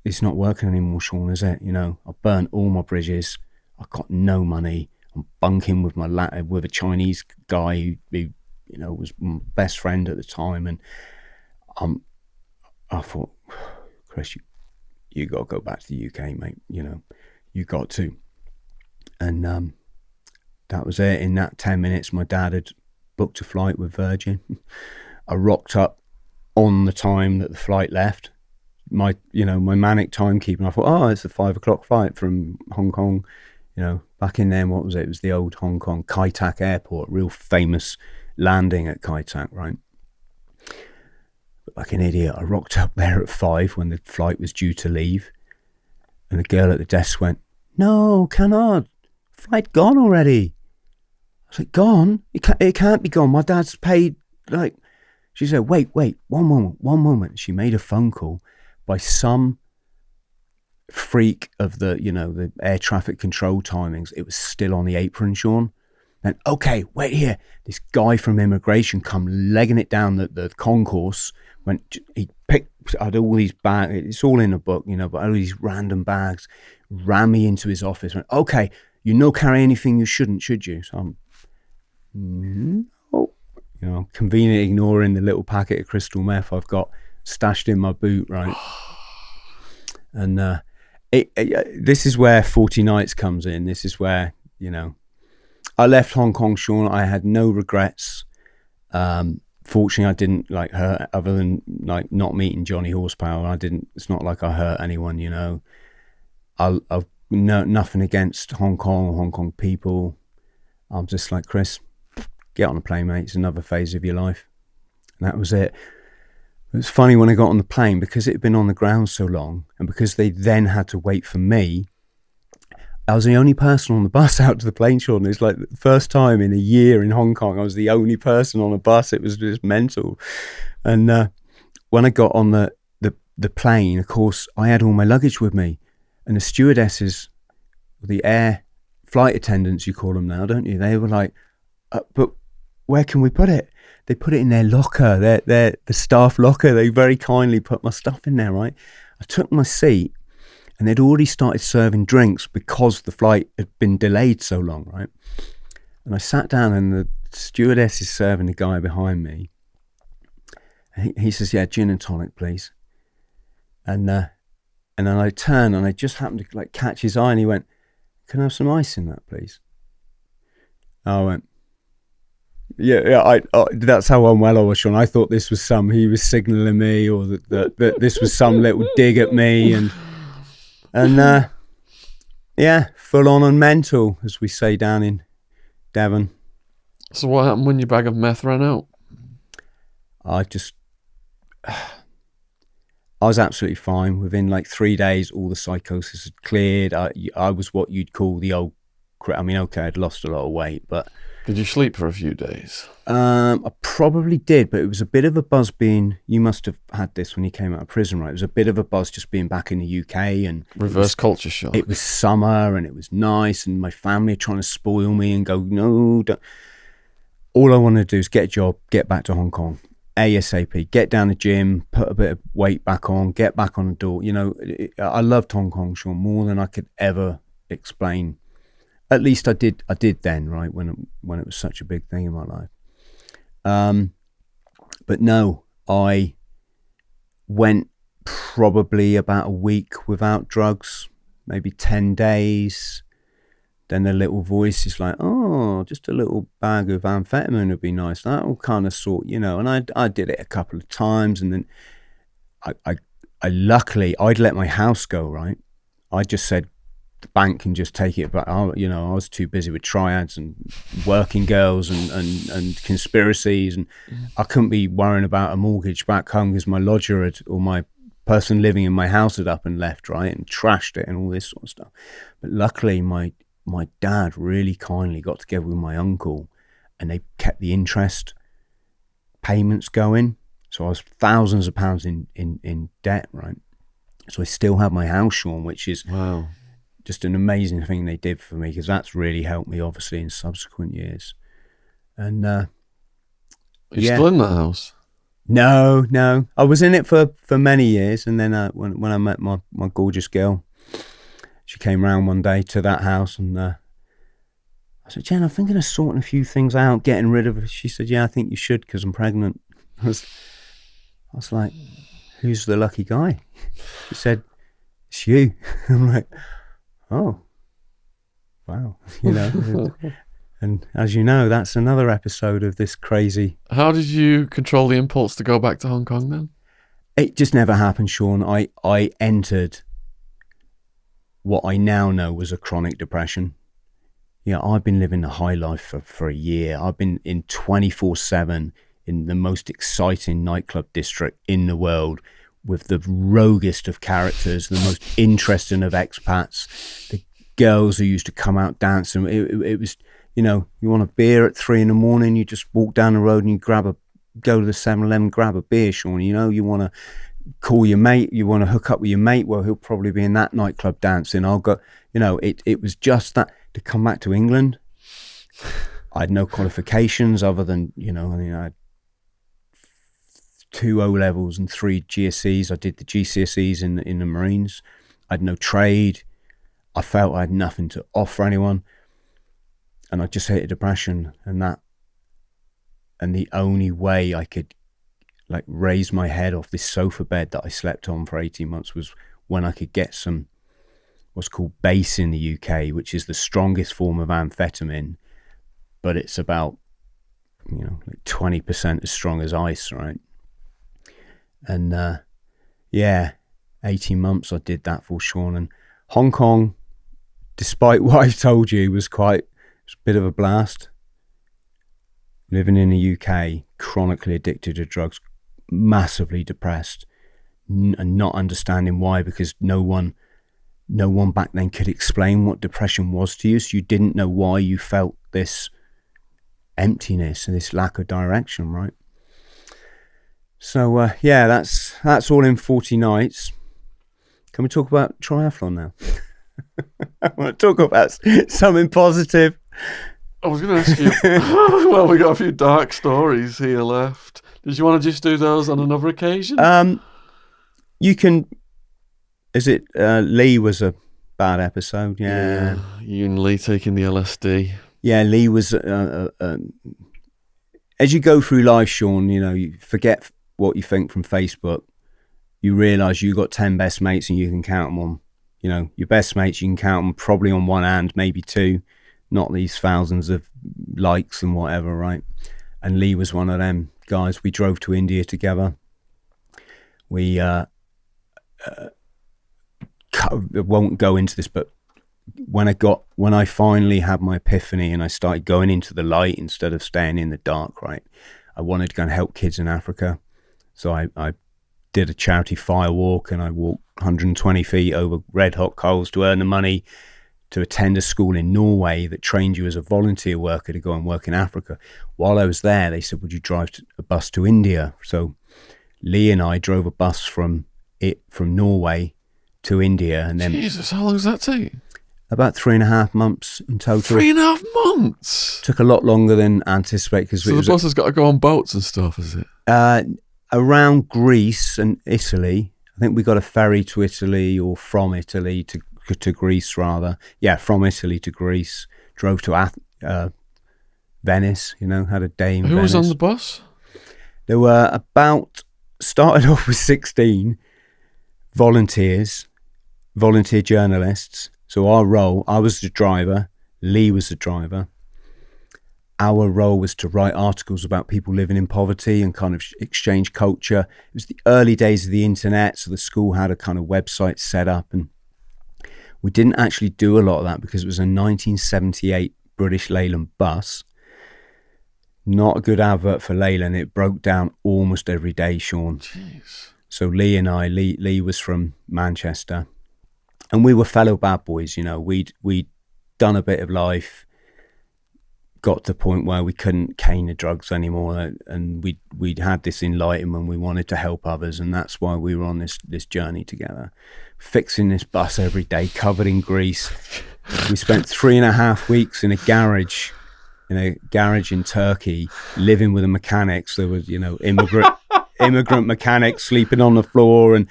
it's not working anymore, Shaun, is it? You know, I burnt all my bridges. I got no money. I'm bunking with with a Chinese guy who, you know, was my best friend at the time. And I thought, Chris, you got to go back to the UK, mate. You know, you got to. And that was it. In that 10 minutes, my dad had booked a flight with Virgin. I rocked up on the time that the flight left. My manic timekeeping. I thought, oh, it's a 5 o'clock flight from Hong Kong. You know, back in then, what was it? It was the old Hong Kong Kai Tak Airport, real famous landing at Kai Tak, right? But like an idiot, I rocked up there at 5 when the flight was due to leave, and the girl at the desk went, "No, cannot. Flight gone already." I was like, "Gone? It can't be gone. My dad's paid." Like, she said, wait, one moment. She made a phone call by some freak of the air traffic control timings. It was still on the apron, Shaun. And okay, wait here. This guy from immigration come legging it down the concourse. He had all these bags. It's all in the book, you know, but all these random bags. Ran me into his office. Went, okay, you no carry anything you shouldn't, should you? So I'm, no. You know, conveniently ignoring the little packet of crystal meth I've got stashed in my boot, right? And this is where 40 Nights comes in. This is where, you know, I left Hong Kong, Shaun. I had no regrets. Fortunately, I didn't like hurt, other than like not meeting Johnny Horsepower. It's not like I hurt anyone, you know. I've nothing against Hong Kong or Hong Kong people. I'm just like, Chris, get on a plane, mate. It's another phase of your life. And that was it. It was funny when I got on the plane, because it had been on the ground so long, and because they then had to wait for me, I was the only person on the bus out to the plane, Shaun. It was like the first time in a year in Hong Kong, I was the only person on a bus. It was just mental. And when I got on the plane, of course, I had all my luggage with me. And the stewardesses, the air flight attendants, you call them now, don't you? They were like, but where can we put it? They put it in their locker, the staff locker. They very kindly put my stuff in there, right? I took my seat, and they'd already started serving drinks because the flight had been delayed so long, right? And I sat down, and the stewardess is serving the guy behind me. He says, "Yeah, gin and tonic, please." And then I turned, and I just happened to like catch his eye, and he went, "Can I have some ice in that, please?" I went, yeah. That's how unwell I was, Shaun. I thought this was he was signalling me, or that this was some little dig at me, and yeah, full on and mental, as we say down in Devon. So what happened when your bag of meth ran out? I was absolutely fine. Within like 3 days, all the psychosis had cleared. I was what you'd call the old. I mean, okay, I'd lost a lot of weight, but did you sleep for a few days? I probably did, but it was a bit of a buzz being. You must have had this when you came out of prison, right? It was a bit of a buzz just being back in the UK and reverse culture shock. It was summer and it was nice, and my family are trying to spoil me and go, no, don't. All I wanted to do is get a job, get back to Hong Kong. ASAP, get down the gym, put a bit of weight back on, get back on the door. You know, I loved Hong Kong, Shaun, more than I could ever explain. At least I did then, right, when it was such a big thing in my life. But no, I went probably about a week without drugs, maybe 10 days. Then the little voice is like, oh, just a little bag of amphetamine would be nice. That will kind of sort, and I did it a couple of times. And then I luckily, I'd let my house go, right? I just said, the bank can just take it, but I was too busy with triads and working girls and conspiracies, and I couldn't be worrying about a mortgage back home because my lodger or my person living in my house had up and left, right, and trashed it and all this sort of stuff. But luckily, my dad really kindly got together with my uncle, and they kept the interest payments going. So I was thousands of pounds in debt, right? So I still have my house, Shaun, which is wow. Just an amazing thing they did for me, because that's really helped me obviously in subsequent years. And Are you still in that house? No, I was in it for many years, and then when I met my gorgeous girl, she came round one day to that house, and I said, Jen, I'm thinking of sorting a few things out, getting rid of it. She said, yeah, I think you should, because I'm pregnant. I was like, who's the lucky guy? She said, it's you. I'm like, oh, wow, and as you know, that's another episode of this crazy. How did you control the impulse to go back to Hong Kong then? It just never happened, Shaun. I entered what I now know was a chronic depression. I've been living the high life for a year. I've been in 24/7 in the most exciting nightclub district in the world, with the roguest of characters, the most interesting of expats, the girls who used to come out dancing. It was, you want a beer at 3 a.m, you just walk down the road and you go to the 7-Eleven, grab a beer, Shaun. You want to call your mate, you want to hook up with your mate, well, he'll probably be in that nightclub dancing. I'll go, it was just that. To come back to England, I had no qualifications other than, I had 2 O-levels and 3 GCSEs. I did the GCSEs in the Marines. I had no trade. I felt I had nothing to offer anyone, and I just hated depression. And the only way I could raise my head off this sofa bed that I slept on for 18 months was when I could get some what's called base in the UK, which is the strongest form of amphetamine, but it's about 20% as strong as ice, right? And 18 months I did that for, Shaun. And Hong Kong, despite what I've told you, was a bit of a blast. Living in the UK, chronically addicted to drugs, massively depressed, and not understanding why, because no one back then could explain what depression was to you, so you didn't know why you felt this emptiness and this lack of direction, right? So that's all in 40 nights. Can we talk about triathlon now? I want to talk about something positive. I was going to ask you, well, we got a few dark stories here left. Did you want to just do those on another occasion? You can. Is it Lee was a bad episode? Yeah. You and Lee taking the LSD. Yeah, Lee was. As you go through life, Shaun, you forget what you think from Facebook. You realise you got 10 best mates and you can count them on. Your best mates, you can count them probably on one hand, maybe two. Not these thousands of likes and whatever, right? And Lee was one of them guys. We drove to India together. We won't go into this, but when I finally had my epiphany and I started going into the light instead of staying in the dark, right? I wanted to go and help kids in Africa. So I did a charity fire walk, and I walked 120 feet over red hot coals to earn the money to attend a school in Norway that trained you as a volunteer worker to go and work in Africa. While I was there, they said, would you drive a bus to India? So Lee and I drove a bus from Norway to India, and then Jesus, how long does that take? About 3.5 months in total. 3.5 months? Took a lot longer than anticipated. So the bus has got to go on boats and stuff, is it? Around Greece and Italy. I think we got a ferry to Italy, or from Italy to Greece rather. Yeah, from Italy to Greece. Drove to Venice, had a day in Venice. Who was on the bus? There were started off with 16 volunteer journalists. So our role, I was the driver, Lee was the driver. Our role was to write articles about people living in poverty and kind of exchange culture. It was the early days of the internet, so the school had a kind of website set up, and we didn't actually do a lot of that because it was a 1978 British Leyland bus. Not a good advert for Leyland. It broke down almost every day, Shaun. Jeez. So Lee was from Manchester, and we were fellow bad boys. We'd done a bit of life, got to the point where we couldn't cane the drugs anymore, and we'd had this enlightenment. We wanted to help others, and that's why we were on this journey together, fixing this bus every day, covered in grease. We spent 3.5 weeks in a garage in Turkey, living with the mechanics. There was, immigrant mechanics sleeping on the floor, and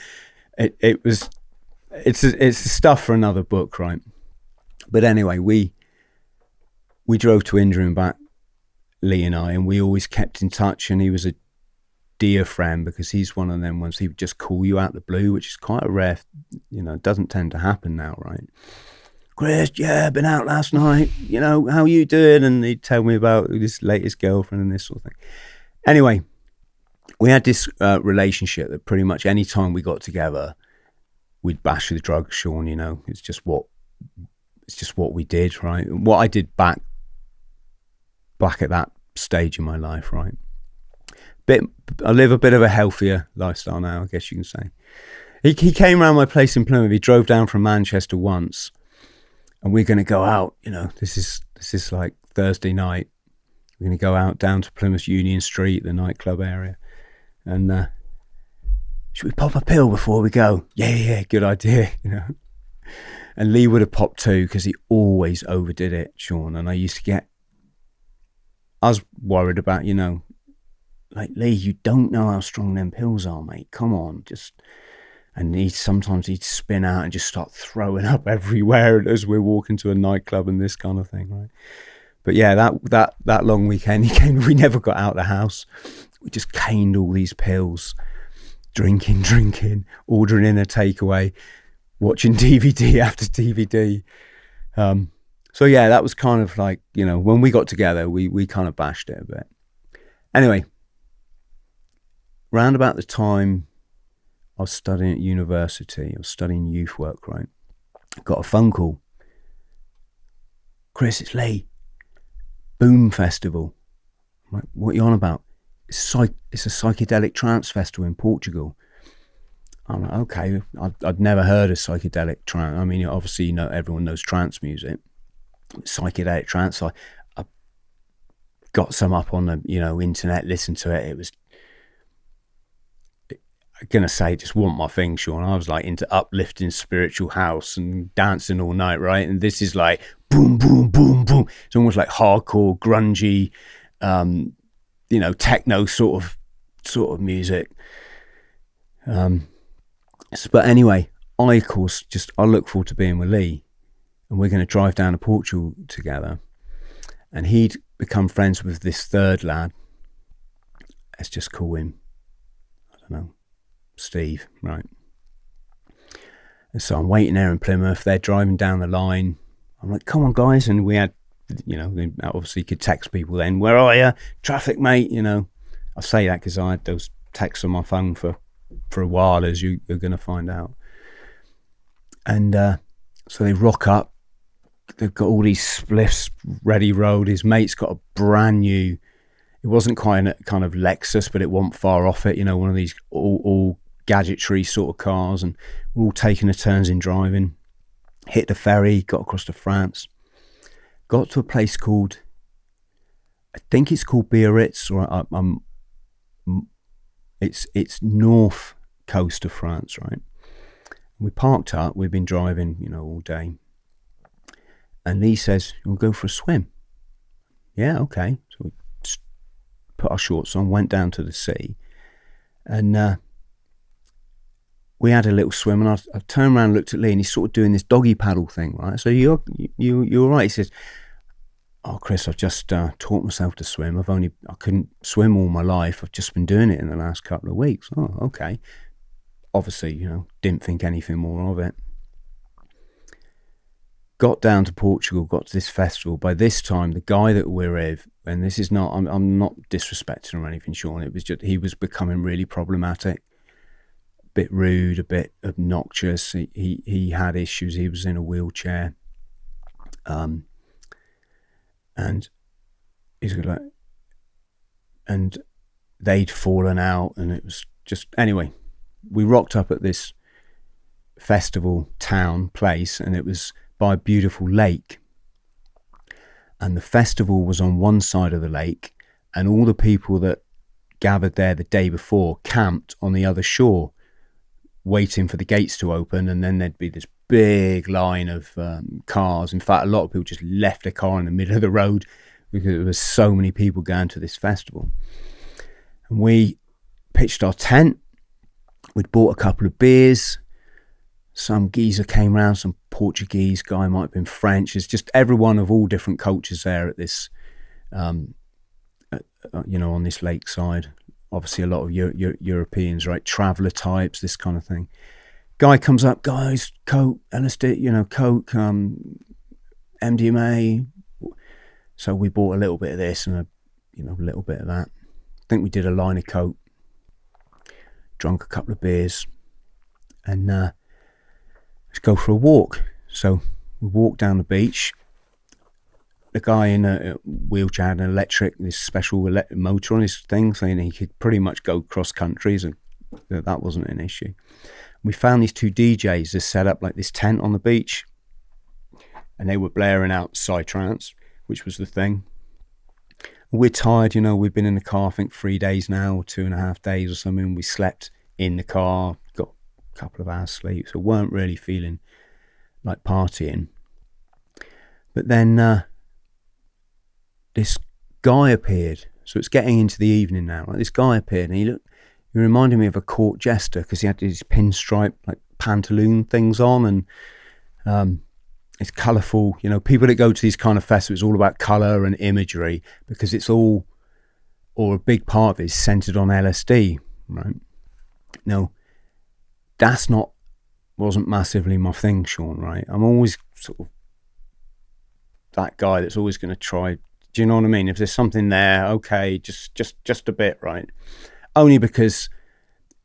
it's the stuff for another book, right? But anyway, we drove to India and back, Lee and I, and we always kept in touch. And he was a dear friend because he's one of them ones, he would just call you out the blue, which is quite a rare, it doesn't tend to happen now, right? Chris, yeah, been out last night, how you doing? And he'd tell me about his latest girlfriend and this sort of thing. Anyway, we had this relationship that pretty much any time we got together, we'd bash the drugs, Shaun. It's just what we did, right? What I did back at that stage in my life, right? I live a bit of a healthier lifestyle now, I guess you can say. He came around my place in Plymouth. He drove down from Manchester once, and we're going to go out. This is like Thursday night. We're going to go out down to Plymouth Union Street, the nightclub area, and should we pop a pill before we go? Yeah, good idea. And Lee would have popped 2 because he always overdid it, Shaun. And I was worried about, like, Lee, you don't know how strong them pills are, mate. Come on, and sometimes he'd spin out and just start throwing up everywhere as we're walking to a nightclub and this kind of thing, right? But yeah, that long weekend, we never got out of the house. We just caned all these pills, drinking, ordering in a takeaway, watching DVD after DVD. So yeah, that was kind of like, when we got together, we kind of bashed it a bit. Anyway, round about the time I was studying at university, I was studying youth work, right? Got a phone call. Chris, it's Lee. Boom Festival. I'm like, what are you on about? It's a psychedelic trance festival in Portugal. I'm like, okay, I'd never heard of psychedelic trance. I mean, obviously, everyone knows trance music. Psychedelic trance, I got some up on the, internet, listened to it. It was, I'm going to say, it just wasn't my thing, Shaun. I was like into uplifting spiritual house and dancing all night, right? And this is like boom, boom, boom, boom. It's almost like hardcore, grungy, techno sort of music. But anyway, I look forward to being with Lee, and we're going to drive down to Portugal together. And he'd become friends with this third lad. Let's just call him, I don't know, Steve, right? And so I'm waiting there in Plymouth. They're driving down the line. I'm like, come on, guys. And we had, they obviously could text people then. Where are you? Traffic, mate. I say that because I had those texts on my phone for a while, as you're going to find out. And so they rock up. They've got all these spliffs ready rolled. His mate's got a brand new, it wasn't quite a kind of Lexus, but it wasn't far off it, one of these all gadgetry sort of cars, and we're all taking the turns in driving. Hit the ferry, got across to France, got to a place called, I think it's called Biarritz, or it's north coast of France, right? We parked up, we've been driving, all day. And Lee says, we'll go for a swim. Yeah, okay. So we put our shorts on, went down to the sea, and we had a little swim. And I turned around and looked at Lee, and he's sort of doing this doggy paddle thing, right? So you're all right? He says, oh, Chris, I've just taught myself to swim. I couldn't swim all my life. I've just been doing it in the last couple of weeks. Oh, okay. Obviously, didn't think anything more of it. Got down to Portugal, got to this festival. By this time, the guy that we're with, and this is not, I'm not disrespecting or anything, Shaun. It was just, he was becoming really problematic, a bit rude, a bit obnoxious. He had issues. He was in a wheelchair. And he's like, and they'd fallen out, and it was just, anyway, we rocked up at this festival town place, and it was by a beautiful lake, and the festival was on one side of the lake, and all the people that gathered there the day before camped on the other shore waiting for the gates to open, and then there'd be this big line of cars. In fact, a lot of people just left their car in the middle of the road because there was so many people going to this festival. And we pitched our tent. We'd bought a couple of beers. Some geezer came round, some Portuguese guy, might have been French. It's just everyone of all different cultures there at this, on this lakeside. Obviously a lot of Europeans, right? Traveller types, this kind of thing. Guy comes up, guys, coke, LSD, coke, MDMA. So we bought a little bit of this and a little bit of that. I think we did a line of coke, drunk a couple of beers, and let's go for a walk. So we walked down the beach. The guy in a wheelchair had an this special motor on his thing, saying he could pretty much go cross countries, and that wasn't an issue. We found these two DJs that set up like this tent on the beach, and they were blaring out psytrance, which was the thing. We're tired, we've been in the car, I think 3 days now, or 2.5 days or something. We slept in the car, got a couple of hours sleep, so weren't really feeling like partying. But then this guy appeared. So it's getting into the evening now. Right? This guy appeared, and he reminded me of a court jester because he had these pinstripe like pantaloon things on, and it's colourful. People that go to these kind of festivals, it's all about colour and imagery because it's all, or a big part of it is centred on LSD, right? No, wasn't massively my thing, Shaun, right? I'm always sort of that guy that's always going to try. Do you know what I mean? If there's something there, okay, just a bit, right? Only because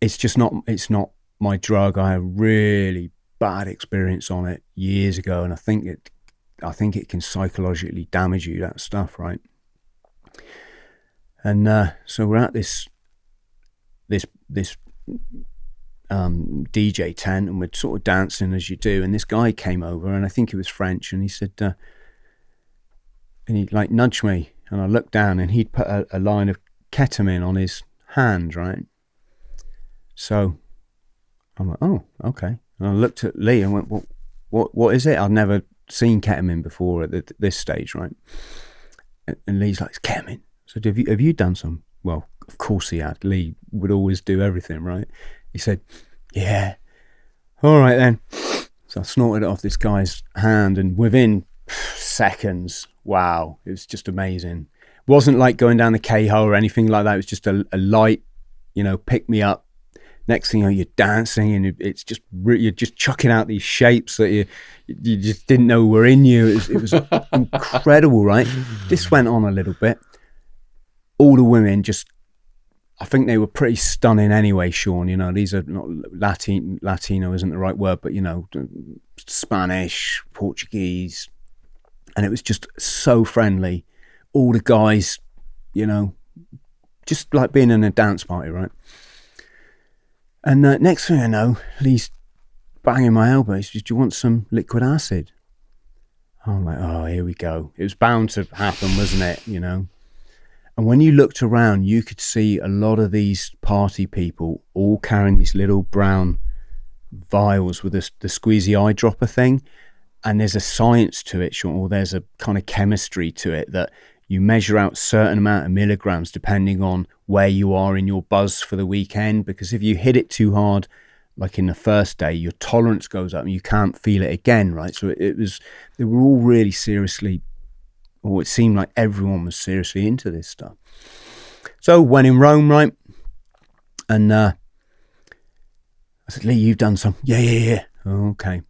it's not my drug. I had a really bad experience on it years ago, and I think it can psychologically damage you, that stuff, right? And so we're at this DJ tent, and we're sort of dancing as you do, and this guy came over, and I think he was French, and he said, and he like nudged me, and I looked down, and he'd put a line of ketamine on his hand, right? So I'm like, oh, okay. And I looked at Lee and went, what is it? I'd never seen ketamine before at this stage, right? And Lee's like, it's ketamine. So have you done some? Well, of course he had. Lee would always do everything, right? He said, yeah. All right then. So I snorted it off this guy's hand, and within seconds, wow, it was just amazing. It wasn't like going down the K-hole or anything like that. It was just a light, pick me up. Next thing you know, you're dancing, and it's just you're just chucking out these shapes that you just didn't know were in you. It was incredible, right? This went on a little bit. All the women I think they were pretty stunning anyway, Shaun. These are not Latino isn't the right word, but Spanish, Portuguese, and it was just so friendly. All the guys, just like being in a dance party, right? And next thing I know, Lee's banging my elbow. He says, do you want some liquid acid? I'm like, oh, here we go. It was bound to happen, wasn't it? And when you looked around, you could see a lot of these party people all carrying these little brown vials with the squeezy eyedropper thing. And there's a science to it, Shaun, or there's a kind of chemistry to it that you measure out certain amount of milligrams depending on where you are in your buzz for the weekend. Because if you hit it too hard, like in the first day, your tolerance goes up and you can't feel it again, right? So they were all really seriously or it seemed like everyone was seriously into this stuff. So when in Rome, right, and I said, Lee, you've done some. Yeah. Oh, okay.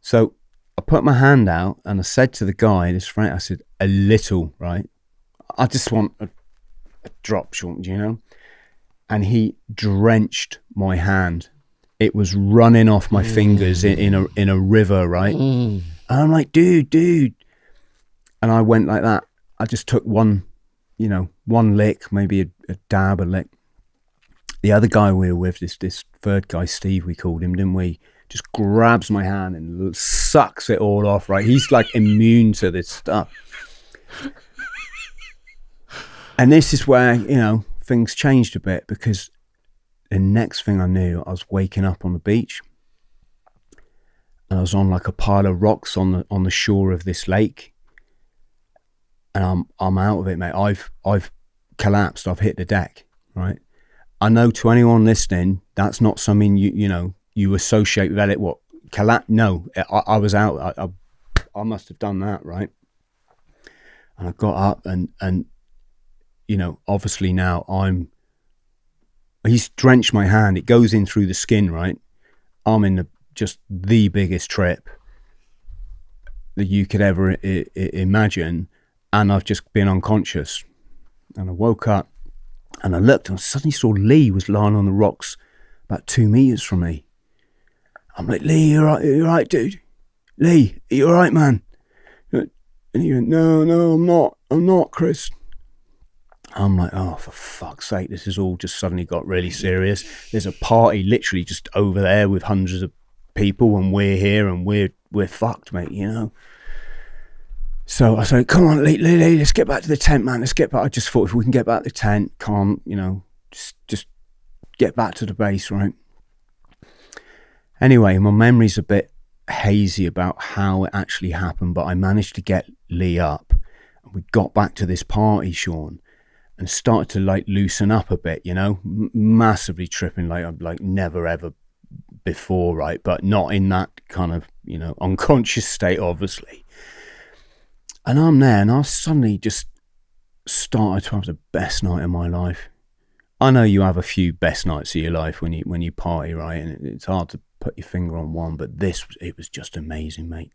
So I put my hand out and I said to the guy, this friend, I said, a little, right? I just want a drop, Shaun, you know? And he drenched my hand. It was running off my fingers in a river, right? And I'm like, dude. And I went like that. I just took one lick, maybe a dab, a lick. The other guy we were with, this third guy, Steve, we called him, didn't we? Just grabs my hand and sucks it all off, right? He's like immune to this stuff. And this is where, things changed a bit, because the next thing I knew, I was waking up on the beach and I was on like a pile of rocks on the shore of this lake, and I'm out of it, mate. I've collapsed. I've hit the deck, right? I know to anyone listening, that's not something you associate with it. What collapse? No, I was out. I must have done that, right? And I got up and obviously now he's drenched my hand. It goes in through the skin, right? I'm in just the biggest trip that you could ever imagine. And I've just been unconscious. And I woke up and I looked and I suddenly saw Lee was lying on the rocks about 2 meters from me. I'm like, Lee, you all right, dude? Lee, are you all right, man? And he went, no, I'm not, Chris. I'm like, oh, for fuck's sake, this has all just suddenly got really serious. There's a party literally just over there with hundreds of people, and we're here and we're fucked, mate, So I said, come on, Lee, let's get back to the tent, man. Let's get back. I just thought if we can get back to the tent, just get back to the base, right? Anyway, my memory's a bit hazy about how it actually happened, but I managed to get Lee up. And we got back to this party, Shaun, and started to like loosen up a bit, massively tripping like I've like never ever before, right? But not in that kind of, unconscious state, obviously. And I'm there and I suddenly just started to have the best night of my life. I know you have a few best nights of your life when you party, right? And it's hard to put your finger on one, but it was just amazing, mate.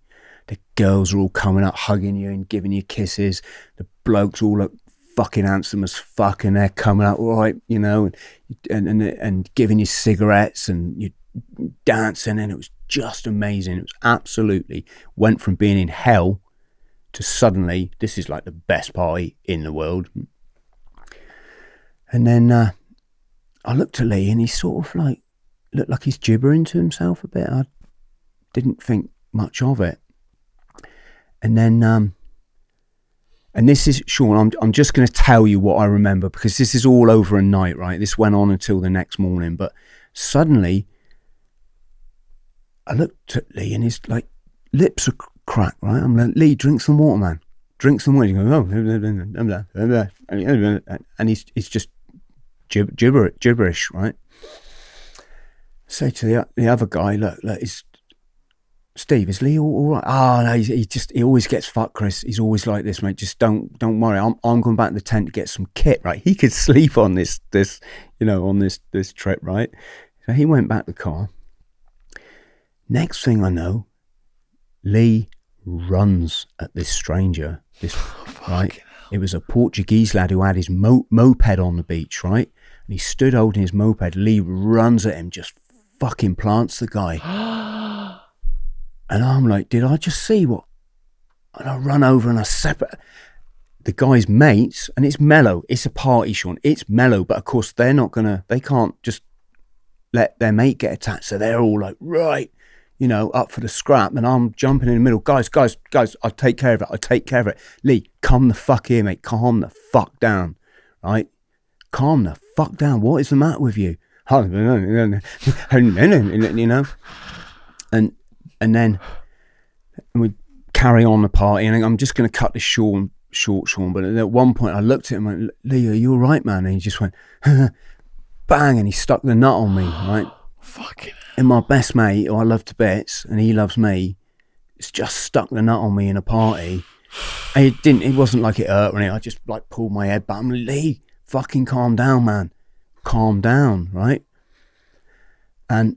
The girls are all coming up, hugging you and giving you kisses. The blokes all look fucking handsome as fuck, and they're coming up, right, and giving you cigarettes, and you dancing, and it was just amazing. It was absolutely went from being in hell to suddenly this is like the best party in the world. And then I looked at Lee and he sort of like looked like he's gibbering to himself a bit. I didn't think much of it. And then and this is, Shaun, I'm just going to tell you what I remember, because this is all over a night, right? This went on until the next morning, but suddenly I looked at Lee and his like lips are cracked, right? I'm like, Lee, drink some water, man. Drink some water. He goes, oh, and he's just gibberish, right? Say to the other guy, look, Steve, is Lee all right? Oh no, he always gets fucked, Chris. He's always like this, mate. Just don't worry. I'm going back to the tent to get some kit, right? He could sleep on this on this trip, right? So he went back to the car. Next thing I know, Lee runs at this stranger. Right? It was a Portuguese lad who had his moped on the beach, right? And he stood holding his moped. Lee runs at him, just fucking plants the guy. And I'm like, did I just see what? And I run over and I separate the guy's mates, and it's mellow. It's a party, Shaun. It's mellow, but of course they can't just let their mate get attacked. So they're all like, right, up for the scrap. And I'm jumping in the middle. Guys, I'll take care of it. Lee, calm the fuck here, mate. Calm the fuck down, right? Calm the fuck down. What is the matter with you? And then we carry on the party, and I'm just going to cut this short, Shaun. But at one point, I looked at him and went, Lee, are you all right, man? And he just went, bang, and he stuck the nut on me, right? Fucking hell. And my best mate, who I love to bits, and he loves me, it's just stuck the nut on me in a party. It wasn't like it hurt or anything. I just like pulled my head back. I'm like, Lee, fucking calm down, man. Calm down, right? And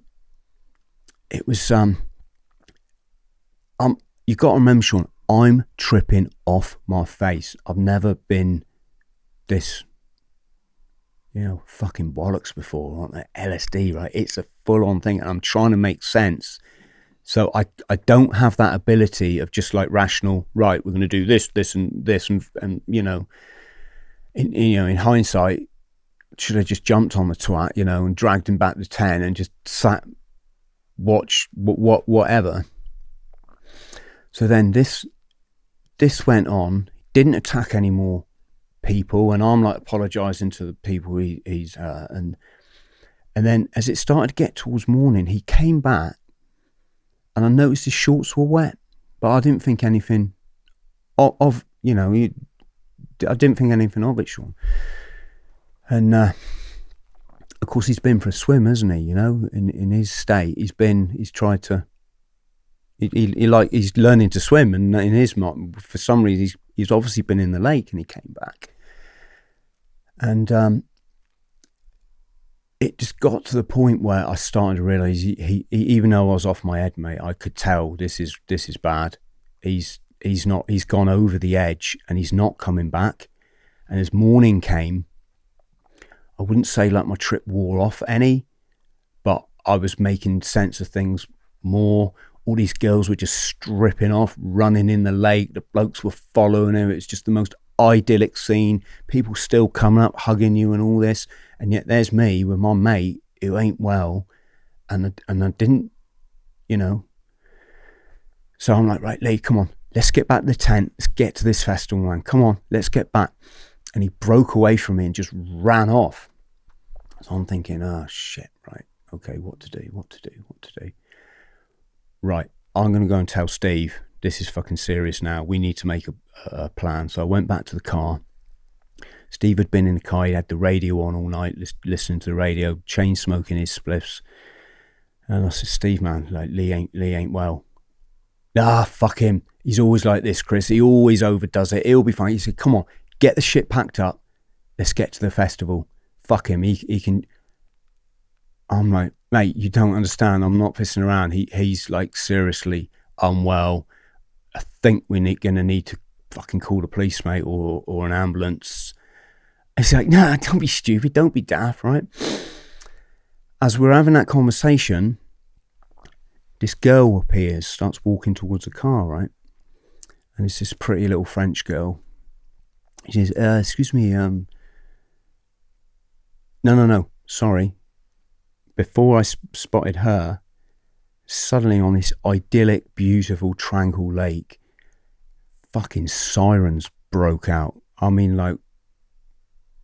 it was, you got to remember, Shaun, I'm tripping off my face. I've never been this, fucking bollocks before, on LSD, right? It's a full-on thing, and I'm trying to make sense. So I don't have that ability of just like rational, right, we're going to do this, and this, and in hindsight, should have just jumped on the twat, and dragged him back to 10 and just sat, watch, whatever. So then this went on, didn't attack any more people, and I'm like apologising to the people he's and then as it started to get towards morning, he came back, and I noticed his shorts were wet, but I didn't think anything of I didn't think anything of it, Shaun. And of course he's been for a swim, hasn't he? In his state, he's tried to. He's learning to swim, and in his mind, for some reason, he's obviously been in the lake, and he came back, and it just got to the point where I started to realise he even though I was off my head, mate, I could tell this is bad. He's gone over the edge, and he's not coming back. And as morning came, I wouldn't say like my trip wore off any, but I was making sense of things more. All these girls were just stripping off, running in the lake. The blokes were following him. It was just the most idyllic scene. People still coming up, hugging you and all this. And yet there's me with my mate who ain't well. And I didn't, So I'm like, right, Lee, come on. Let's get back to the tent. Let's get to this festival, man. Come on, let's get back. And he broke away from me and just ran off. So I'm thinking, oh, shit, right. Okay, what to do? Right, I'm going to go and tell Steve, this is fucking serious now. We need to make a plan. So I went back to the car. Steve had been in the car. He had the radio on all night, listening to the radio, chain smoking his spliffs. And I said, Steve, man, like Lee ain't well. Ah, fuck him. He's always like this, Chris. He always overdoes it. He'll be fine. He said, come on, get the shit packed up. Let's get to the festival. Fuck him. He can... I'm like, mate, you don't understand. I'm not pissing around. He's like seriously unwell. I think we're gonna need to fucking call the police, mate, or an ambulance. It's like, nah, don't be stupid. Don't be daft, right? As we're having that conversation, this girl appears, starts walking towards the car, right? And it's this pretty little French girl. She says, excuse me, no, sorry. Before I spotted her, suddenly on this idyllic, beautiful, tranquil lake, fucking sirens broke out. I mean, like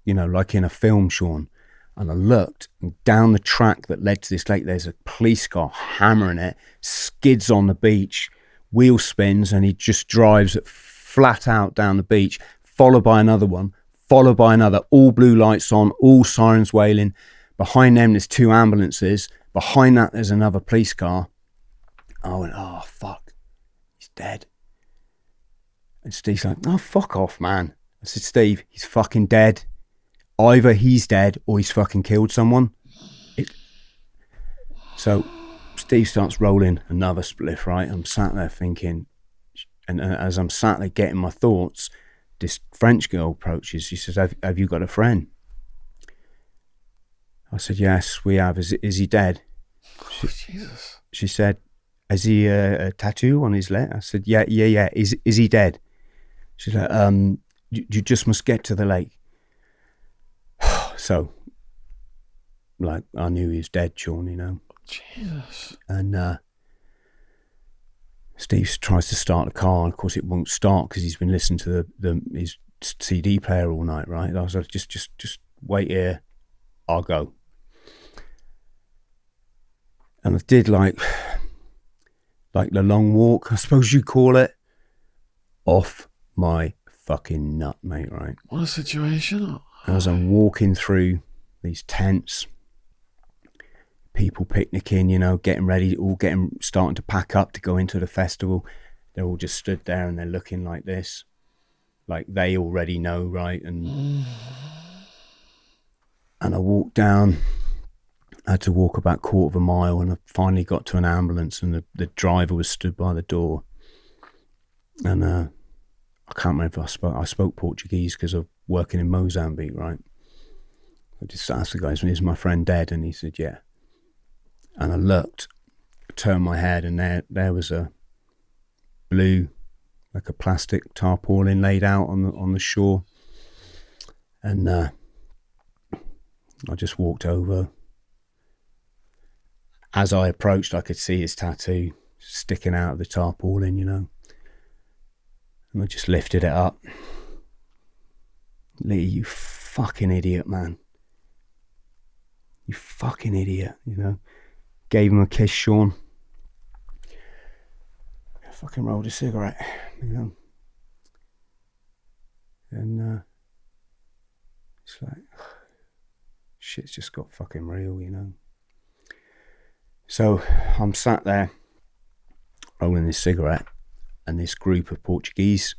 in a film, Shaun. And I looked, and down the track that led to this lake, there's a police car hammering it, skids on the beach, wheel spins, and he just drives flat out down the beach, followed by another one, followed by another, all blue lights on, all sirens wailing. Behind them, there's 2 ambulances. Behind that, there's another police car. I went, oh, fuck. He's dead. And Steve's like, oh, fuck off, man. I said, Steve, he's fucking dead. Either he's dead or he's fucking killed someone. So Steve starts rolling another spliff, right? I'm sat there thinking, and as I'm sat there getting my thoughts, this French girl approaches. She says, have you got a friend? I said, yes, we have. Is he dead? Jesus. She said, has he a tattoo on his leg? I said, yeah. Is he dead? She's like, you just must get to the lake. So, like, I knew he was dead, Shaun, Jesus. And Steve tries to start the car, and of course it won't start because he's been listening to his CD player all night, right? I was like, just wait here, I'll go. And I did like the long walk, I suppose you call it, off my fucking nut, mate, right? What a situation. As I'm walking through these tents, people picnicking, getting ready, starting to pack up to go into the festival. They're all just stood there and they're looking like this. like they already know, right? And I walked down. I had to walk about 1/4 mile, and I finally got to an ambulance, and the driver was stood by the door. And I can't remember if I spoke Portuguese because of working in Mozambique, right? I just asked the guy, "Is my friend dead?" And he said, "Yeah." And I looked, turned my head, and there was a blue, like a plastic tarpaulin laid out on the shore. And I just walked over. As I approached, I could see his tattoo sticking out of the tarpaulin, you know. And I just lifted it up. "Lee, you fucking idiot, man. You fucking idiot," you know. Gave him a kiss, Shaun. I fucking rolled a cigarette, you know. And it's like, shit's just got fucking real, you know. So I'm sat there rolling this cigarette, and this group of Portuguese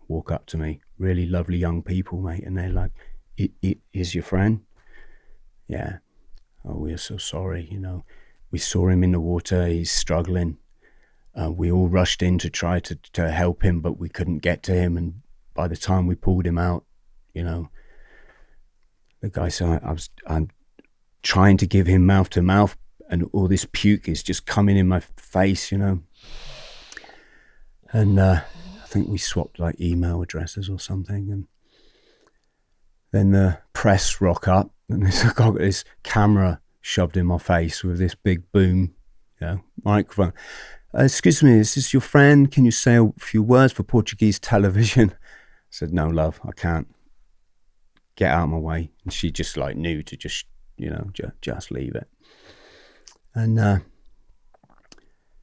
walk up to me, really lovely young people, mate, and they're like, "It is your friend?" "Yeah." "Oh, we're so sorry, you know. We saw him in the water, he's struggling. We all rushed in to try to help him, but we couldn't get to him, and by the time we pulled him out, you know," the guy said, I'm trying to give him mouth to mouth, and all this puke is just coming in my face, you know. And I think we swapped like email addresses or something. And then the press rock up, and I got this camera shoved in my face with this big boom, you know, microphone. "Excuse me, is this your friend? Can you say a few words for Portuguese television?" I said, "No, love, I can't. Get out of my way." And she just like knew to just, you know, just leave it. And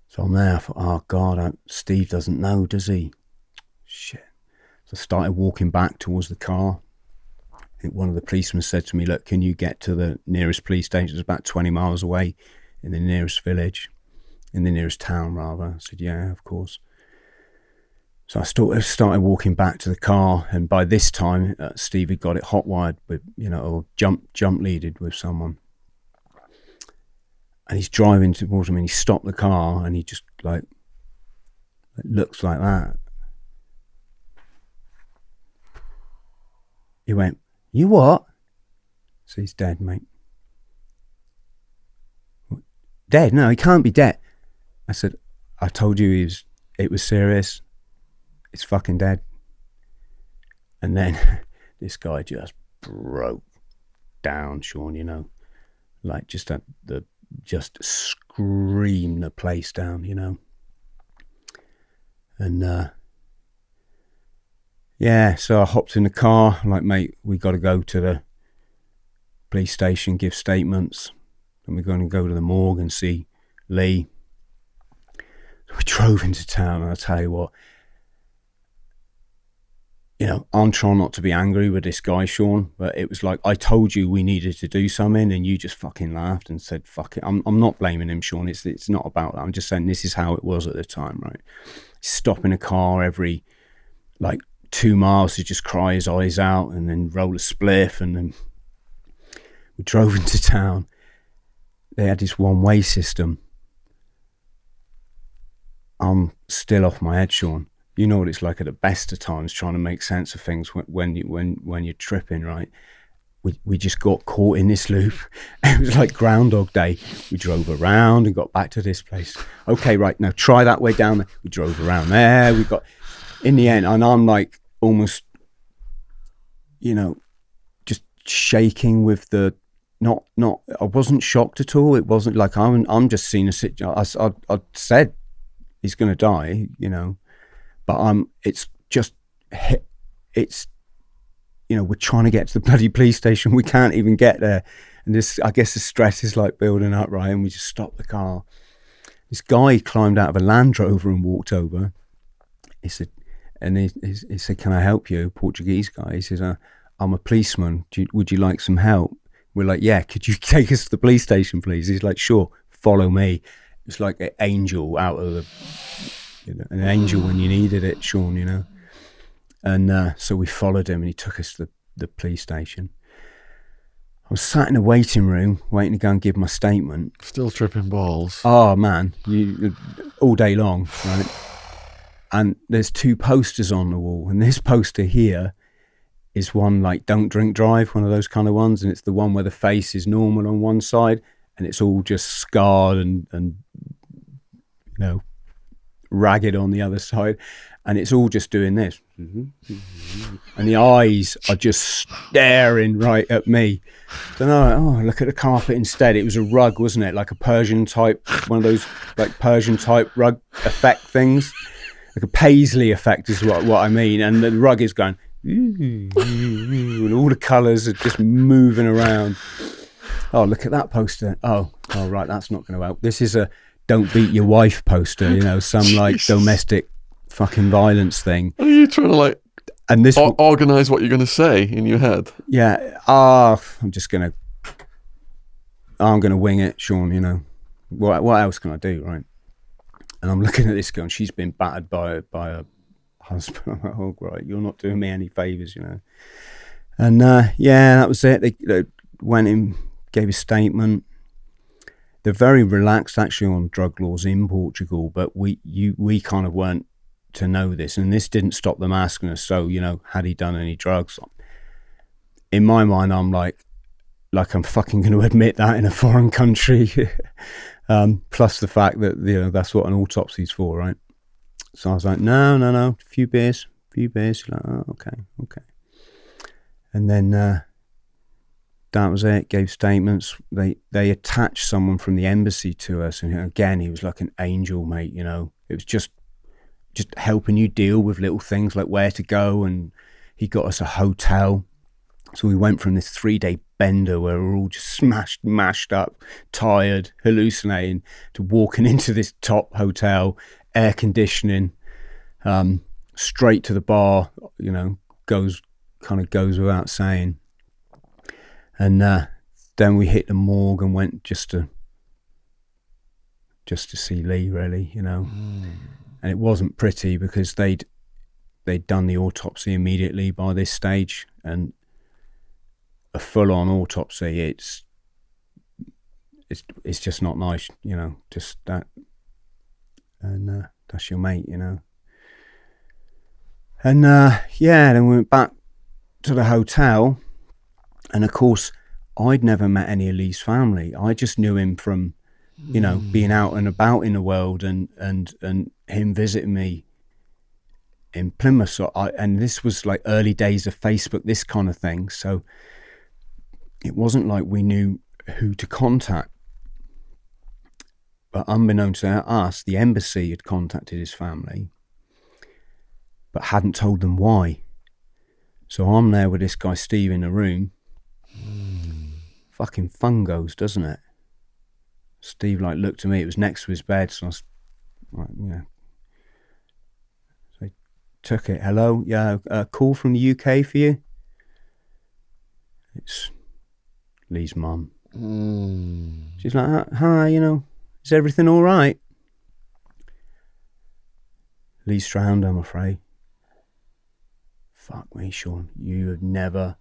so I'm there. I thought, oh God, Steve doesn't know, does he? Shit. So I started walking back towards the car. I think one of the policemen said to me, "Look, can you get to the nearest police station? It's about 20 miles away, in the nearest village, in the nearest town rather." I said, "Yeah, of course." So I started walking back to the car, and by this time, Steve had got it hotwired with, you know, or jump leaded with someone. And he's driving towards him, and he stopped the car, and he just like, it looks like that. He went, "You what?" So he's dead, mate. "Dead? No, he can't be dead." I said, "I told you it was serious. It's fucking dead." And then this guy just broke down, Shaun, you know, like just screamed the place down, you know. And yeah, so I hopped in the car. I'm like, "Mate, we got to go to the police station, give statements, and we're going to go to the morgue and see Lee." We drove into town, and I'll tell you what, you know, I'm trying not to be angry with this guy, Shaun, but it was like, I told you we needed to do something, and you just fucking laughed and said, "Fuck it." I'm not blaming him, Shaun. It's not about that. I'm just saying this is how it was at the time, right? Stop in a car every like 2 miles to just cry his eyes out, and then roll a spliff, and then we drove into town. They had this one-way system. I'm still off my head, Shaun. You know what it's like at the best of times, trying to make sense of things when you're tripping, right? We just got caught in this loop. It was like Groundhog Day. We drove around and got back to this place. Okay, right, now try that way down there. We drove around there. We got in the end, and I'm like almost, you know, just shaking with the not. I wasn't shocked at all. It wasn't like I'm just seeing a situation. I said he's going to die, you know. But it's just, it's, you know, we're trying to get to the bloody police station. We can't even get there. And this, I guess the stress is like building up, right? And we just stopped the car. This guy climbed out of a Land Rover and walked over. He said, he said, "Can I help you?" Portuguese guy. He says, "I'm a policeman. Would you like some help?" We're like, "Yeah, could you take us to the police station, please?" He's like, "Sure, follow me." It's like an angel out of the... You know, an angel when you needed it, Shaun, you know. And so we followed him, and he took us to the police station. I was sat in a waiting room waiting to go and give my statement. Still tripping balls. Oh man, you all day long, right? And there's 2 posters on the wall, and this poster here is one like "Don't Drink Drive," one of those kind of ones, and it's the one where the face is normal on one side, and it's all just scarred and you know, ragged on the other side, and it's all just doing this, and the eyes are just staring right at me. So oh, look at the carpet instead. It was a rug, wasn't it? Like a Persian type, one of those like Persian type rug effect things, like a paisley effect is what I mean. And the rug is going, and all the colours are just moving around. Oh, look at that poster. Oh right, that's not going to help. This is a "Don't Beat Your Wife" poster, you know, some like domestic fucking violence thing. Are you trying to like and this organise what you're going to say in your head? Yeah. I'm gonna wing it, Shaun, you know. What else can I do, right? And I'm looking at this girl, and she's been battered by a husband. I'm like, oh, right, you're not doing me any favours, you know. And yeah, that was it. They went in, gave a statement. They're very relaxed actually on drug laws in Portugal, but we kind of weren't to know this, and this didn't stop them asking us, so, you know, had he done any drugs? In my mind, I'm like I'm fucking going to admit that in a foreign country. Plus the fact that, you know, that's what an autopsy's for, right? So I was like, no, a few beers. Like, oh, okay. And then that was it. Gave statements. They attached someone from the embassy to us, and again, he was like an angel, mate. You know, it was just helping you deal with little things like where to go, and he got us a hotel. So we went from this 3-day bender where we were all just mashed up, tired, hallucinating, to walking into this top hotel, air conditioning, straight to the bar, you know, goes without saying. And then we hit the morgue and went just to see Lee, really, you know. And it wasn't pretty because they'd done the autopsy immediately by this stage, and a full-on autopsy, it's just not nice, you know, just that. And that's your mate, you know. And yeah, then we went back to the hotel, and of course I'd never met any of Lee's family. I just knew him from, you know, being out and about in the world, and him visiting me in Plymouth. So and this was like early days of Facebook, this kind of thing, so it wasn't like we knew who to contact. But unbeknownst to us, the embassy had contacted his family, but hadn't told them why. So I'm there with this guy Steve in the room. Fucking fungos, doesn't it? Steve like looked at me. It was next to his bed, so I was like, yeah. So he took it. Hello, yeah, a call from the UK for you. It's Lee's mum. She's like, hi, you know, is everything all right? Lee's drowned, I'm afraid. Fuck me, Shaun. You have never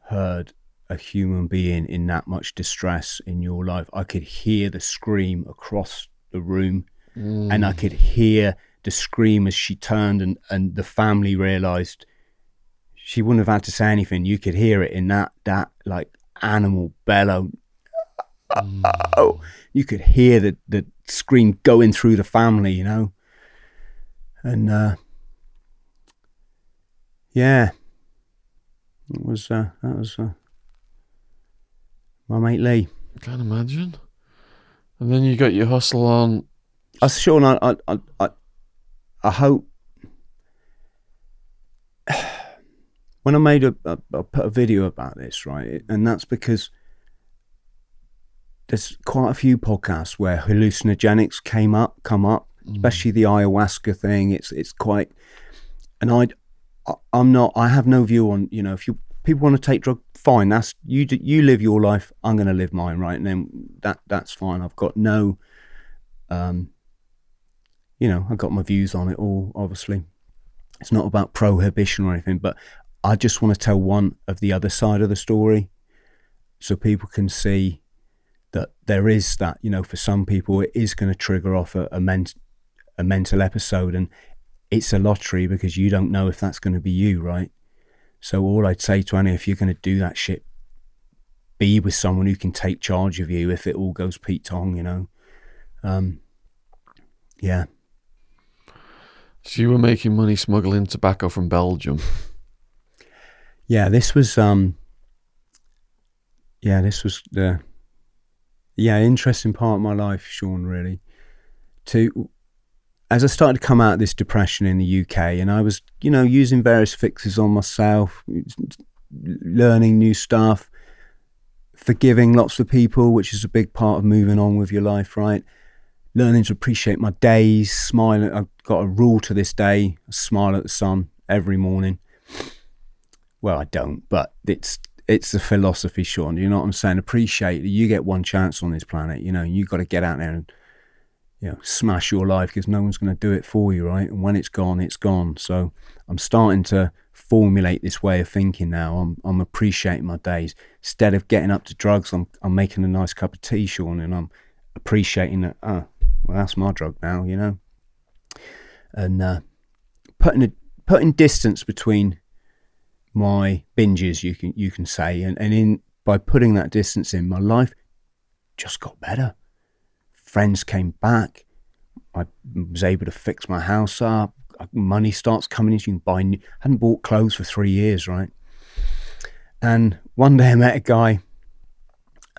heard a human being in that much distress in your life. I could hear the scream across the room, and I could hear the scream as she turned, and the family realised she wouldn't have had to say anything. You could hear it in that like animal bellow. Oh, you could hear the scream going through the family, you know. And yeah, that was my mate Lee. I can't imagine. And then you got your hustle on. Shaun, I hope when I made I put a video about this, right, and that's because there's quite a few podcasts where hallucinogenics come up, especially the ayahuasca thing. It's quite, and I have no view on, you know, if people want to take drug, fine, that's you live your life, I'm going to live mine, right? And then that's fine. I've got no, you know, I've got my views on it all, obviously. It's not about prohibition or anything, but I just want to tell one of the other side of the story so people can see that there is that, for some people it is going to trigger off a mental episode, and it's a lottery because you don't know if that's going to be you, right? So all I'd say to Annie, if you're going to do that shit, be with someone who can take charge of you if it all goes Pete Tong, yeah. So you were making money smuggling tobacco from Belgium. Yeah, this was the interesting part of my life, Shaun, really. As I started to come out of this depression in the UK, and I was, using various fixes on myself, learning new stuff, forgiving lots of people, which is a big part of moving on with your life, right? Learning to appreciate my days, smiling. I've got a rule to this day: I smile at the sun every morning. Well, I don't, but it's a philosophy, Shaun. You know what I'm saying? Appreciate that you get one chance on this planet. You got to get out there and smash your life, because no one's going to do it for you, right? And when it's gone, it's gone. So I'm starting to formulate this way of thinking now. I'm appreciating my days. Instead of getting up to drugs, I'm making a nice cup of tea, Shaun, and I'm appreciating that. Oh, well, that's my drug now, and putting distance between my binges, you can say, and by putting that distance in, my life just got better. Friends came back. I was able to fix my house up. Money starts coming in. You can buy new. Hadn't bought clothes for 3 years, right? And one day I met a guy.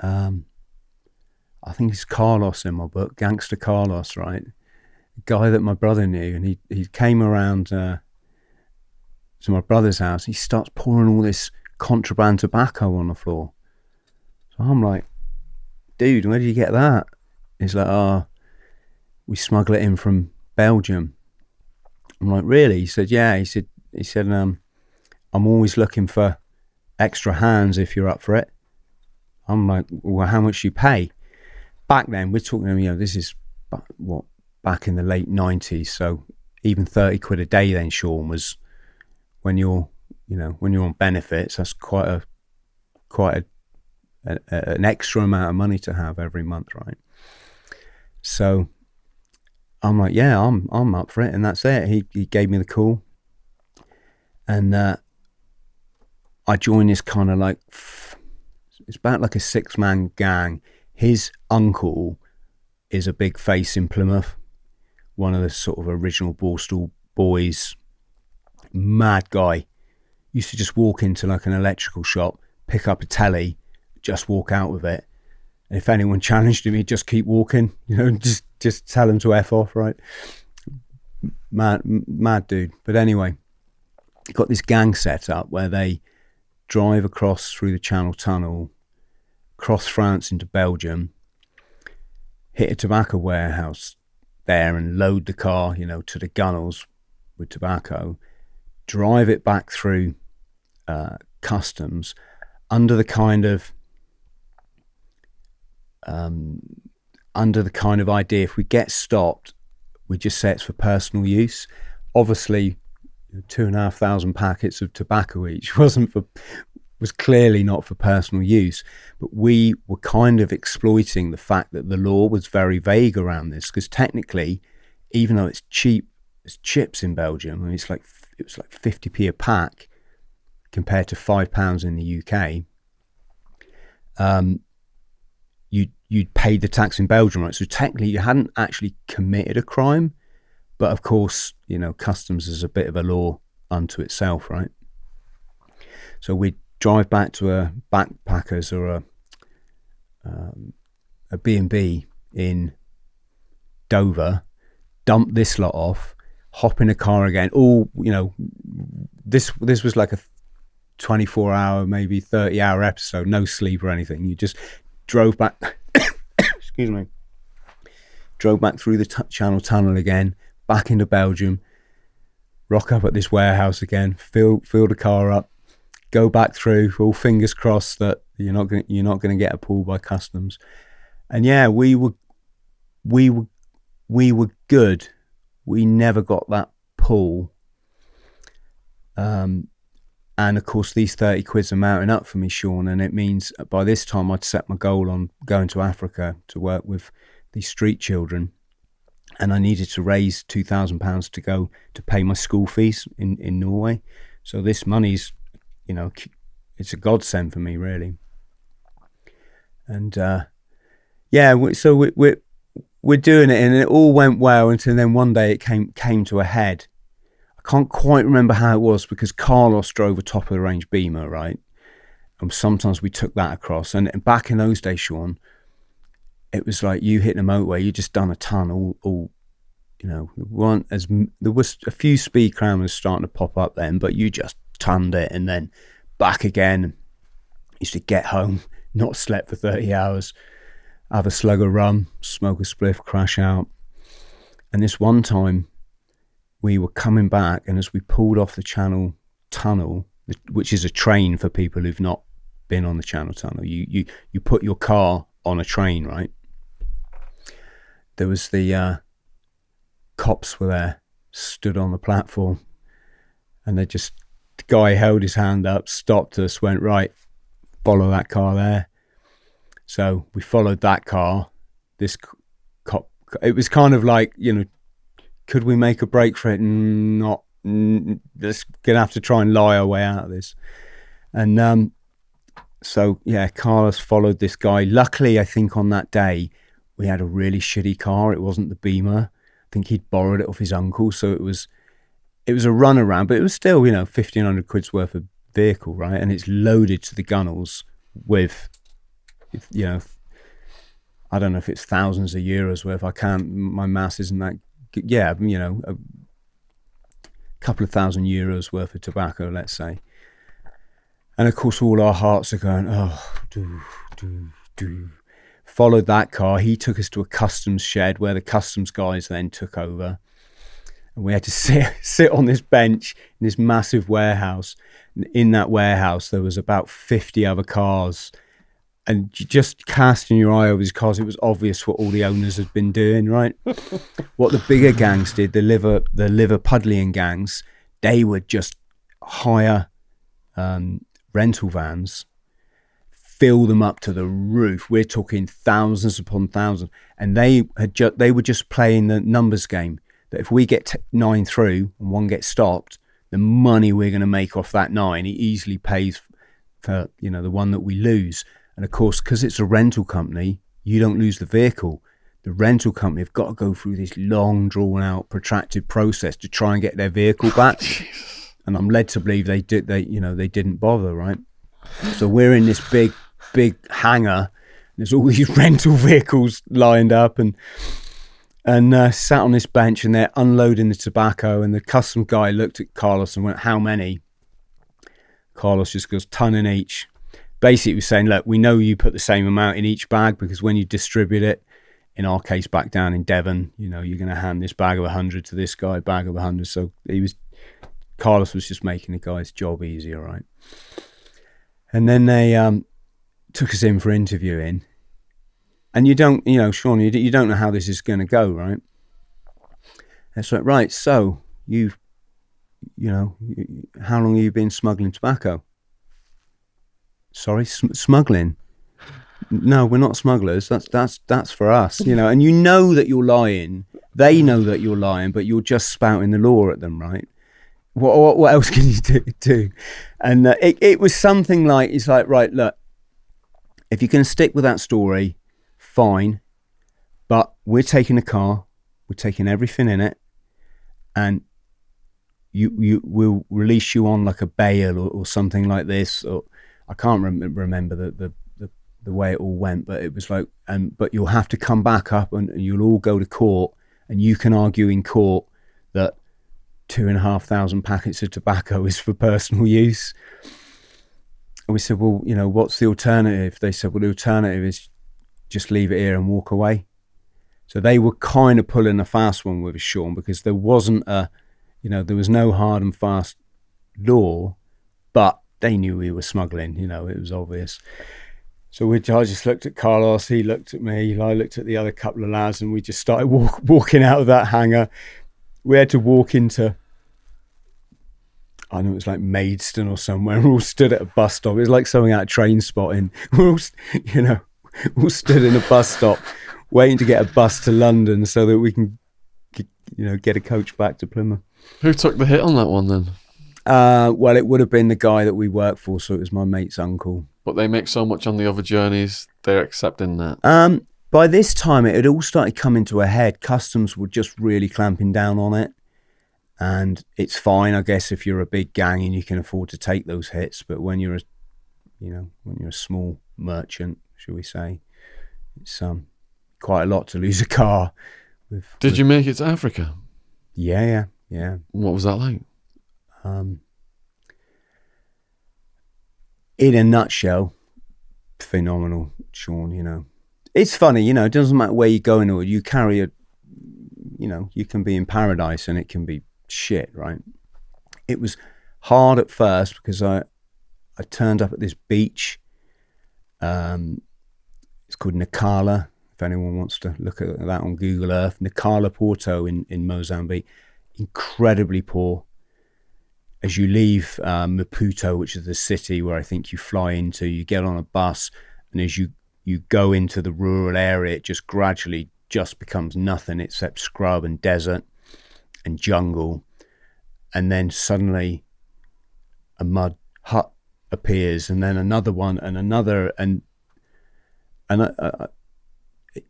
I think it's Carlos in my book, Gangster Carlos, right? A guy that my brother knew, and he came around to my brother's house. He starts pouring all this contraband tobacco on the floor. So I'm like, dude, where did you get that? He's like, we smuggle it in from Belgium. I'm like, really? He said, yeah. He said, I'm always looking for extra hands if you're up for it. I'm like, well, how much you pay? Back then, we're talking, this is back in the late 90s. So even 30 quid a day then, Shaun, was when you're on benefits, that's quite an extra amount of money to have every month, right? So I'm like, yeah, I'm up for it, and that's it. He gave me the call, and I joined this kind of like, it's about like a 6-man gang. His uncle is a big face in Plymouth, one of the sort of original Borstal boys, mad guy. Used to just walk into like an electrical shop, pick up a telly, just walk out with it. And if anyone challenged him, he'd just keep walking, just tell him to F off, right? Mad dude. But anyway, got this gang set up where they drive across through the Channel Tunnel, cross France into Belgium, hit a tobacco warehouse there and load the car, to the gunnels with tobacco, drive it back through customs under the kind of idea, if we get stopped, we just say it's for personal use. Obviously, 2,500 packets of tobacco each was clearly not for personal use, but we were kind of exploiting the fact that the law was very vague around this, because technically, even though it's cheap as chips in Belgium, it was like 50p a pack compared to £5 in the UK, you'd paid the tax in Belgium, right? So technically you hadn't actually committed a crime, but of course, customs is a bit of a law unto itself, right? So we'd drive back to a backpackers or a B&B in Dover, dump this lot off, hop in a car again. This was like a 24-hour, maybe 30-hour episode, no sleep or anything. You just drove back, excuse me, drove back through the Channel Tunnel again, back into Belgium, rock up at this warehouse again, fill the car up, go back through, all fingers crossed that you're not going to get a pull by customs. And yeah, we were good. We never got that pull And of course, these 30 quids are mounting up for me, Shaun. And it means by this time I'd set my goal on going to Africa to work with these street children. And I needed to raise £2,000 to go to pay my school fees in Norway. So this money's, it's a godsend for me, really. And so we're doing it, and it all went well until then one day it came to a head. I can't quite remember how it was because Carlos drove a top of the range Beamer, right? And sometimes we took that across. And back in those days, Shaun, it was like you hitting a motorway, you just done a ton all there was a few speed crammers starting to pop up then, but you just tonned it and then back again. Used to get home, not slept for 30 hours, have a slug of rum, smoke a spliff, crash out. And this one time we were coming back, and as we pulled off the Channel Tunnel, which is a train for people who've not been on the Channel Tunnel, you put your car on a train, right? There was the cops were there, stood on the platform, and the guy held his hand up, stopped us, went, right, follow that car there. So we followed that car. This cop, it was kind of like, could we make a break for it? Not, just gonna have to try and lie our way out of this. And so yeah, Carlos followed this guy. Luckily, I think on that day we had a really shitty car. It wasn't the Beamer. I think he'd borrowed it off his uncle, so it was a runaround, but it was still 1,500 quid's worth of vehicle, right? And it's loaded to the gunnels with I don't know if it's thousands of euros worth. My maths isn't that good. Yeah, a couple of €1,000 worth of tobacco, let's say. And of course, all our hearts are going, do. Followed that car. He took us to a customs shed where the customs guys then took over. And we had to sit on this bench in this massive warehouse. And in that warehouse, there was about 50 other cars. And just casting your eye over these cars, it was obvious what all the owners had been doing, right? What the bigger gangs did, the Liverpudlian gangs, they would just hire rental vans, fill them up to the roof. We're talking thousands upon thousands. And they were just playing the numbers game, that if we get 9 through and one gets stopped, the money we're going to make off that 9, it easily pays for, the one that we lose. And of course, because it's a rental company, you don't lose the vehicle. The rental company have got to go through this long, drawn-out, protracted process to try and get their vehicle back. And I'm led to believe they didn't bother, right? So we're in this big hangar. There's all these rental vehicles lined up, and sat on this bench, and they're unloading the tobacco. And the custom guy looked at Carlos and went, "How many?" Carlos just goes, "ton in each." Basically, was saying, look, we know you put the same amount in each bag because when you distribute it, in our case, back down in Devon, you're going to hand this bag of 100 to this guy, bag of 100. So Carlos was just making the guy's job easier, right? And then they took us in for interviewing. And you don't, Shaun, you don't know how this is going to go, right? That's right, so how long have you been smuggling tobacco? Sorry, smuggling? No, we're not smugglers. That's for us, and that you're lying. They know that you're lying, but you're just spouting the law at them, right? What else can you do? And it was something like, it's like, right, look, if you're going to stick with that story, fine, but we're taking a car, we're taking everything in it, and we'll release you on like a bail or something like this, or I can't remember the way it all went, but it was like, but you'll have to come back up and you'll all go to court, and you can argue in court that 2,500 packets of tobacco is for personal use. And we said, well, what's the alternative? They said, well, the alternative is just leave it here and walk away. So they were kind of pulling a fast one with us, Shaun, because there wasn't there was no hard and fast law, but they knew we were smuggling, it was obvious. So I just looked at Carlos, he looked at me, I looked at the other couple of lads, and we just started walking out of that hangar. We had to walk into, I know it was like Maidstone or somewhere. We're all stood at a bus stop. It was like something out of Train Spotting. We're all, all stood in a bus stop, waiting to get a bus to London so that we can, get a coach back to Plymouth. Who took the hit on that one then? Well, it would have been the guy that we worked for, so it was my mate's uncle. But they make so much on the other journeys, they're accepting that. By this time, it had all started coming to a head. Customs were just really clamping down on it. And it's fine, I guess, if you're a big gang and you can afford to take those hits. But when you're a small merchant, shall we say, it's quite a lot to lose a car. Did you make it to Africa? Yeah. What was that like? In a nutshell, phenomenal, Shaun. It's funny, it doesn't matter where you go in the world. You carry you can be in paradise and it can be shit, right? It was hard at first because I turned up at this beach. It's called Nacala, if anyone wants to look at that on Google Earth. Nacala Porto in Mozambique. Incredibly poor. As you leave Maputo, which is the city where I think you fly into, you get on a bus, and as you go into the rural area, it just gradually just becomes nothing except scrub and desert and jungle. And then suddenly a mud hut appears, and then another one, and another, and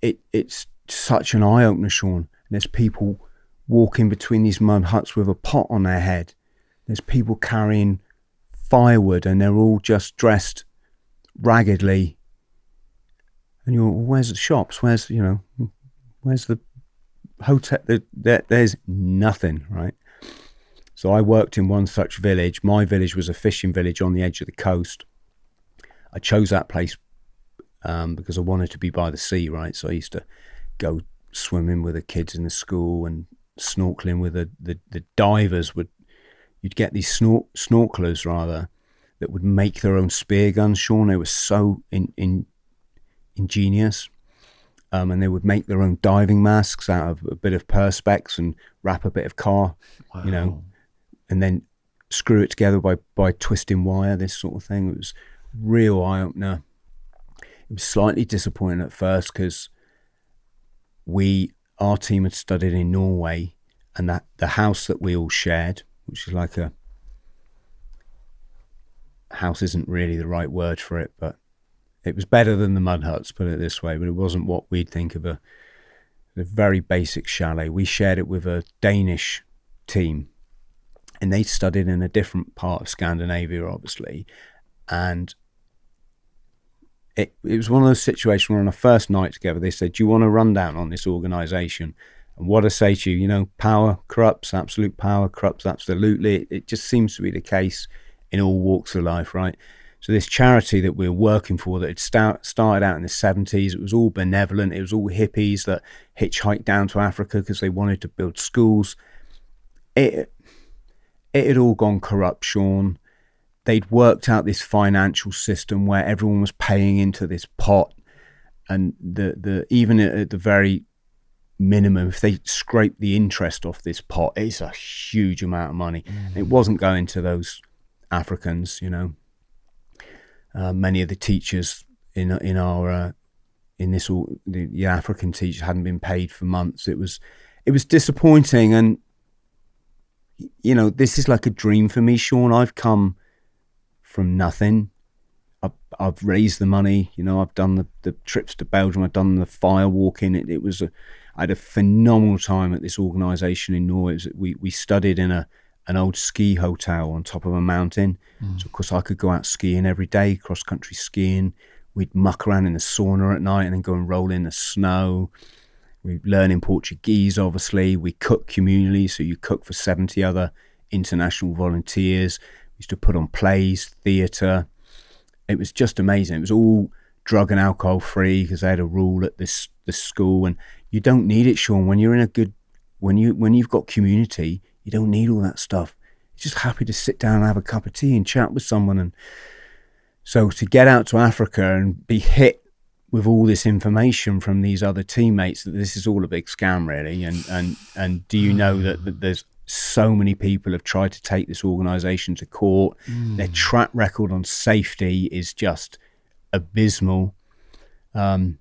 it's such an eye opener, Shaun. And there's people walking between these mud huts with a pot on their head. There's people carrying firewood, and they're all just dressed raggedly. And you're, where's the shops? Where's the hotel? There's nothing, right? So I worked in one such village. My village was a fishing village on the edge of the coast. I chose that place because I wanted to be by the sea, right? So I used to go swimming with the kids in the school and snorkeling with the divers. You'd get these snorkelers rather that would make their own spear guns, Shaun. They were so ingenious. And they would make their own diving masks out of a bit of perspex and wrap a bit of car, Wow. And then screw it together by twisting wire, this sort of thing. It was real eye-opener. It was slightly disappointing at first because our team had studied in Norway, and that the house that we all shared, which is like a house isn't really the right word for it, but it was better than the mud huts, put it this way, but it wasn't what we'd think of a very basic chalet. We shared it with a Danish team, and they studied in a different part of Scandinavia, obviously. And it was one of those situations where on the first night together, they said, do you want a rundown on this organisation? And what I say to you, power corrupts, absolute power corrupts absolutely. It just seems to be the case in all walks of life, right? So this charity that we were working for that had started out in the 70s, it was all benevolent. It was all hippies that hitchhiked down to Africa because they wanted to build schools. It had all gone corrupt, Shaun. They'd worked out this financial system where everyone was paying into this pot, and the even at the very minimum, if they scraped the interest off this pot, it's a huge amount of money. It wasn't going to those Africans, Many of the teachers the African teachers hadn't been paid for months. It was disappointing, and this is like a dream for me, Shaun. I've come from nothing. I've raised the money. I've done the trips to Belgium. I've done the fire walking. I had a phenomenal time at this organisation in Norway. We studied in an old ski hotel on top of a mountain. So of course I could go out skiing every day, cross country skiing. We'd muck around in the sauna at night and then go and roll in the snow. We learn in Portuguese, obviously. We cook communally, so you cook for 70 other international volunteers. We used to put on plays, theatre. It was just amazing. It was all drug and alcohol free because they had a rule at this school, and you don't need it, Shaun. When you're in when you've got community, you don't need all that stuff. You're just happy to sit down and have a cup of tea and chat with someone. And so to get out to Africa and be hit with all this information from these other teammates that this is all a big scam, really, and do you know that there's so many people have tried to take this organization to court. Their track record on safety is just abysmal, to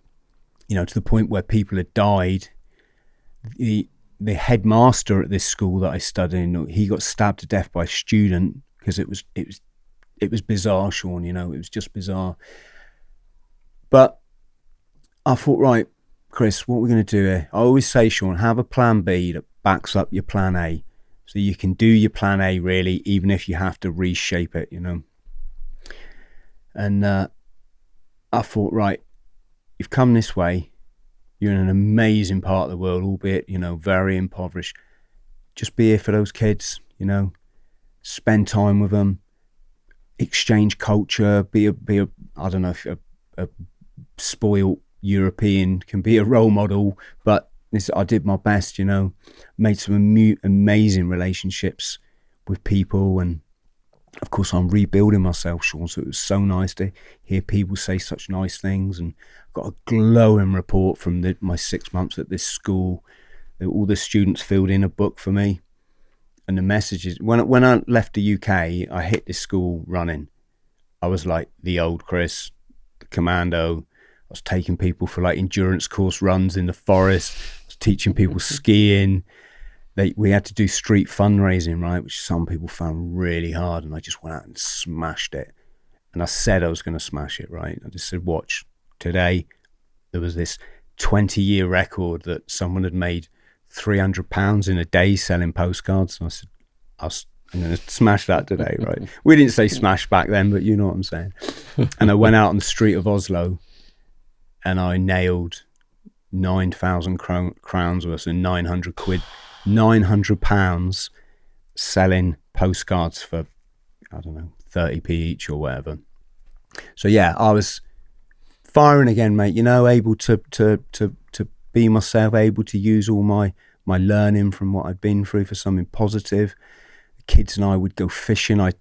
the point where people had died. The headmaster at this school that I studied in, he got stabbed to death by a student because it was bizarre, Shaun. It was just bizarre. But I thought, right, Chris, what we're going to do here? I always say, Shaun, have a plan B that backs up your plan A, so you can do your plan A really, even if you have to reshape it. And I thought, right, you've come this way. You're in an amazing part of the world, albeit, very impoverished. Just be here for those kids, spend time with them, exchange culture, be a I don't know if a spoiled European can be a role model, but I did my best, made some amazing relationships with people. And of course, I'm rebuilding myself, Shaun, so it was so nice to hear people say such nice things, and got a glowing report from my 6 months at this school. All the students filled in a book for me, and the messages. When I left the UK, I hit this school running. I was like the old Chris, the Commando. I was taking people for like endurance course runs in the forest. I was teaching people skiing. We had to do street fundraising, right, which some people found really hard, and I just went out and smashed it. And I said I was going to smash it, right? I just said, watch, today there was this 20-year record that someone had made £300 in a day selling postcards. And I said, I'm going to smash that today, right? We didn't say smash back then, but you know what I'm saying. And I went out on the street of Oslo and I nailed 9,000 crowns worth of 900 quid. £900 selling postcards for, I don't know, 30p each or whatever. So yeah, I was firing again, mate, able to be myself, able to use all my learning from what I'd been through for something positive. The kids and I would go fishing. I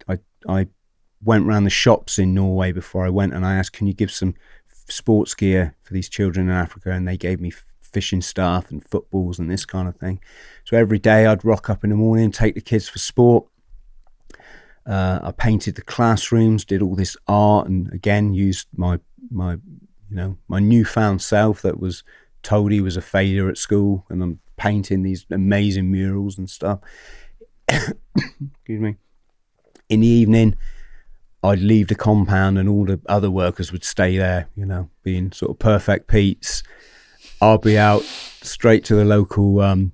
went around the shops in Norway before I went, and I asked, can you give some sports gear for these children in Africa? And they gave me fishing stuff and footballs and this kind of thing. So every day I'd rock up in the morning, take the kids for sport. I painted the classrooms, did all this art, and again used my newfound self that was told he was a failure at school, and I'm painting these amazing murals and stuff. Excuse me. In the evening, I'd leave the compound and all the other workers would stay there, being sort of perfect Pete's. I'll be out straight to the local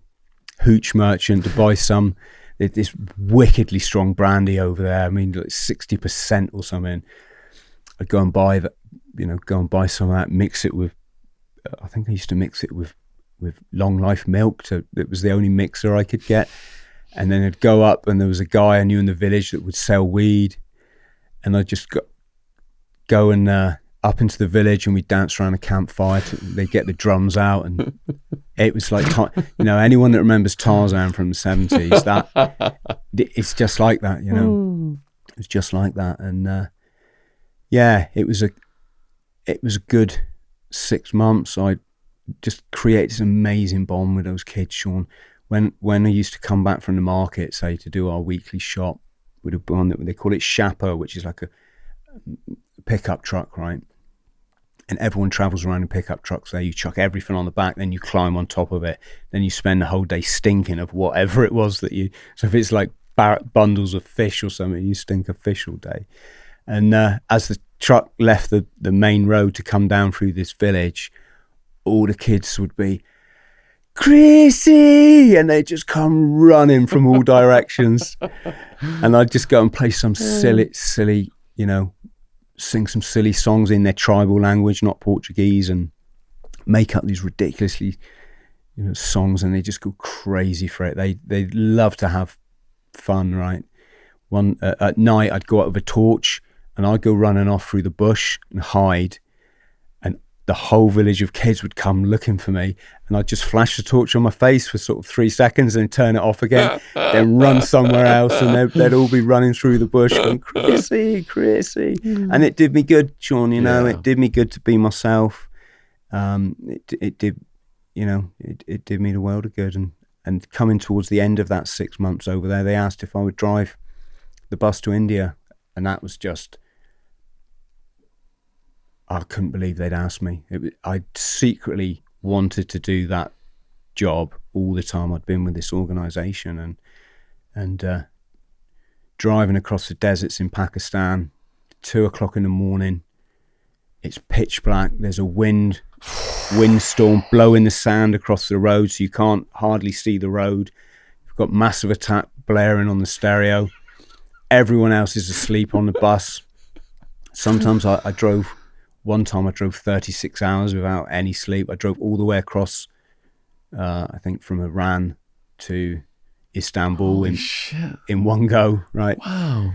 hooch merchant to buy this wickedly strong brandy over there. I mean, like 60% or something. I'd go and buy that, some of that, mix it with, I think I used to mix it with long life milk. It was the only mixer I could get. And then I'd go up, and there was a guy I knew in the village that would sell weed. And I'd just go and up into the village, and we'd dance around a campfire. They'd get the drums out, and it was like, anyone that remembers Tarzan from the 70s, that it's just like that, It was just like that. And it was a good 6 months. I just created this amazing bond with those kids, Shaun. When I used to come back from the market, say, to do our weekly shop, with a one that they call it Chapeau, which is like a pickup truck, right? And everyone travels around in pickup trucks there. You chuck everything on the back, then you climb on top of it, then you spend the whole day stinking of whatever it was that you. So if it's like bundles of fish or something, you stink of fish all day. And as the truck left the main road to come down through this village, all the kids would be, Chrissy, and they just come running from all directions. And I'd just go and play some silly, sing some silly songs in their tribal language, not Portuguese, and make up these ridiculously, songs, and they just go crazy for it. They love to have fun, right? At night, I'd go out with a torch, and I'd go running off through the bush and hide. The whole village of kids would come looking for me, and I'd just flash the torch on my face for sort of 3 seconds and turn it off again, then run somewhere else, and they'd all be running through the bush going, Chrissy. And it did me good, Shaun, it did me good to be myself. It did me the world of good. And And coming towards the end of that 6 months over there, they asked if I would drive the bus to India. And that was just, I couldn't believe they'd asked me. I secretly wanted to do that job all the time I'd been with this organisation. And driving across the deserts in Pakistan, 2 o'clock in the morning, it's pitch black, there's a windstorm blowing the sand across the road, so you can't hardly see the road. You've got Massive Attack blaring on the stereo. Everyone else is asleep on the bus. Sometimes one time I drove 36 hours without any sleep. I drove all the way across, I think from Iran to Istanbul in one go, right? Wow.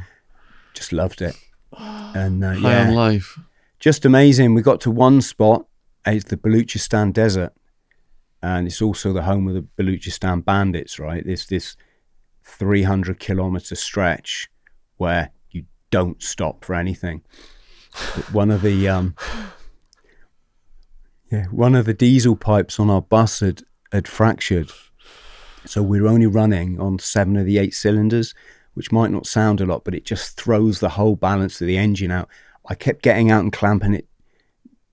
Just loved it. And High on life. Just amazing. We got to one spot, it's the Baluchistan desert, and it's also the home of the Baluchistan bandits, right? This 300-kilometer stretch where you don't stop for anything. But one of the diesel pipes on our bus had fractured, so we were only running on 7 of the 8 cylinders, which might not sound a lot, but it just throws the whole balance of the engine out. I kept getting out and clamping it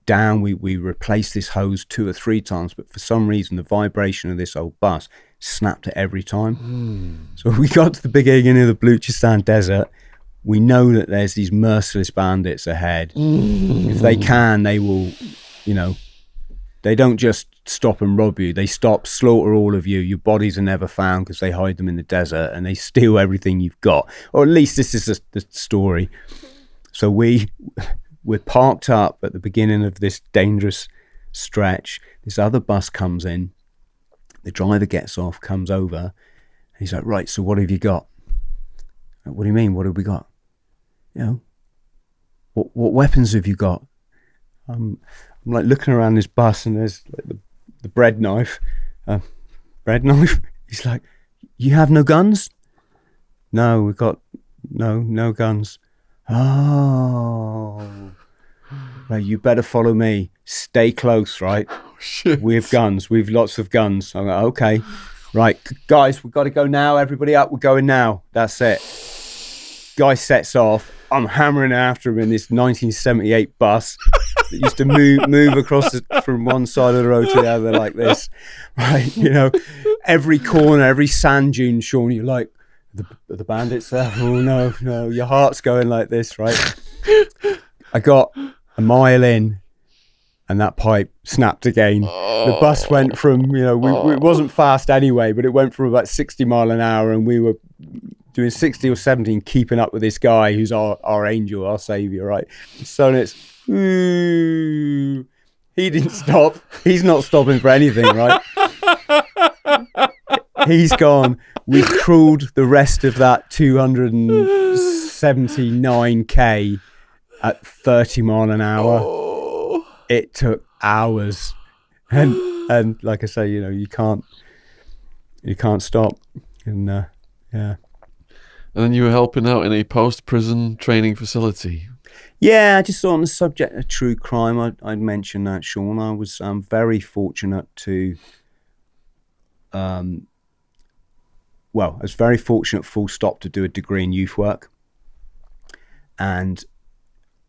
down. We replaced this hose 2 or 3 times, but for some reason the vibration of this old bus snapped it every time. So we got to the beginning of the Baluchistan desert. We know that there's these merciless bandits ahead. If they can, they will, they don't just stop and rob you. They stop, slaughter all of you. Your bodies are never found because they hide them in the desert, and they steal everything you've got. Or at least this is the story. So we're parked up at the beginning of this dangerous stretch. This other bus comes in. The driver gets off, comes over. And he's like, right, so what have you got? What do you mean, what have we got? What weapons have you got? I'm like looking around this bus, and there's like the bread knife. Bread knife? He's like, you have no guns? No, we've got no guns. Oh, right, you better follow me. Stay close, right? Oh, shit. We have guns. We've lots of guns. I'm like, okay, right, guys, we've got to go now. Everybody up, we're going now. That's it. Guy sets off. I'm hammering after him in this 1978 bus that used to move across from one side of the road to the other like this, right? Every corner, every sand dune, Shaun, you're like, the bandits there. Oh no, your heart's going like this, right? I got a mile in, and that pipe snapped again. The bus went from, it wasn't fast anyway, but it went from about 60 mile an hour, and we were doing 60 or 70 and keeping up with this guy who's our angel, our savior, right? So it's, ooh, he didn't stop. He's not stopping for anything, right? He's gone. We crawled the rest of that 279k at 30 mile an hour. Oh. It took hours, and like I say, you can't stop. And yeah. And then you were helping out in a post-prison training facility. Yeah, just on the subject of true crime, I'd mentioned that, Shaun. I was very fortunate to. I was very fortunate, full stop, to do a degree in youth work. And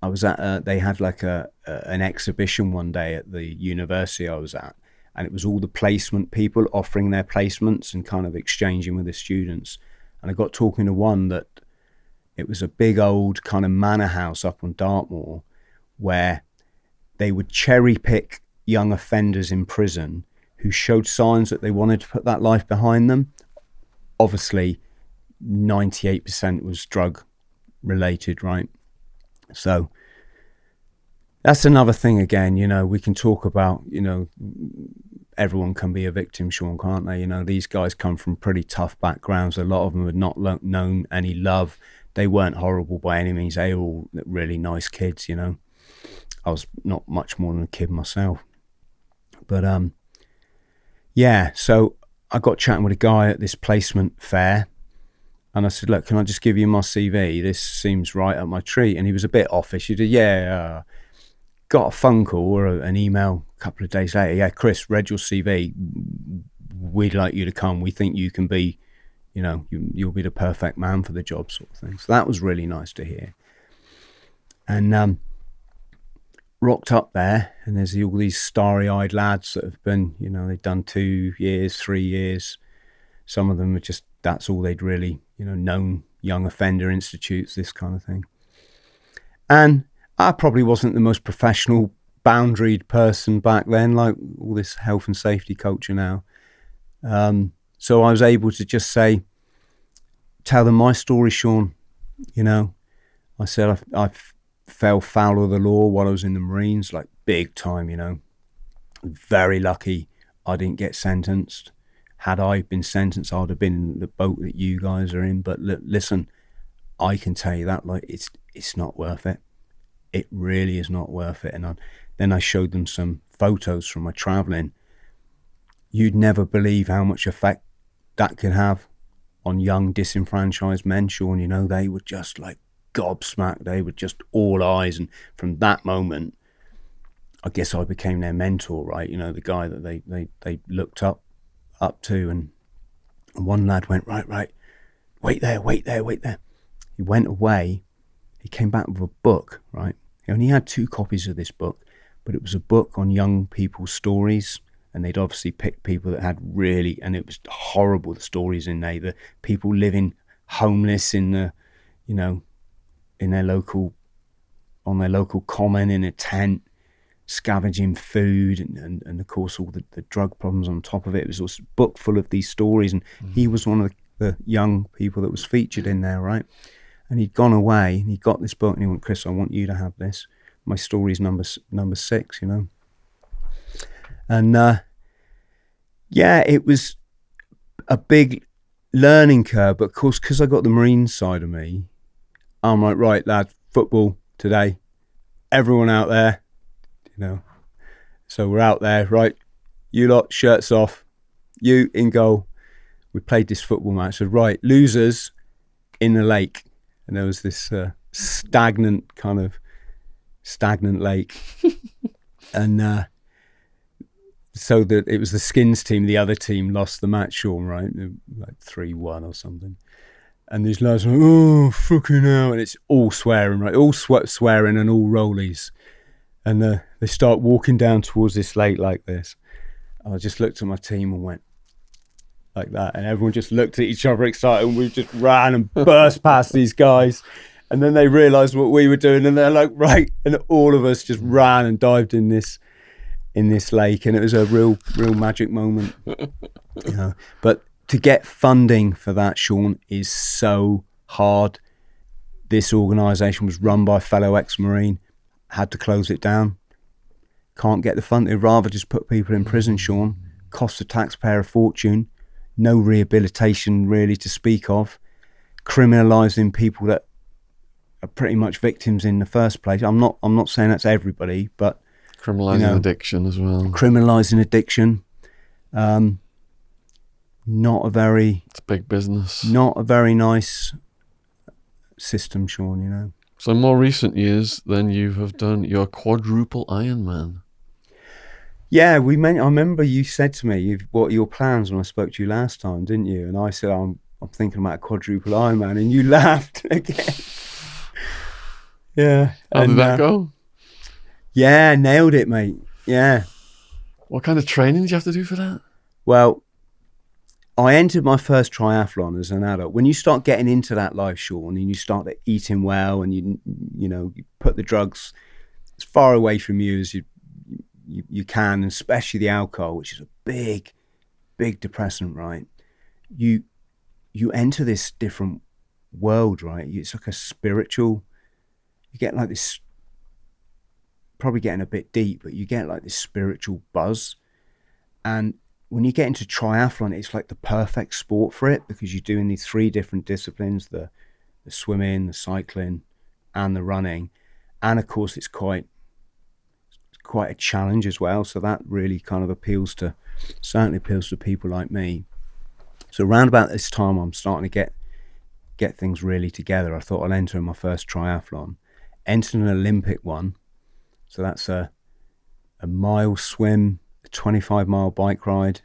I was at, they had like an exhibition one day at the university I was at. And it was all the placement people offering their placements and kind of exchanging with the students. And I got talking to one that it was a big old kind of manor house up on Dartmoor where they would cherry pick young offenders in prison who showed signs that they wanted to put that life behind them. Obviously, 98% was drug related, right? So that's another thing again, we can talk about, everyone can be a victim, Shaun, can't they? These guys come from pretty tough backgrounds. A lot of them had not known any love. They weren't horrible by any means. They were all really nice kids, I was not much more than a kid myself. But, yeah, so I got chatting with a guy at this placement fair, and I said, look, can I just give you my CV? This seems right up my tree. And he was a bit offish. He said, yeah, got a phone call or an email a couple of days later. Yeah, Chris, read your CV. we'd like you to come. We think you can be, you'll be the perfect man for the job, sort of thing. So that was really nice to hear. And rocked up there, and there's all these starry-eyed lads that have been, they've done 2 years, 3 years. Some of them are just, that's all they'd really, known, young offender institutes, this kind of thing. And I probably wasn't the most professional, boundaried person back then, like all this health and safety culture now. So I was able to just tell them my story, Shaun. I said I fell foul of the law while I was in the Marines, like big time, Very lucky I didn't get sentenced. Had I been sentenced, I'd have been in the boat that you guys are in. But listen, I can tell you that, like, it's not worth it. It really is not worth it. And then I showed them some photos from my traveling. You'd never believe how much effect that can have on young disenfranchised men, Shaun. They were just like gobsmacked. They were just all eyes. And from that moment, I guess I became their mentor, right? The guy that they looked up to. And one lad went, right, wait there. He went away. He came back with a book, right? He only had 2 copies of this book, but it was a book on young people's stories. And they'd obviously picked people that had really, and it was horrible, the stories in there. The people living homeless in the, in their local, on their local common in a tent, scavenging food, and of course all the drug problems on top of it. It was a book full of these stories, and he was one of the young people that was featured in there, right? And he'd gone away, and he got this book, and he went, Chris, I want you to have this. My story's number 6, And it was a big learning curve, but of course, because I got the Marine side of me, I'm like, right, lad, football today, everyone out there, So we're out there, right? You lot, shirts off, you in goal. We played this football match. So, right, losers in the lake. And there was this stagnant lake. And so that it was the Skins team, the other team lost the match, Shaun, right? Like 3-1 or something. And these lads were, oh, fucking hell. And it's all swearing, right? All swearing and all rollies. And they start walking down towards this lake like this. And I just looked at my team and went like that. And everyone just looked at each other excited. And we just ran and burst past these guys. And then they realised what we were doing. And they're like, right. And all of us just ran and dived in this lake. And it was a real magic moment. But to get funding for that, Shaun, is so hard. This organisation was run by a fellow ex-Marine. Had to close it down. Can't get the funding. They'd rather just put people in prison, Shaun. Cost the taxpayer a fortune. No rehabilitation really to speak of. Criminalising people that are pretty much victims in the first place. I'm not saying that's everybody, but criminalising addiction as well. Criminalising addiction. It's big business. Not a very nice system, Shaun, So in more recent years, then you have done your Quadruple Ironman. Yeah, I remember you said to me what your plans when I spoke to you last time, didn't you? And I said, I'm thinking about a Quadruple Ironman, and you laughed again. Yeah. How did that go? Yeah, nailed it, mate. Yeah. What kind of training did you have to do for that? Well, I entered my first triathlon as an adult. When you start getting into that life, Shaun, and you start eating well, and you put the drugs as far away from you as you can, and especially the alcohol, which is a big depressant, right? You enter this different world, right? It's like a spiritual. You get like this. Probably getting a bit deep, but you get like this spiritual buzz, and when you get into triathlon, it's like the perfect sport for it, because you're doing these 3 different disciplines, the swimming, the cycling, and the running. And of course, it's quite a challenge as well. So that really kind of certainly appeals to people like me. So around about this time, I'm starting to get things really together. I thought I'll enter in my first triathlon, enter an Olympic one. So that's a mile swim, a 25-mile bike ride,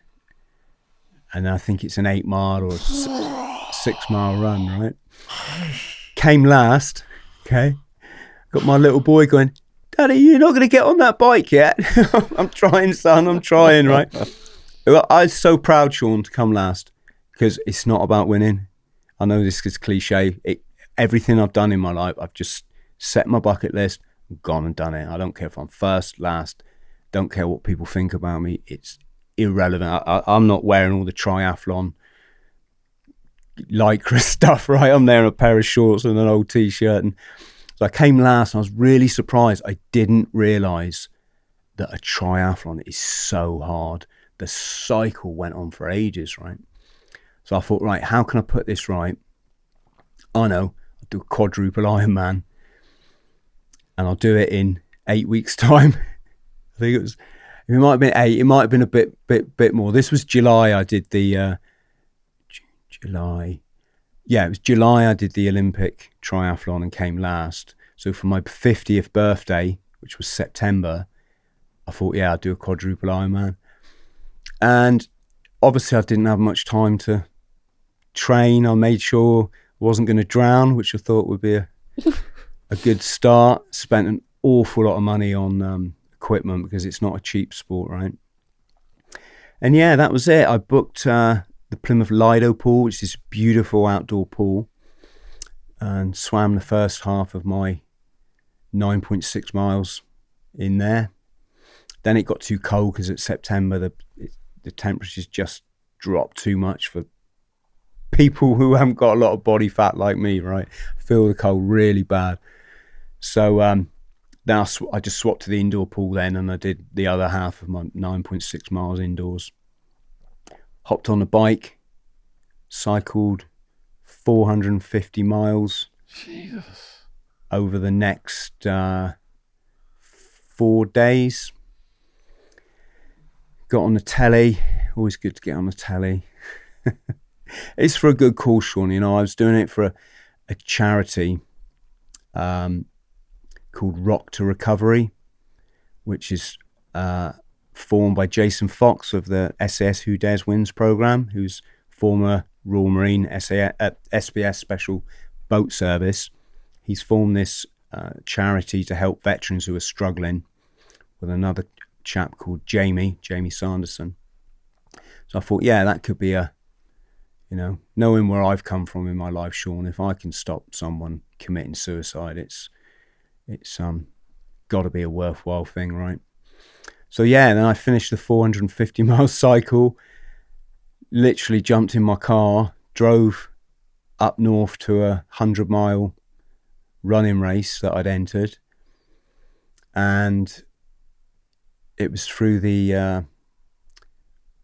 and I think it's an 8 mile or a 6 mile run, right? Came last, okay? Got my little boy going, Daddy, you're not going to get on that bike yet? I'm trying, son, I'm trying, right? I was so proud, Shaun, to come last, because it's not about winning. I know this is cliche. Everything I've done in my life, I've just set my bucket list, gone and done it. I don't care if I'm first, last, don't care what people think about me. It's irrelevant. I'm not wearing all the triathlon lycra stuff, right? I'm there in a pair of shorts and an old t-shirt. And so I came last and I was really surprised. I didn't realise that a triathlon is so hard. The cycle went on for ages, right? So I thought, right, how can I put this right? I know, I'll do a quadruple Ironman and I'll do it in 8 weeks' time. I think it might have been 8, it might have been a bit more. This was July, I did the July. Yeah, it was July I did the Olympic triathlon and came last. So for my 50th birthday, which was September, I thought, yeah, I'll do a quadruple Ironman. And obviously I didn't have much time to train. I made sure I wasn't going to drown, which I thought would be a good start. Spent an awful lot of money on equipment because it's not a cheap sport, right? And yeah, that was it. I booked the Plymouth Lido pool, which is a beautiful outdoor pool, and swam the first half of my 9.6 miles in there. Then it got too cold because it's September. The temperatures just dropped too much for people who haven't got a lot of body fat like me, right? I feel the cold really bad. So then I just swapped to the indoor pool then, and I did the other half of my 9.6 miles indoors. Hopped on a bike, cycled 450 miles Jesus. over the next 4 days. Got on the telly. Always good to get on the telly. It's for a good cause, Shaun. You know, I was doing it for a charity called Rock to Recovery, which is formed by Jason Fox of the SAS Who Dares Wins program, who's former Royal Marine SBS Special Boat Service. He's formed this charity to help veterans who are struggling, with another chap called Jamie Sanderson. So I thought, yeah, that could be knowing where I've come from in my life, Shaun, if I can stop someone committing suicide, it's got to be a worthwhile thing, right? So yeah, then I finished the 450 mile cycle, literally jumped in my car, drove up north to a 100-mile running race that I'd entered, and it was through the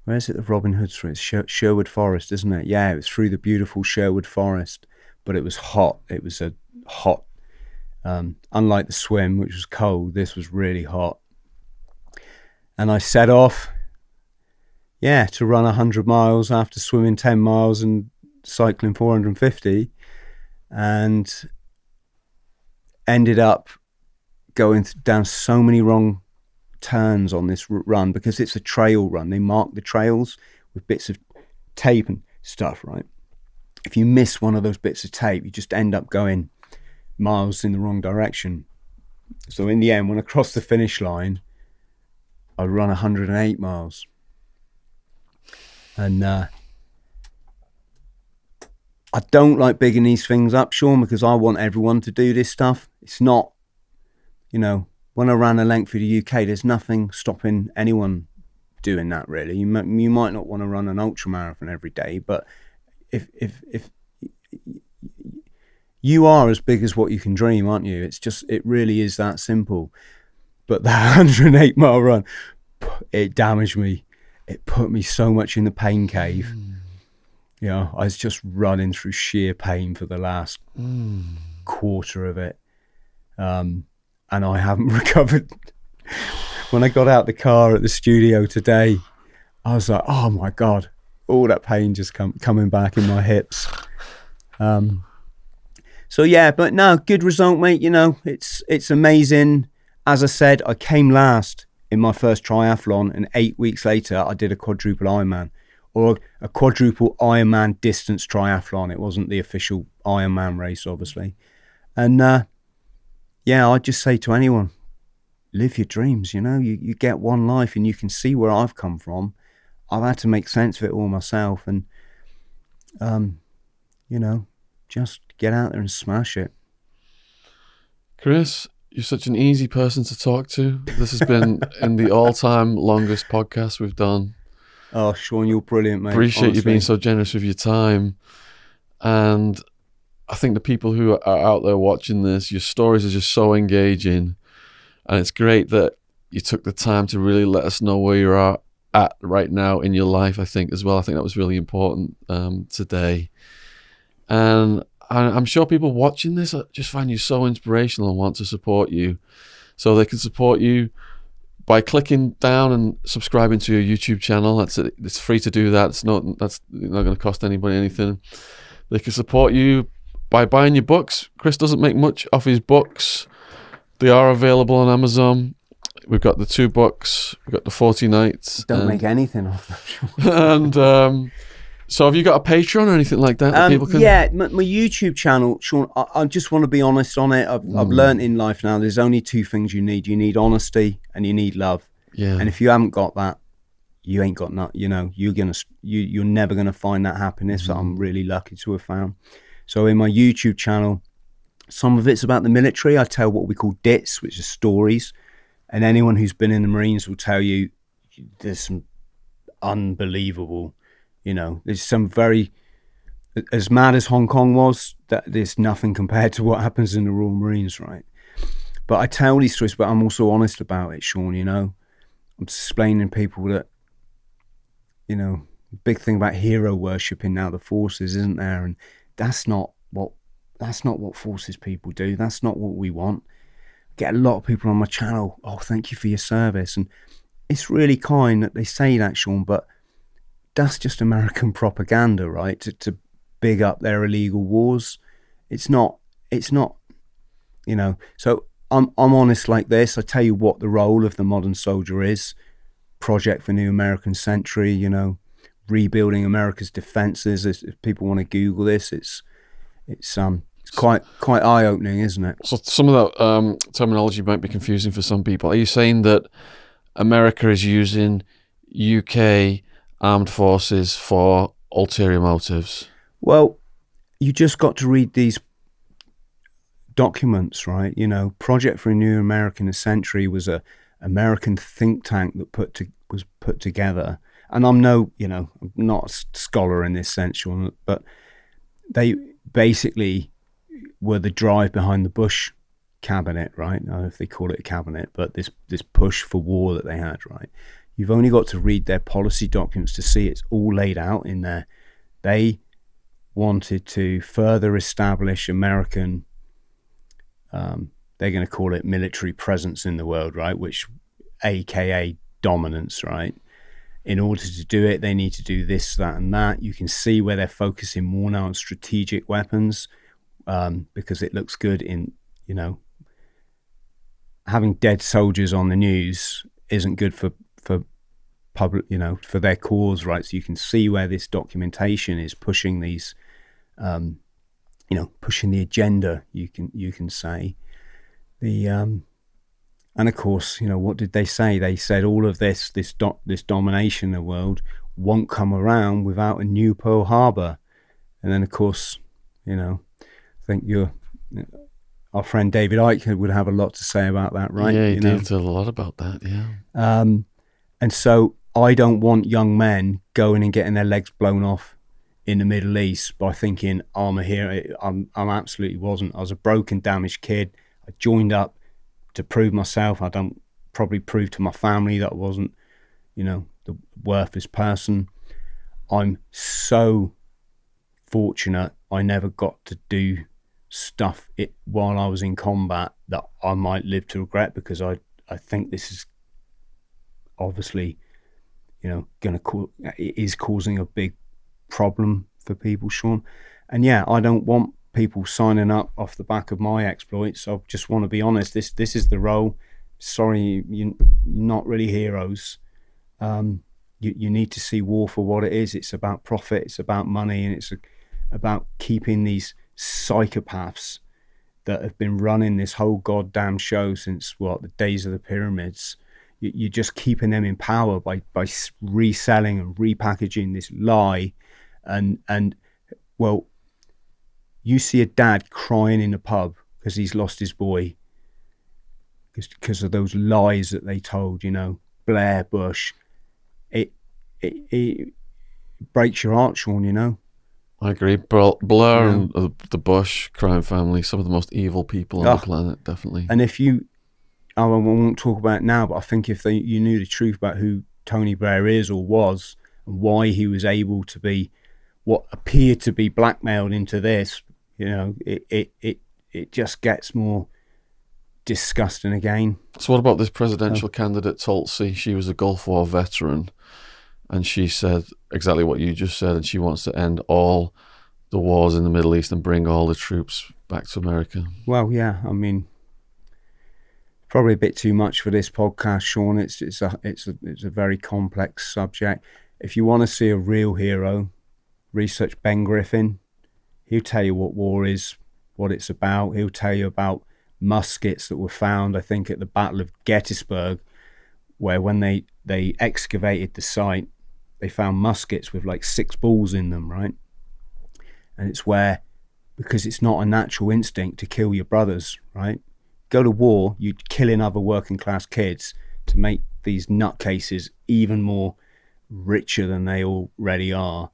where is it, the Robin Hood Street? Sherwood Forest, isn't it? Yeah, it was through the beautiful Sherwood Forest, but it was hot. It was a hot, unlike the swim, which was cold, this was really hot. And I set off, to run 100 miles after swimming 10 miles and cycling 450, and ended up going down so many wrong turns on this run because it's a trail run. They mark the trails with bits of tape and stuff, right? If you miss one of those bits of tape, you just end up going miles in the wrong direction. So in the end, when I crossed the finish line, I run 108 miles. And I don't like bigging these things up, Shaun, because I want everyone to do this stuff. It's not, when I ran a length through the UK, there's nothing stopping anyone doing that, really. You might not want to run an ultra marathon every day, but if you are as big as what you can dream, aren't you? It really is that simple. But that 108 mile run, it damaged me. It put me so much in the pain cave. I was just running through sheer pain for the last quarter of it. And I haven't recovered. When I got out the car at the studio today, I was like, oh my God, all that pain just coming back in my hips. So yeah, but no, good result, mate. It's amazing. As I said, I came last in my first triathlon, and 8 weeks later, I did a quadruple Ironman. or a quadruple Ironman distance triathlon. It wasn't the official Ironman race, obviously. And I'd just say to anyone, live your dreams. You get one life, and you can see where I've come from. I've had to make sense of it all myself, and just get out there and smash it. Chris, you're such an easy person to talk to. This has been in the all-time longest podcast we've done. Oh, Shaun, you're brilliant, mate. Appreciate honestly. you being so generous with your time. And I think the people who are out there watching this, your stories are just so engaging. And it's great that you took the time to really let us know where you are at right now in your life, I think, as well. I think that was really important today. And I'm sure people watching this just find you so inspirational and want to support you. So they can support you by clicking down and subscribing to your YouTube channel. It's free to do that. That's not going to cost anybody anything. They can support you by buying your books. Chris doesn't make much off his books. They are available on Amazon. We've got the 2 books. We've got the 40 Nights. Don't make anything off them. And so have you got a Patreon or anything like that people can... Yeah, my YouTube channel, Shaun, I just want to be honest on it. I've learned in life now, there's only 2 things you need. You need honesty and you need love. Yeah. And if you haven't got that, you ain't got nothing. You're never going to find that happiness that I'm really lucky to have found. So in my YouTube channel, some of it's about the military. I tell what we call DITs, which are stories. And anyone who's been in the Marines will tell you there's some unbelievable... there's some very, as mad as Hong Kong was, that there's nothing compared to what happens in the Royal Marines, right? But I tell these stories, but I'm also honest about it, Shaun, I'm explaining to people that, big thing about hero worshipping now, the forces, isn't there? And that's not what forces people do. That's not what we want. I get a lot of people on my channel, oh, thank you for your service. And it's really kind that they say that, Shaun, but that's just American propaganda, right? To big up their illegal wars. It's not, So I'm honest like this. I tell you what the role of the modern soldier is. Project for New American Century, rebuilding America's defenses. If people want to Google this, it's quite eye-opening, isn't it? So some of that terminology might be confusing for some people. Are you saying that America is using UK armed forces for ulterior motives? Well, you just got to read these documents, right? Project for a New American Century was a American think tank that was put together. And I'm I'm not a scholar in this sense, but they basically were the drive behind the Bush cabinet, right? I don't know if they call it a cabinet, but this push for war that they had, right? You've only got to read their policy documents to see it's all laid out in there. They wanted to further establish American, they're going to call it military presence in the world, right? Which, AKA dominance, right? In order to do it, they need to do this, that, and that. You can see where they're focusing more now on strategic weapons, because it looks good in, having dead soldiers on the news isn't good for public, for their cause, right? So you can see where this documentation is pushing these, pushing the agenda. You can say and of course, what did they say? They said all of this domination in the world won't come around without a new Pearl Harbor. And then of course, I think our friend David Icke would have a lot to say about that, right? Yeah, he did a lot about that, yeah. And so I don't want young men going and getting their legs blown off in the Middle East by thinking I'm a hero. I'm absolutely wasn't. I was a broken, damaged kid. I joined up to prove myself. I don't probably prove to my family that I wasn't, the worthless person. I'm so fortunate I never got to do stuff while I was in combat that I might live to regret, because I think this is obviously, is causing a big problem for people, Shaun. And yeah, I don't want people signing up off the back of my exploits. I just want to be honest. This is the role. Sorry, you're not really heroes. you need to see war for what it is. It's about profit, it's about money, and it's about keeping these psychopaths that have been running this whole goddamn show since the days of the pyramids. You're just keeping them in power by reselling and repackaging this lie. And well, you see a dad crying in a pub because he's lost his boy because of those lies that they told, Blair Bush. It breaks your heart, Shaun, I agree. Blair and the Bush crime family, some of the most evil people on the planet, definitely. And I won't talk about it now, but I think if you knew the truth about who Tony Blair is or was, and why he was able to be what appeared to be blackmailed into this, it just gets more disgusting again. So what about this presidential candidate, Tulsi? She was a Gulf War veteran, and she said exactly what you just said, and she wants to end all the wars in the Middle East and bring all the troops back to America. Well, yeah, I mean, probably a bit too much for this podcast, Shaun. It's a very complex subject. If you want to see a real hero, research Ben Griffin. He'll tell you what war is, what it's about. He'll tell you about muskets that were found, I think, at the Battle of Gettysburg, where when they excavated the site, they found muskets with like 6 balls in them, right? And it's because it's not a natural instinct to kill your brothers, right? Go to war, you'd killing other working class kids to make these nutcases even more richer than they already are.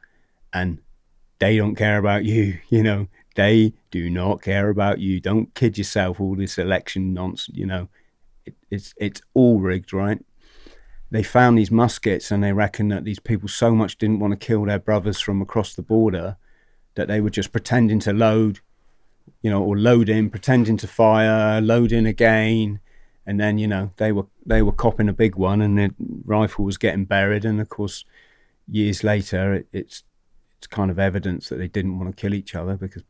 And they don't care about you, They do not care about you. Don't kid yourself, all this election nonsense, it's all rigged, right? They found these muskets, and they reckon that these people so much didn't want to kill their brothers from across the border that they were just pretending to load, or load in, pretending to fire, load in again, and then they were copping a big one, and the rifle was getting buried. And of course, years later, it's kind of evidence that they didn't want to kill each other, because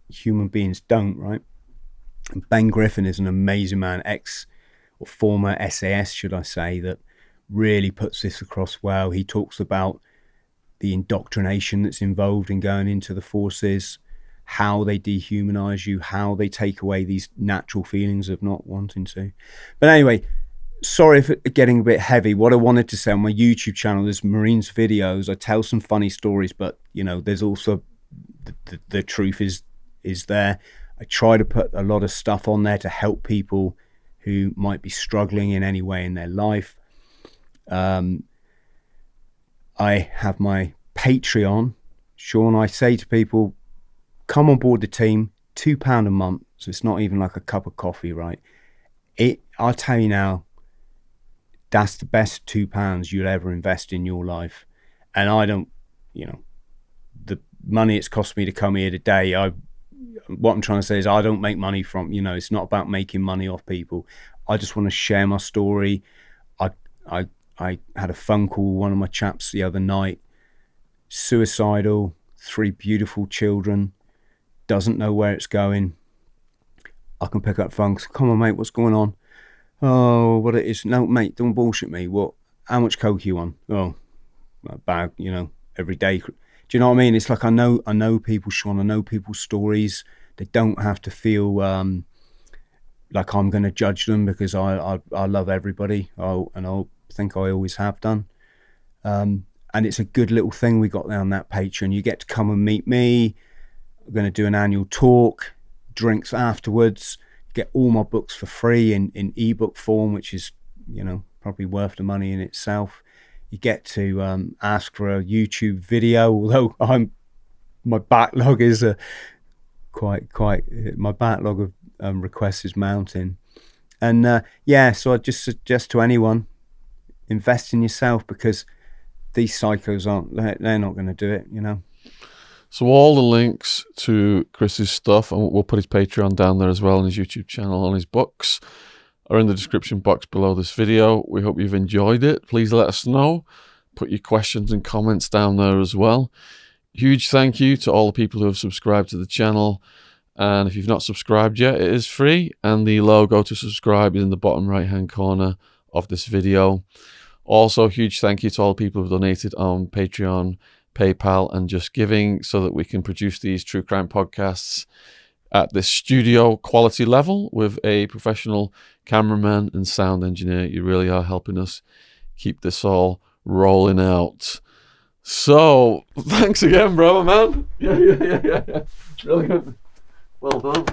human beings don't, right? And Ben Griffin is an amazing man, or former SAS, should I say, that really puts this across well. He talks about the indoctrination that's involved in going into the forces, how they dehumanize you, how they take away these natural feelings of not wanting to. But anyway, sorry for getting a bit heavy. What I wanted to say on my YouTube channel, there's Marines videos. I tell some funny stories, but there's also the truth is there. I try to put a lot of stuff on there to help people who might be struggling in any way in their life. I have my Patreon. Shaun, I say to people, come on board the team, £2 a month. So it's not even like a cup of coffee, right? I'll tell you now, that's the best £2 you'll ever invest in your life. And I don't, the money it's cost me to come here today, what I'm trying to say is I don't make money from, it's not about making money off people. I just want to share my story. I had a phone call with one of my chaps the other night, suicidal, 3 beautiful children, doesn't know where it's going. I can pick up the phone, come on mate, what's going on? Oh, what it is? No mate, don't bullshit me. What? How much coke you on? Oh, a bag, every day. Do you know what I mean? It's like I know people, Shaun. I know people's stories. They don't have to feel like I'm going to judge them, because I love everybody. And I think I always have done. And it's a good little thing we got there on that Patreon. You get to come and meet me. We're going to do an annual talk, drinks afterwards. Get all my books for free in ebook form, which is probably worth the money in itself. You get to ask for a YouTube video, although my backlog is quite my backlog of requests is mounting. And so I just suggest to anyone, invest in yourself, because these psychos they're not going to do it, So all the links to Chris's stuff, and we'll put his Patreon down there as well, and his YouTube channel, and his books, are in the description box below this video. We hope you've enjoyed it. Please let us know. Put your questions and comments down there as well. Huge thank you to all the people who have subscribed to the channel. And if you've not subscribed yet, it is free. And the logo to subscribe is in the bottom right-hand corner of this video. Also, huge thank you to all the people who've donated on Patreon, PayPal, and Just Giving so that we can produce these true crime podcasts at this studio quality level with a professional cameraman and sound engineer. You really are helping us keep this all rolling out. So, thanks again, brother, man. Yeah. Really good. Well done.